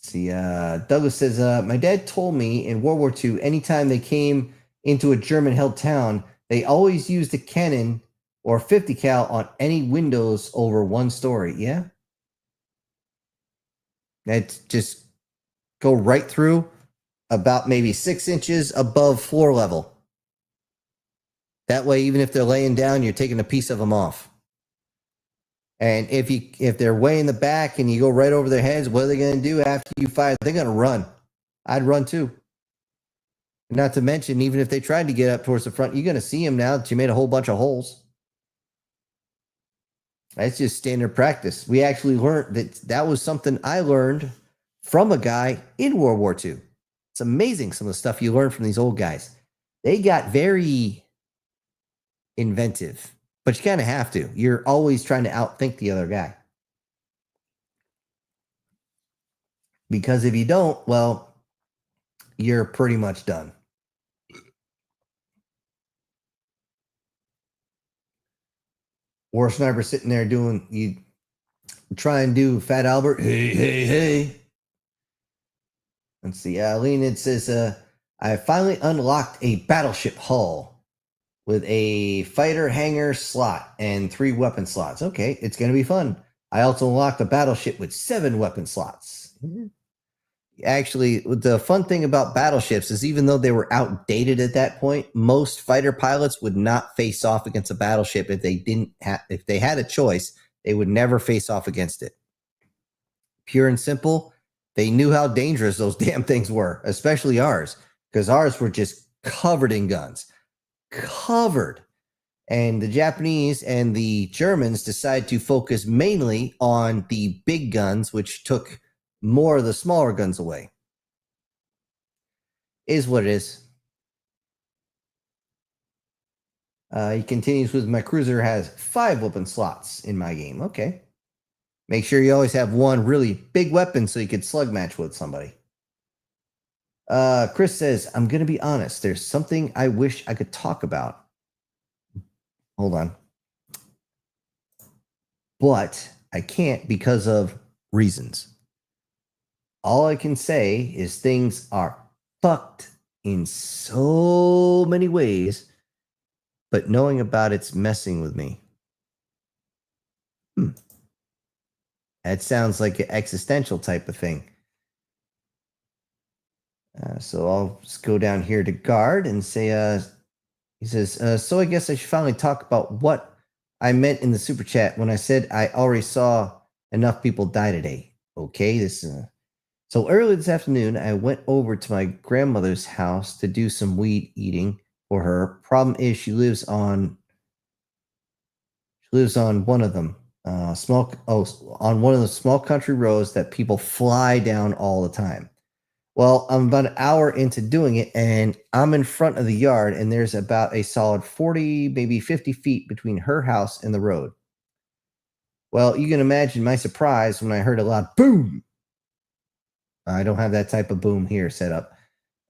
[SPEAKER 1] See, Douglas says, my dad told me in World War II, anytime they came into a German-held town, they always used a cannon or 50 cal on any windows over one story. Yeah? That's just go right through about maybe 6 inches above floor level. That way, even if they're laying down, you're taking a piece of them off. And if they're way in the back and you go right over their heads, what are they going to do after you fire? They're going to run. I'd run too. Not to mention, even if they tried to get up towards the front, you're going to see them now that you made a whole bunch of holes. That's just standard practice. We actually learned that was something I learned from a guy in World War II. It's amazing some of the stuff you learn from these old guys. They got very inventive, but you kind of have to. You're always trying to outthink the other guy. Because if you don't, well, you're pretty much done. War Sniper sitting there doing, you try and do Fat Albert. Hey. Let's see. Leonid says, I finally unlocked a battleship hull with a fighter hangar slot and 3 weapon slots. Okay, it's going to be fun. I also unlocked a battleship with 7 weapon slots. Actually, the fun thing about battleships is even though they were outdated at that point, most fighter pilots would not face off against a battleship if they had a choice. They would never face off against it. Pure and simple, they knew how dangerous those damn things were, especially ours, because ours were just covered in guns. Covered. And the Japanese and the Germans decided to focus mainly on the big guns, which took more of the smaller guns away. Is what it is. He continues with, my cruiser has 5 weapon slots in my game. Okay. Make sure you always have one really big weapon so you could slug match with somebody. Chris says, I'm going to be honest. There's something I wish I could talk about. Hold on. But I can't because of reasons. All I can say is things are fucked in so many ways, but knowing about it's messing with me. That sounds like an existential type of thing. So I'll just go down here to guard and say, he says, so I guess I should finally talk about what I meant in the super chat when I said I already saw enough people die today. Okay, so early this afternoon, I went over to my grandmother's house to do some weed eating for her. Problem is, she lives on one of them, on one of the small country roads that people fly down all the time. Well, I'm about an hour into doing it, and I'm in front of the yard, and there's about a solid 40, maybe 50 feet between her house and the road. Well, you can imagine my surprise when I heard a loud boom. I don't have that type of boom here set up.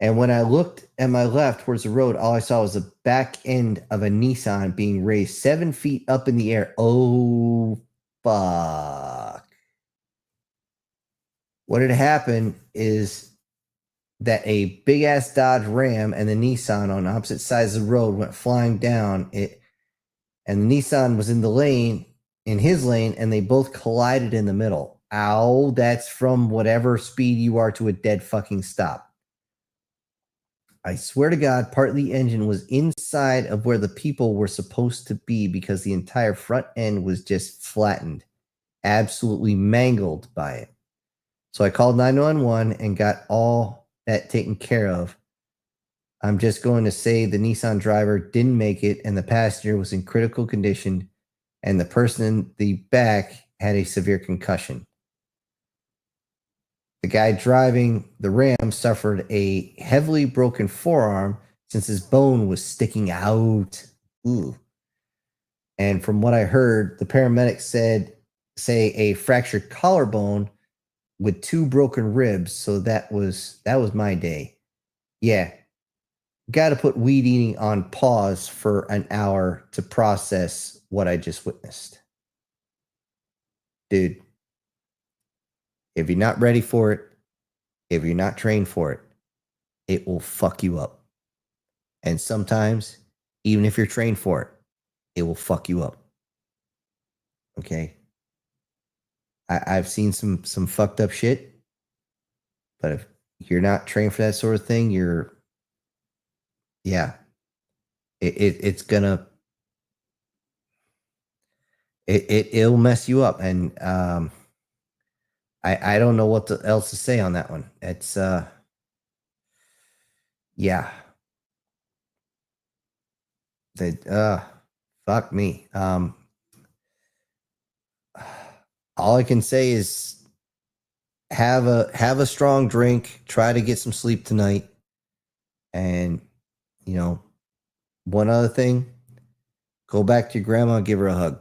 [SPEAKER 1] And when I looked at my left towards the road, all I saw was the back end of a Nissan being raised 7 feet up in the air. Oh, fuck. What had happened is that a big ass Dodge Ram and the Nissan on opposite sides of the road went flying down. And the Nissan was in his lane, and they both collided in the middle. Ow, that's from whatever speed you are to a dead fucking stop. I swear to God, part of the engine was inside of where the people were supposed to be because the entire front end was just flattened, absolutely mangled by it. So I called 911 and got all that taken care of. I'm just going to say the Nissan driver didn't make it, and the passenger was in critical condition, and the person in the back had a severe concussion. The guy driving the Ram suffered a heavily broken forearm since his bone was sticking out. Ooh. And from what I heard, the paramedics say a fractured collarbone with 2 broken ribs. So that was my day. Yeah. Got to put weed eating on pause for an hour to process what I just witnessed. Dude, if you're not ready for it, if you're not trained for it, it will fuck you up. And sometimes, even if you're trained for it, it will fuck you up. Okay? I've seen some fucked up shit, but if you're not trained for that sort of thing, it's gonna, it'll mess you up. And I don't know what else to say on that one. It's yeah. Fuck me. All I can say is have a strong drink, try to get some sleep tonight. And one other thing, go back to your grandma and give her a hug.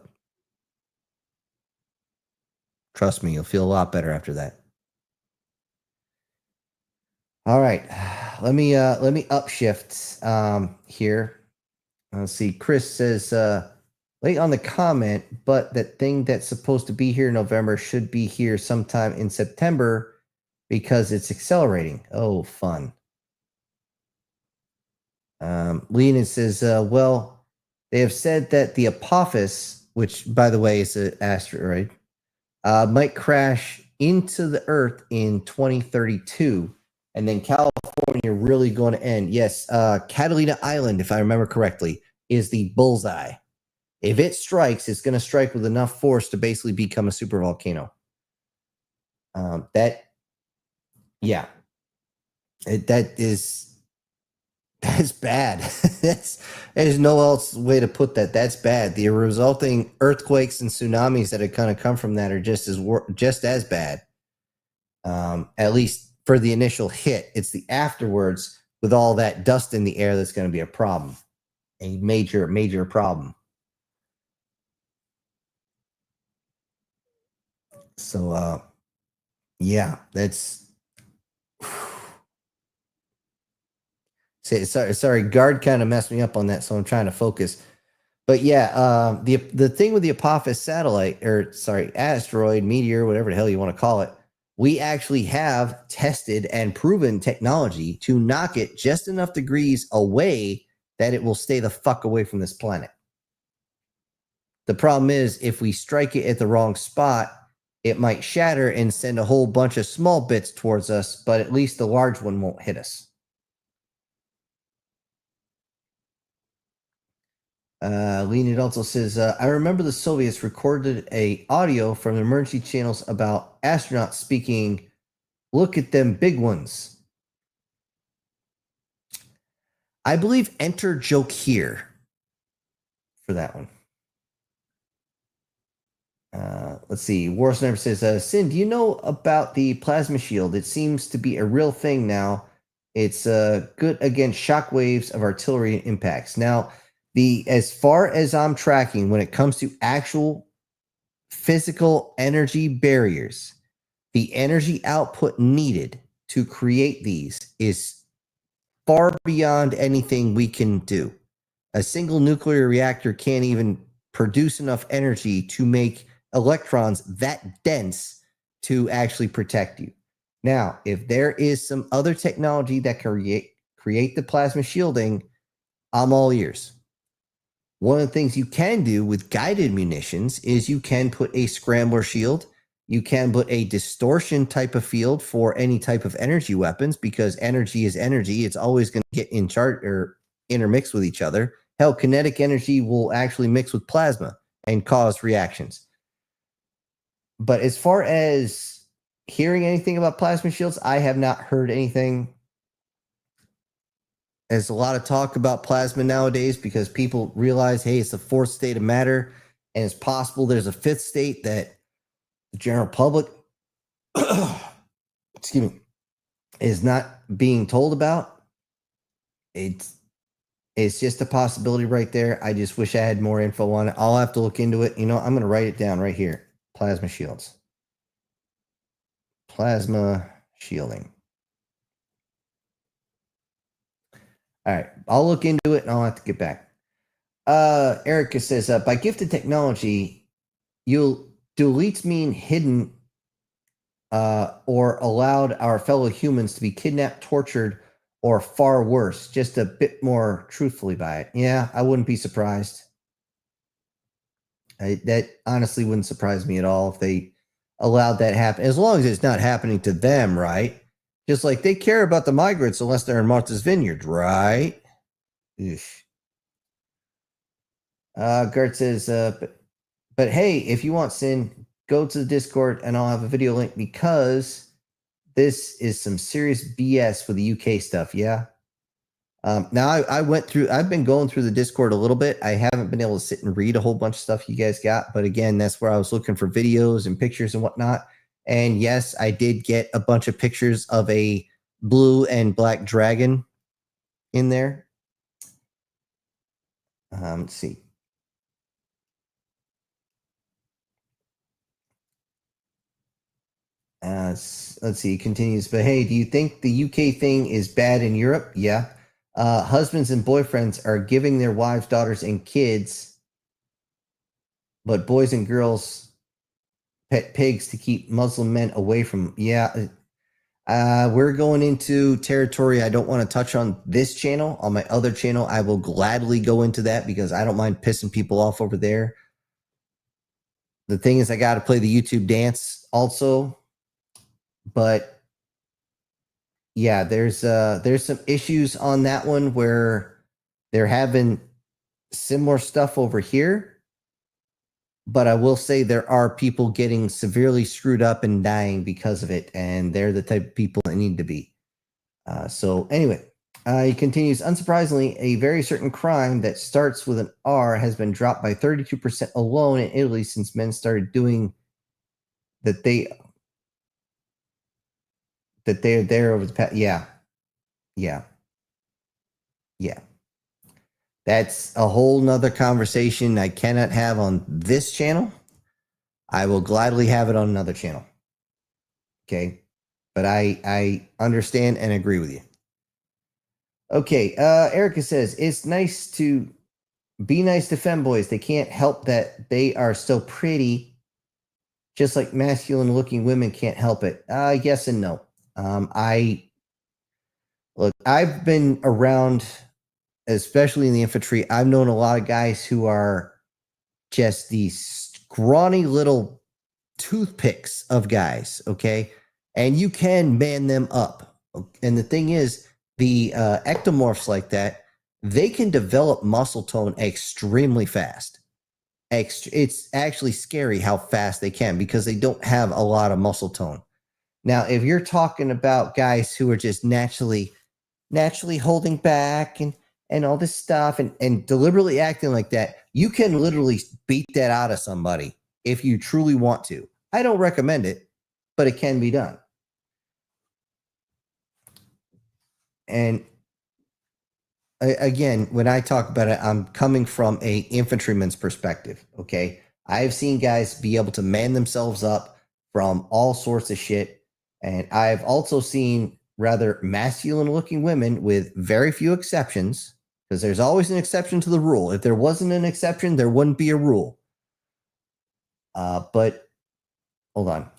[SPEAKER 1] Trust me, you'll feel a lot better after that. All right. Let me upshift here. Let's see. Chris says late on the comment, but that thing that's supposed to be here in November should be here sometime in September because it's accelerating. Oh, fun. Lenin says, well, they have said that the Apophis, which by the way is an asteroid, might crash into the Earth in 2032, and then California really going to end. Yes, Catalina Island, if I remember correctly, is the bullseye. If it strikes, it's going to strike with enough force to basically become a super volcano. That's bad. There's no else way to put that. That's bad. The resulting earthquakes and tsunamis that have kind of come from that are just as bad. At least for the initial hit, it's the afterwards with all that dust in the air that's going to be a problem, a major problem. So, yeah, that's. Sorry, guard kind of messed me up on that, so I'm trying to focus. But yeah, the thing with the Apophis satellite, or sorry, asteroid, meteor, whatever the hell you want to call it, we actually have tested and proven technology to knock it just enough degrees away that it will stay the fuck away from this planet. The problem is, if we strike it at the wrong spot, it might shatter and send a whole bunch of small bits towards us, but at least the large one won't hit us. Leonid also says, I remember the Soviets recorded a audio from emergency channels about astronauts speaking, "Look at them big ones." I believe enter joke here for that one. Let's see. War Sniper says, Sin, do you know about the plasma shield? It seems to be a real thing now. It's good against shock waves of artillery and impacts. Now, as far as I'm tracking, when it comes to actual physical energy barriers, the energy output needed to create these is far beyond anything we can do. A single nuclear reactor can't even produce enough energy to make electrons that dense to actually protect you. Now, if there is some other technology that can create the plasma shielding, I'm all ears. One of the things you can do with guided munitions is you can put a scrambler shield. You can put a distortion type of field for any type of energy weapons, because energy is energy. It's always going to get in chart or intermixed with each other. Hell, kinetic energy will actually mix with plasma and cause reactions. But as far as hearing anything about plasma shields, I have not heard anything. There's a lot of talk about plasma nowadays because people realize, hey, it's the fourth state of matter, and it's possible there's a fifth state that the general public, excuse me, is not being told about. It's just a possibility right there. I just wish I had more info on it. I'll have to look into it. You know, I'm going to write it down right here. Plasma shields. Plasma shielding. All right. I'll look into it and I'll have to get back. Erica says, by gifted technology, do elites mean hidden or allowed our fellow humans to be kidnapped, tortured, or far worse? Just a bit more truthfully by it. Yeah, I wouldn't be surprised. That honestly wouldn't surprise me at all if they allowed that happen, as long as it's not happening to them, right? Just like they care about the migrants unless they're in Martha's Vineyard, right? Gert says, but hey, if you want Sin, go to the Discord and I'll have a video link, because this is some serious BS for the UK stuff. Yeah. Now I've been going through the Discord a little bit. I haven't been able to sit and read a whole bunch of stuff you guys got, but again, that's where I was looking for videos and pictures and whatnot. And yes, I did get a bunch of pictures of a blue and black dragon in there. Let's see. Let's see. It continues. But hey, do you think the UK thing is bad in Europe? Yeah. Husbands and boyfriends are giving their wives, daughters, and kids, but boys and girls pet pigs to keep Muslim men away from. Yeah. We're going into territory I don't want to touch on this channel. On my other channel, I will gladly go into that because I don't mind pissing people off over there. The thing is, I got to play the YouTube dance also. But yeah, there's some issues on that one where they're having similar stuff over here. But I will say there are people getting severely screwed up and dying because of it, and they're the type of people that need to be. So anyway, he continues, unsurprisingly, a very certain crime that starts with an R has been dropped by 32% alone in Italy since men started doing that. They're there over the past. Yeah. That's a whole nother conversation I cannot have on this channel. I will gladly have it on another channel. Okay. But I understand and agree with you. Okay. Erica says, it's nice to be nice to femboys. They can't help that they are so pretty. Just like masculine looking women can't help it. Yes and no. I've been around, especially in the infantry. I've known a lot of guys who are just these scrawny little toothpicks of guys. Okay. And you can man them up. And the thing is, the ectomorphs like that, they can develop muscle tone extremely fast. It's actually scary how fast they can because they don't have a lot of muscle tone. Now, if you're talking about guys who are just naturally holding back and all this stuff and deliberately acting like that, you can literally beat that out of somebody if you truly want to. I don't recommend it, but it can be done. And again, when I talk about it, I'm coming from a infantryman's perspective. Okay. I've seen guys be able to man themselves up from all sorts of shit. And I've also seen rather masculine looking women with very few exceptions, because there's always an exception to the rule. If there wasn't an exception, there wouldn't be a rule. But hold on.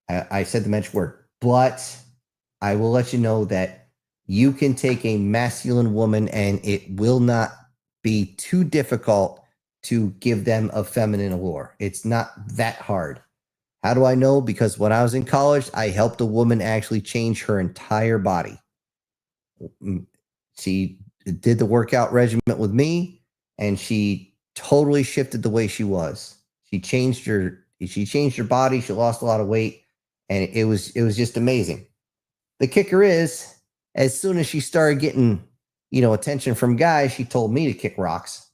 [SPEAKER 1] I said the magic word, but I will let you know that you can take a masculine woman and it will not be too difficult to give them a feminine allure. It's not that hard. How do I know? Because when I was in college, I helped a woman actually change her entire body. She did the workout regimen with me, and she totally shifted the way she was. She changed her body. She lost a lot of weight, and it was just amazing. The kicker is, as soon as she started getting, attention from guys, she told me to kick rocks.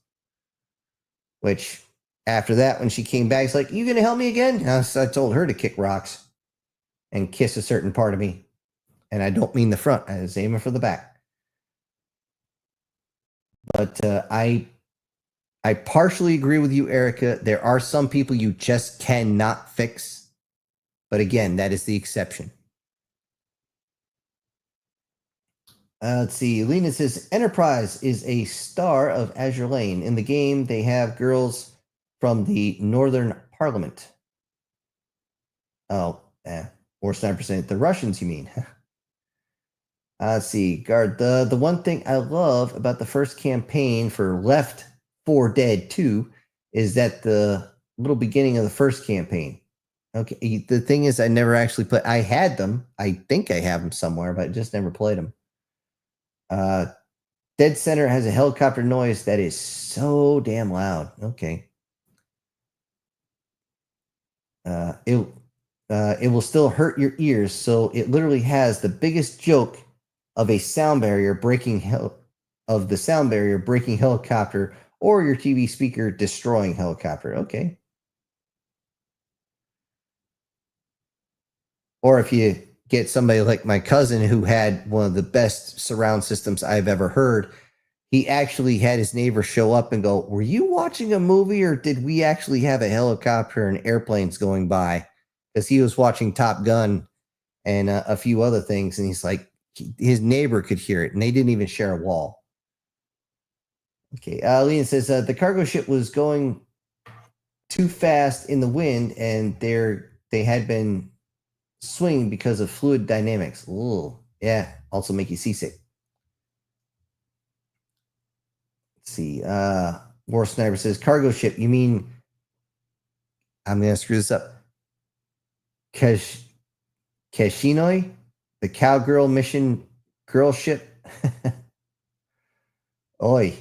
[SPEAKER 1] Which, after that, when she came back, it's like, you gonna help me again? I told her to kick rocks and kiss a certain part of me. And I don't mean the front. I was aiming for the back. But I partially agree with you, Erica. There are some people you just cannot fix. But again, that is the exception. Let's see. Lena says, Enterprise is a star of Azure Lane. In the game, they have girls from the Northern Parliament. Oh, or 9%. The Russians, you mean? Let's see. Guard, the one thing I love about the first campaign for Left 4 Dead 2 is that the little beginning of the first campaign. Okay, the thing is, I never actually put. I had them. I think I have them somewhere, but I just never played them. Dead Center has a helicopter noise that is so damn loud. Okay. It will still hurt your ears, so it literally has the biggest joke of a sound barrier breaking helicopter, or your TV speaker destroying helicopter. Okay. Or if you get somebody like my cousin who had one of the best surround systems I've ever heard, he actually had his neighbor show up and go, were you watching a movie or did we actually have a helicopter and airplanes going by? Because he was watching Top Gun and a few other things. And he's like, his neighbor could hear it and they didn't even share a wall. Okay. Leon says, the cargo ship was going too fast in the wind and they had been swinging because of fluid dynamics. Ooh, yeah. Also make you seasick. Let's see. War Sniper says, cargo ship. You mean, I'm going to screw this up. Kashinoi? The cowgirl mission girl ship? Oi.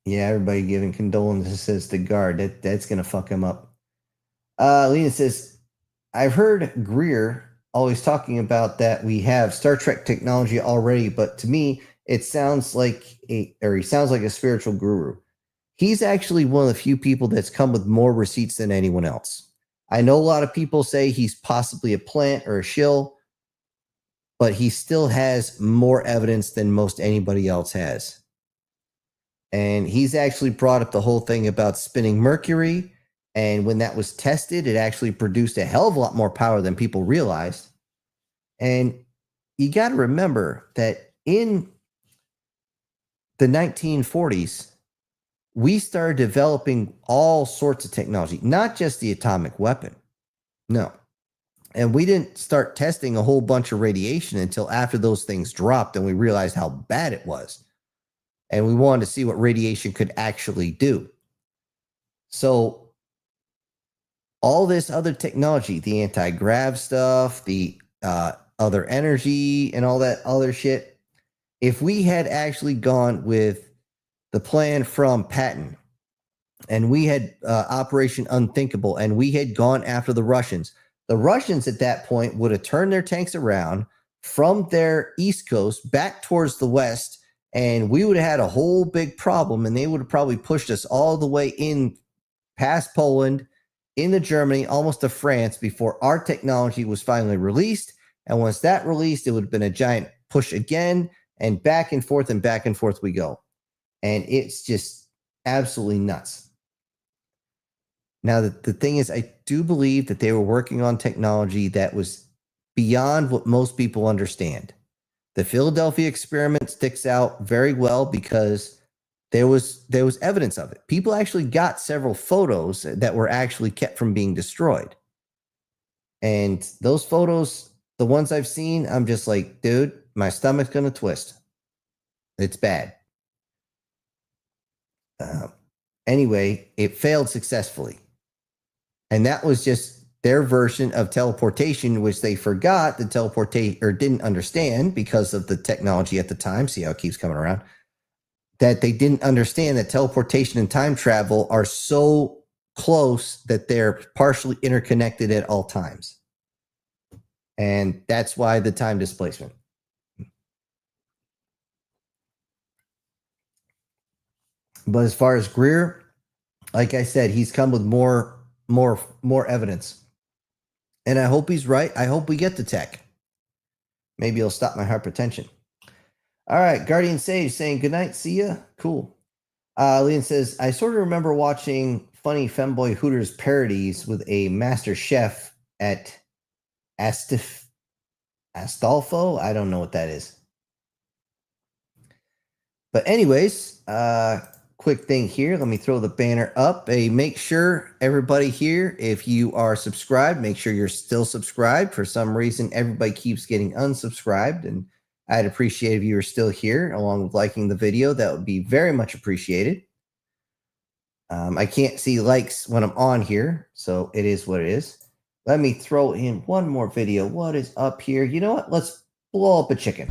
[SPEAKER 1] Yeah, everybody giving condolences to Guard. That's going to fuck him up. Lena says, I've heard Greer always talking about that we have Star Trek technology already, but to me, it sounds like he sounds like a spiritual guru. He's actually one of the few people that's come with more receipts than anyone else. I know a lot of people say he's possibly a plant or a shill, but he still has more evidence than most anybody else has. And he's actually brought up the whole thing about spinning mercury. And when that was tested, it actually produced a hell of a lot more power than people realized. And you got to remember that in the 1940s, we started developing all sorts of technology, not just the atomic weapon. No. And we didn't start testing a whole bunch of radiation until after those things dropped and we realized how bad it was. And we wanted to see what radiation could actually do. So all this other technology, the anti-grav stuff, the other energy and all that other shit, if we had actually gone with the plan from Patton and we had Operation Unthinkable and we had gone after the Russians at that point would have turned their tanks around from their east coast back towards the west, and we would have had a whole big problem, and they would have probably pushed us all the way in past Poland, into Germany, almost to France before our technology was finally released. And once that released, it would have been a giant push again, and back and forth we go. And it's just absolutely nuts. Now, the thing is, I do believe that they were working on technology that was beyond what most people understand. The Philadelphia experiment sticks out very well because there was evidence of it. People actually got several photos that were actually kept from being destroyed. And those photos, the ones I've seen, I'm just like, dude, my stomach's going to twist. It's bad. Anyway, it failed successfully. And that was just their version of teleportation, which they forgot to teleportate or didn't understand because of the technology at the time. See how it keeps coming around? That they didn't understand that teleportation and time travel are so close that they're partially interconnected at all times. And that's why the time displacement. But as far as Greer, like I said, he's come with more evidence. And I hope he's right. I hope we get the tech. Maybe it'll stop my hypertension. All right, Guardian Sage saying good night. See ya. Cool. Leon says, I sort of remember watching funny femboy Hooters parodies with a master chef at Astolfo. I don't know what that is. But anyways, quick thing here. Let me throw the banner up. Make sure everybody here, if you are subscribed, make sure you're still subscribed. For some reason, everybody keeps getting unsubscribed, and I'd appreciate if you were still here, along with liking the video. That would be very much appreciated. I can't see likes when I'm on here, so it is what it is. Let me throw in one more video. What is up here? You know what? Let's blow up a chicken.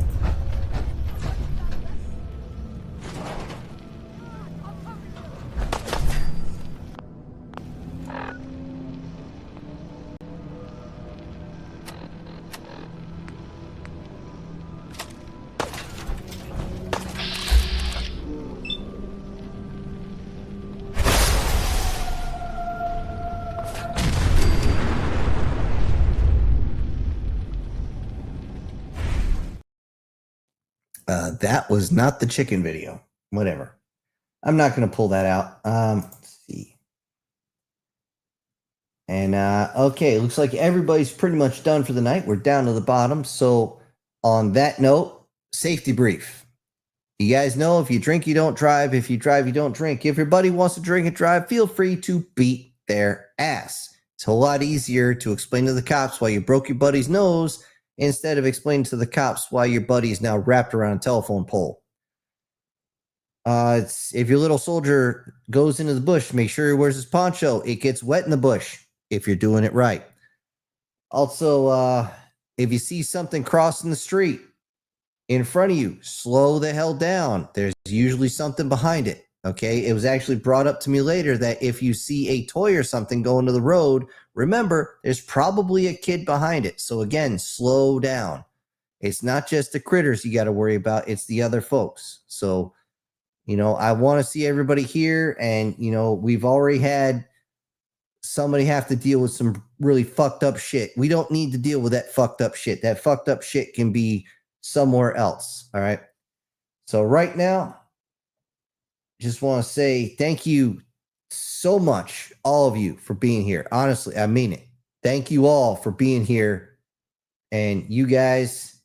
[SPEAKER 1] That was not the chicken video. Whatever. I'm not going to pull that out. Let's see. And okay, looks like everybody's pretty much done for the night. We're down to the bottom. So on that note, safety brief. You guys know if you drink, you don't drive. If you drive, you don't drink. If your buddy wants to drink and drive, feel free to beat their ass. It's a whole lot easier to explain to the cops why you broke your buddy's nose instead of explaining to the cops why your buddy is now wrapped around a telephone pole. If your little soldier goes into the bush, make sure he wears his poncho. It gets wet in the bush if you're doing it right. Also, if you see something crossing the street in front of you, slow the hell down. There's usually something behind it. Okay, it was actually brought up to me later that if you see a toy or something going to the road, remember, there's probably a kid behind it. So again, slow down. It's not just the critters you got to worry about. It's the other folks. So, you know, I want to see everybody here. And, you know, we've already had somebody have to deal with some really fucked up shit. We don't need to deal with that fucked up shit. That fucked up shit can be somewhere else. All right. So right now, just want to say thank you so much, all of you, for being here. Honestly, I mean it. Thank you all for being here. And you guys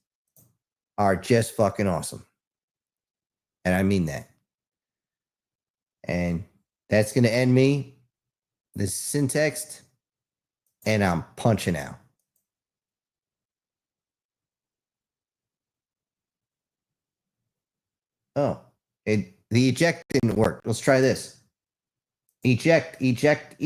[SPEAKER 1] are just fucking awesome. And I mean that. And that's going to end me, this syntax, and I'm punching out. Oh, the eject didn't work. Let's try this. Eject, eject, eject.